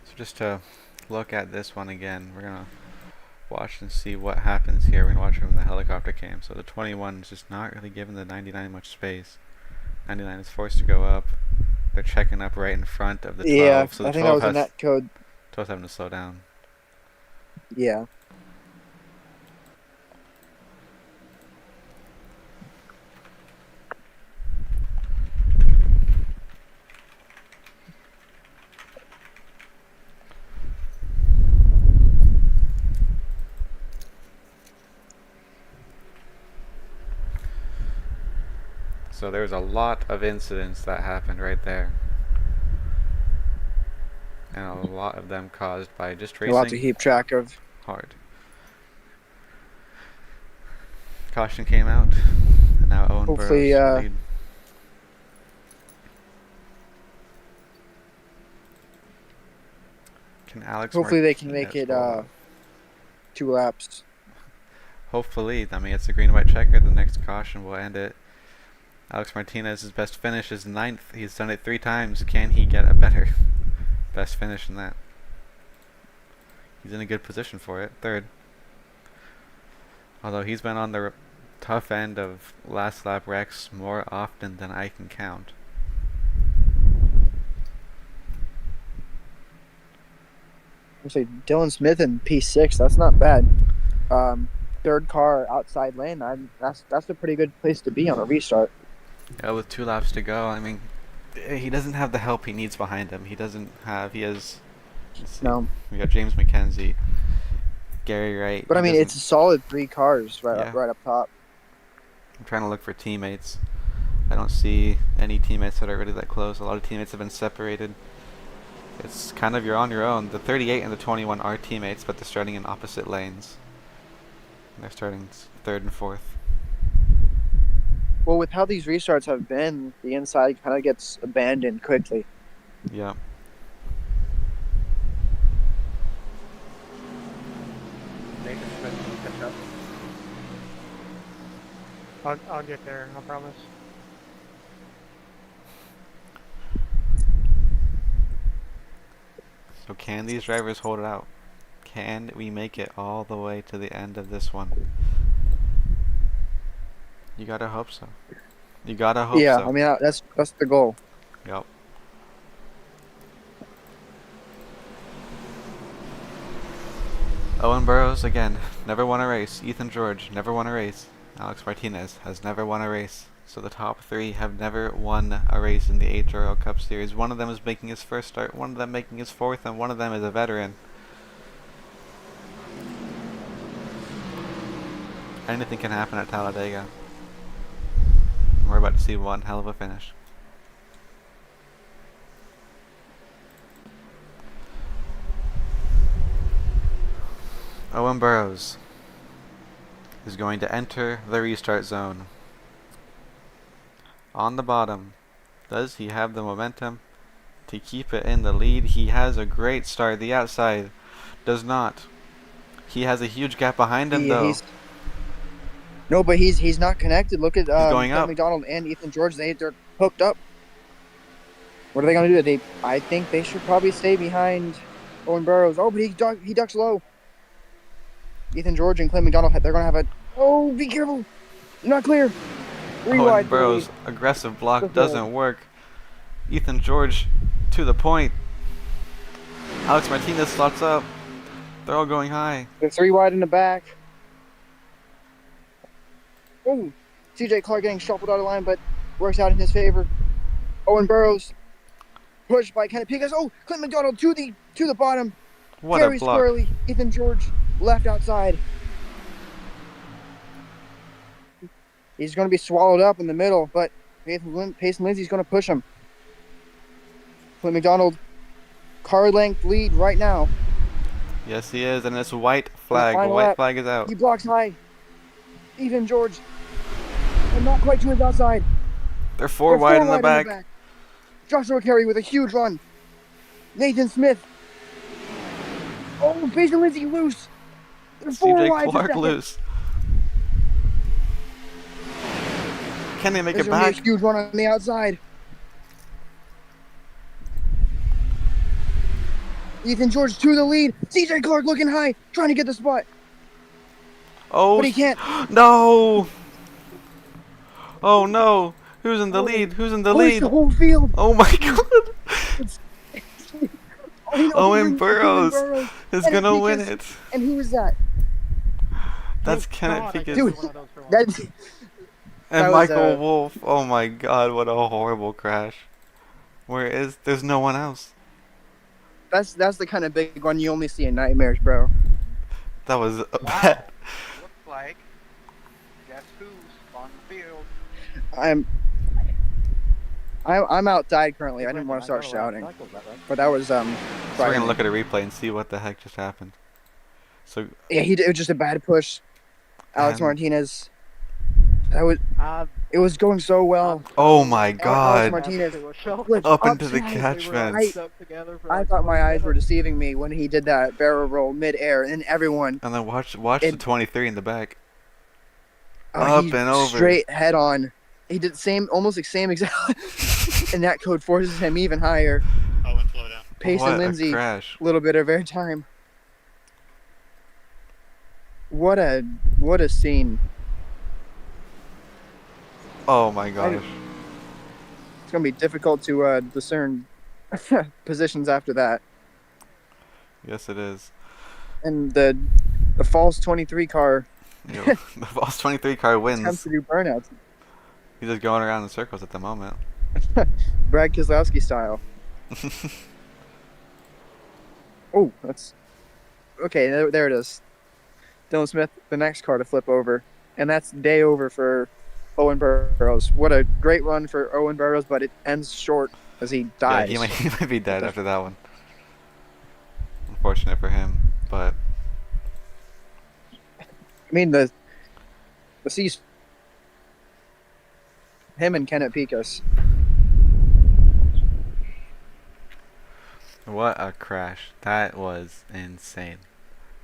S1: So just to look at this one again, we're gonna watch and see what happens here. We're gonna watch from the helicopter cam. So the 21 is just not really giving the 99 much space. 99 is forced to go up. They're checking up right in front of the 12.
S2: Yeah,
S1: So the
S2: I think
S1: 12
S2: that was a net code.
S1: 12's having to slow down.
S2: Yeah.
S1: So there's a lot of incidents that happened right there. And a lot of them caused by just racing
S2: A lot to keep track of.
S1: hard. Caution came out, and now Owen
S2: Hopefully,
S1: Burrows lead. Can Alex
S2: Hopefully they can make
S1: Martinez
S2: it
S1: pull off?
S2: 2 laps.
S1: Hopefully, I mean, it's a green-white checker. The next caution will end it. Alex Martinez's best finish is 9th. He's done it 3 times. Can he get a better best finish than that? He's in a good position for it. 3rd. Although he's been on the tough end of last lap wrecks more often than I can count.
S2: I'll say Dylan Smith in P6. That's not bad. 3rd car outside lane. That's a pretty good place to be on a restart.
S1: Yeah, with 2 laps to go, I mean, he doesn't have the help he needs behind him. He has.
S2: No.
S1: We got James McKenzie, Gary Wright.
S2: But I mean, it's a solid 3 cars right up top.
S1: I'm trying to look for teammates. I don't see any teammates that are really that close. A lot of teammates have been separated. It's kind of you're on your own. The 38 and the 21 are teammates, but they're starting in opposite lanes. They're starting 3rd and 4th.
S2: Well, with how these restarts have been, the inside kind of gets abandoned quickly.
S1: Yeah.
S9: Nathan Smith can catch up.
S5: I'll get there, I promise.
S1: So can these drivers hold it out? Can we make it all the way to the end of this one? You gotta hope so. You gotta hope
S2: Yeah,
S1: so.
S2: I mean that's the goal.
S1: Yep. Owen Burrows, again, never won a race. Ethan George, never won a race. Alex Martinez has never won a race. So the top three have never won a race in the HRL Cup Series. One of them is making his first start, one of them making his fourth, and one of them is a veteran. Anything can happen at Talladega. We're about to see one hell of a finish. Owen Burrows is going to enter the restart zone. On the bottom, does he have the momentum to keep it in the lead? He has a great start. The outside does not. He has a huge gap behind him, though.
S2: No, but he's not connected. Look at
S1: going up.
S2: McDonald and Ethan George. They're hooked up. What are they going to do? I think they should probably stay behind Owen Burrows. Oh, but he ducks low. Ethan George and Clint McDonald, they're going to have a... Oh, be careful. You're not clear.
S1: Owen Burrows' aggressive block doesn't work. Ethan George to the point. Alex Martinez slots up. They're all going high.
S2: They're 3 wide in the back. Oh, CJ Clark getting shuffled out of line, but works out in his favor. Owen Burrows pushed by Kenneth Pigas. Oh, Clint McDonald to the bottom.
S1: What
S2: Very
S1: a block.
S2: squarely. Ethan George left outside. He's going to be swallowed up in the middle, but Payson Lindsay's going to push him. Clint McDonald, car length lead right now.
S1: Yes, he is, and it's white flag. The white flag is out.
S2: He blocks high. Ethan George, and not quite to his outside.
S1: They're 4 wide in the back.
S2: Joshua Carey with a huge run. Nathan Smith. Oh, Payson Lindsay loose. They're 4 wide.
S1: CJ Clark loose. Can they make it back?
S2: A huge run on the outside. Ethan George to the lead. CJ Clark looking high, trying to get the spot.
S1: Oh,
S2: but he can't.
S1: No! Oh no! Who's in the lead? Who's in the lead?
S2: It's the whole field.
S1: Oh my god! Owen Burrows is gonna win it.
S2: And who was that?
S1: That's Kenneth Pigas.
S2: Dude, that's...
S1: And Michael Wolf. Oh my god, what a horrible crash. There's no one else.
S2: That's the kind of big one you only see in nightmares, bro.
S1: That was
S11: wow. Looks like guess who's on the field.
S2: I'm outside currently. I didn't want to start shouting. But that was
S1: So we're gonna look at a replay and see what the heck just happened. So
S2: yeah, it was just a bad push. Alex Martinez. It was going so well.
S1: Oh my god.
S2: Alex Martinez
S1: up into the catch fence.
S2: I thought my eyes were deceiving me when he did that barrel roll mid-air, and everyone.
S1: And then watch the 23 in the back. Up and over.
S2: Straight head on. He did almost the same exact. And that code forces him even higher.
S10: Owen, slow down.
S2: Payson Lindsay, a little bit of airtime. What a scene.
S1: Oh my gosh.
S2: It's going to be difficult to discern positions after that.
S1: Yes, it is.
S2: And the false 23 car.
S1: The false 23 car wins.
S2: Attempts to do burnouts.
S1: He's just going around in circles at the moment.
S2: Brad Keselowski style. Oh, that's... Okay, there it is. Dylan Smith, the next car to flip over. And that's day over for Owen Burrows. What a great run for Owen Burrows, but it ends short as he dies.
S1: Yeah, he might be dead after that one. Unfortunate for him, but...
S2: I mean, the him and Kenneth Picas.
S1: What a crash. That was insane.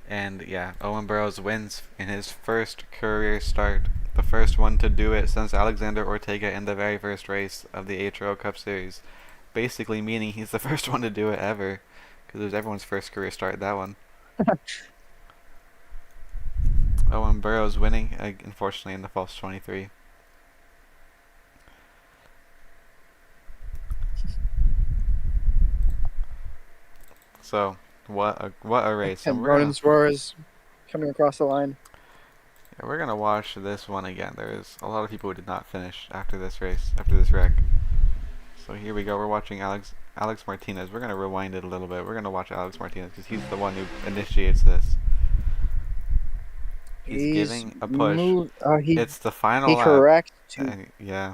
S1: And yeah, Owen Burrows wins in his first career start. The first one to do it since Alexander Ortega in the very first race of the HRL Cup Series. Basically meaning he's the first one to do it ever. Because it was everyone's first career start, that one. Owen Burrows winning, unfortunately, in the false 23. So, what a race.
S2: And Ronan Suarez coming across the line.
S1: Yeah, we're going to watch this one again. There's a lot of people who did not finish after this race, after this wreck. So here we go. We're watching Alex Martinez. We're going to rewind it a little bit. We're going to watch Alex Martinez because he's the one who initiates this. He's giving a push. It's the final lap.
S2: Corrects.
S1: Yeah.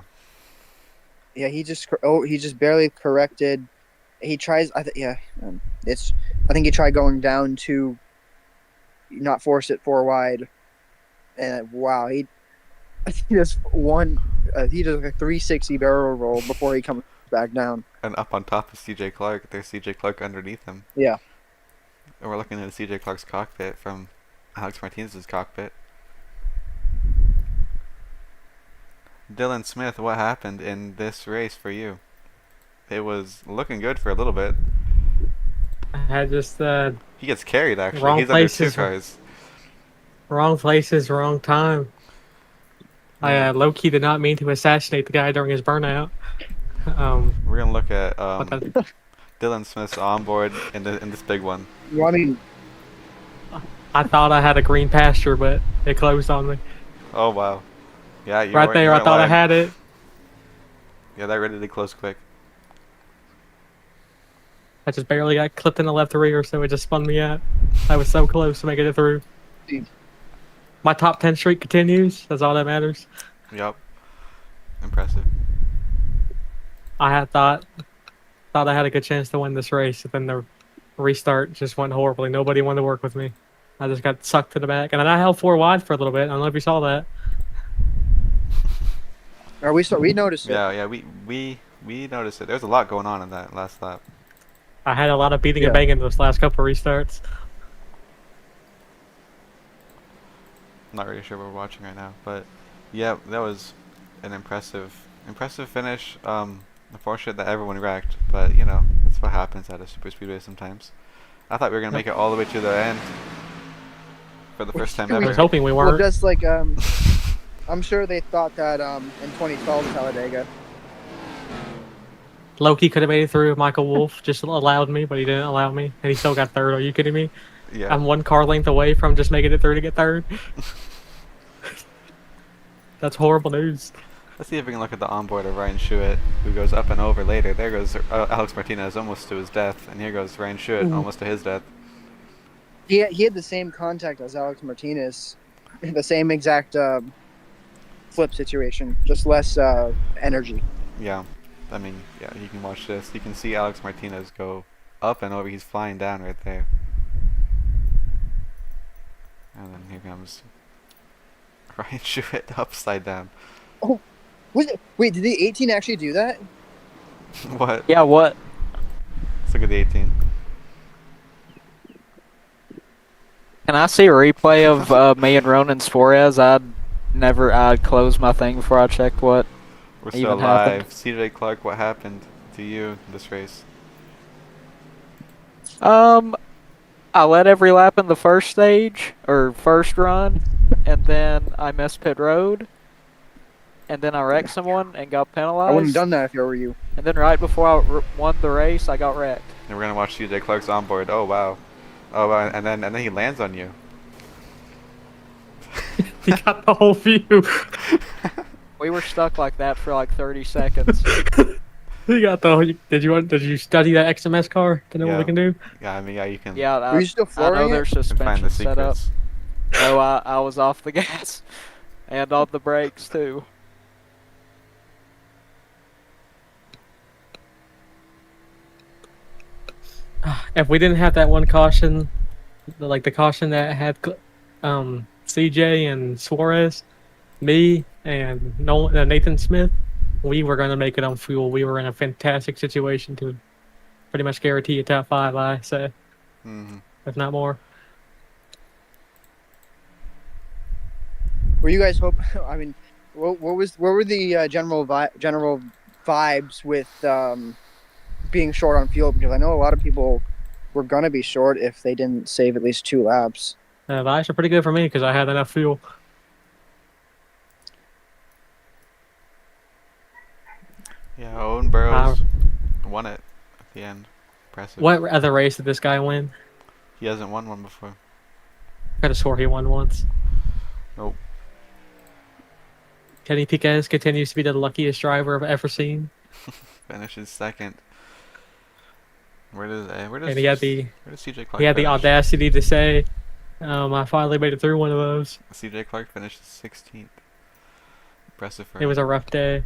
S2: Yeah, he just barely corrected. He tries. I think he tried going down to not force it 4 wide, and wow, he just he does like a 360 barrel roll before he comes back down.
S1: And up on top of CJ Clark, there's CJ Clark underneath him.
S2: Yeah.
S1: And we're looking at CJ Clark's cockpit from Alex Martinez's cockpit. Dylan Smith, what happened in this race for you? It was looking good for a little bit.
S13: I had just
S1: he gets carried actually. He's under 2 cars.
S13: Wrong places, wrong time. I low-key did not mean to assassinate the guy during his burnout.
S1: We're gonna look at Dylan Smith's onboard in this big one.
S2: Well, I mean,
S13: I thought I had a green pasture, but it closed on me.
S1: Oh wow! Yeah,
S13: right there. I thought I had it.
S1: Yeah, that really did close quick.
S13: I just barely got clipped in the left rear, so it just spun me out. I was so close to making it through. My top 10 streak continues. That's all that matters.
S1: Yep. Impressive.
S13: I had thought I had a good chance to win this race, but then the restart just went horribly. Nobody wanted to work with me. I just got sucked to the back, and then I held 4 wide for a little bit. I don't know if you saw that.
S2: We noticed it.
S1: Yeah, we noticed it. There's a lot going on in that last lap.
S13: I had a lot of beating and banging those last couple of restarts.
S1: I'm not really sure what we're watching right now, but yeah, that was an impressive finish. Unfortunate that everyone wrecked, but you know, that's what happens at a super speedway sometimes. I thought we were gonna make it all the way to the end for the first time ever.
S13: I was hoping we weren't.
S2: Well, just like I'm sure they thought that in 2012 Talladega.
S13: Loki could have made it through. Michael Wolf just allowed me, but he didn't allow me, and he still got third. Are you kidding me?
S1: Yeah.
S13: I'm 1 car length away from just making it through to get third. That's horrible news.
S1: Let's see if we can look at the onboard of Ryan Schuett, who goes up and over later. There goes Alex Martinez almost to his death, and here goes Ryan Schuett almost to his death.
S2: He had the same contact as Alex Martinez, the same exact flip situation, just less energy.
S1: Yeah. I mean, yeah, you can watch this. You can see Alex Martinez go up and over. He's flying down right there. And then here comes Ryan Schuett upside down.
S2: Oh, wait, did the 18 actually do that?
S1: What?
S3: Yeah, what?
S1: Let's look at the 18.
S3: Can I see a replay of me and Ronan Suarez? I'd close my thing before I checked what
S1: We're still
S3: even
S1: live.
S3: happened.
S1: CJ Clark, what happened to you this race?
S3: I led every lap in the first stage, or first run, and then I missed pit road, and then I wrecked someone and got penalized.
S2: I wouldn't have done that if I were you.
S3: And then right before I won the race, I got wrecked.
S1: And we're gonna watch CJ Clark's onboard. Oh wow. Oh wow. And then he lands on you.
S13: He got the whole view.
S3: We were stuck like that for like 30 seconds.
S13: He got the. Did you study that XMS car to know what we can do?
S1: Yeah, I mean, yeah, you can.
S3: Yeah,
S2: Are you still
S3: I know there's
S1: find the
S3: suspension set up.
S1: secrets.
S3: So I was off the gas and on the brakes too.
S13: If we didn't have that one caution, like the caution that had CJ and Suarez, me and Nathan Smith we were going to make it on fuel. We were in a fantastic situation to pretty much guarantee a top 5, I say, if not more.
S2: Were you guys hope? I mean, what were the general vibes with being short on fuel? Because I know a lot of people were gonna be short if they didn't save at least 2 laps.
S13: Vibes are pretty good for me because I had enough fuel.
S1: Yeah, Owen Burrows won it at the end. Impressive.
S13: What other race did this guy win?
S1: He hasn't won one before.
S13: I could have swore he won once.
S1: Nope.
S13: Kenny Piquez continues to be the luckiest driver I've ever seen.
S1: Finishes second. Where does
S13: And he had the
S1: CJ Clark
S13: he had the
S1: finish?
S13: audacity to say, "I finally made it through one of those."
S1: CJ Clark finished 16th. Impressive for
S13: It
S1: him.
S13: was a rough day.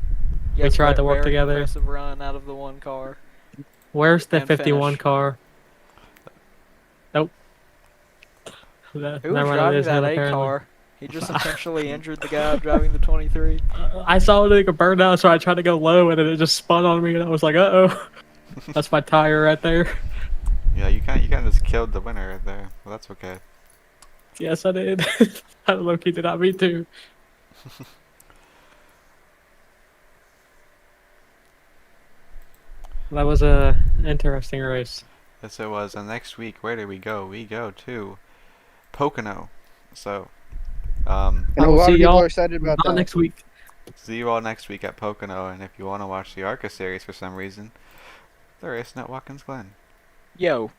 S3: Yes,
S13: We tried to work
S3: very
S13: together.
S3: Impressive run out of the one car.
S13: Where's the
S3: And
S13: 51
S3: finish.
S13: car? Nope.
S3: Who was
S13: Never mind, it
S3: driving
S13: is
S3: that
S13: him,
S3: 8
S13: apparently.
S3: car? He just intentionally injured the guy driving the 23.
S13: I saw it like a burn out, so I tried to go low, and then it just spun on me, and I was like, "Uh-oh." That's my tire right there.
S1: Yeah, you kind of just killed the winner right there. Well, that's okay.
S13: Yes, I did. I low-key did not mean to. That was a interesting race.
S1: Yes, it was. And next week, where do we go? We go to Pocono. So,
S2: I know a lot of people are excited about that.
S13: next week.
S1: see you all next week at Pocono. And if you want to watch the ARCA series for some reason, they're racing at Watkins Glen.
S3: Yo.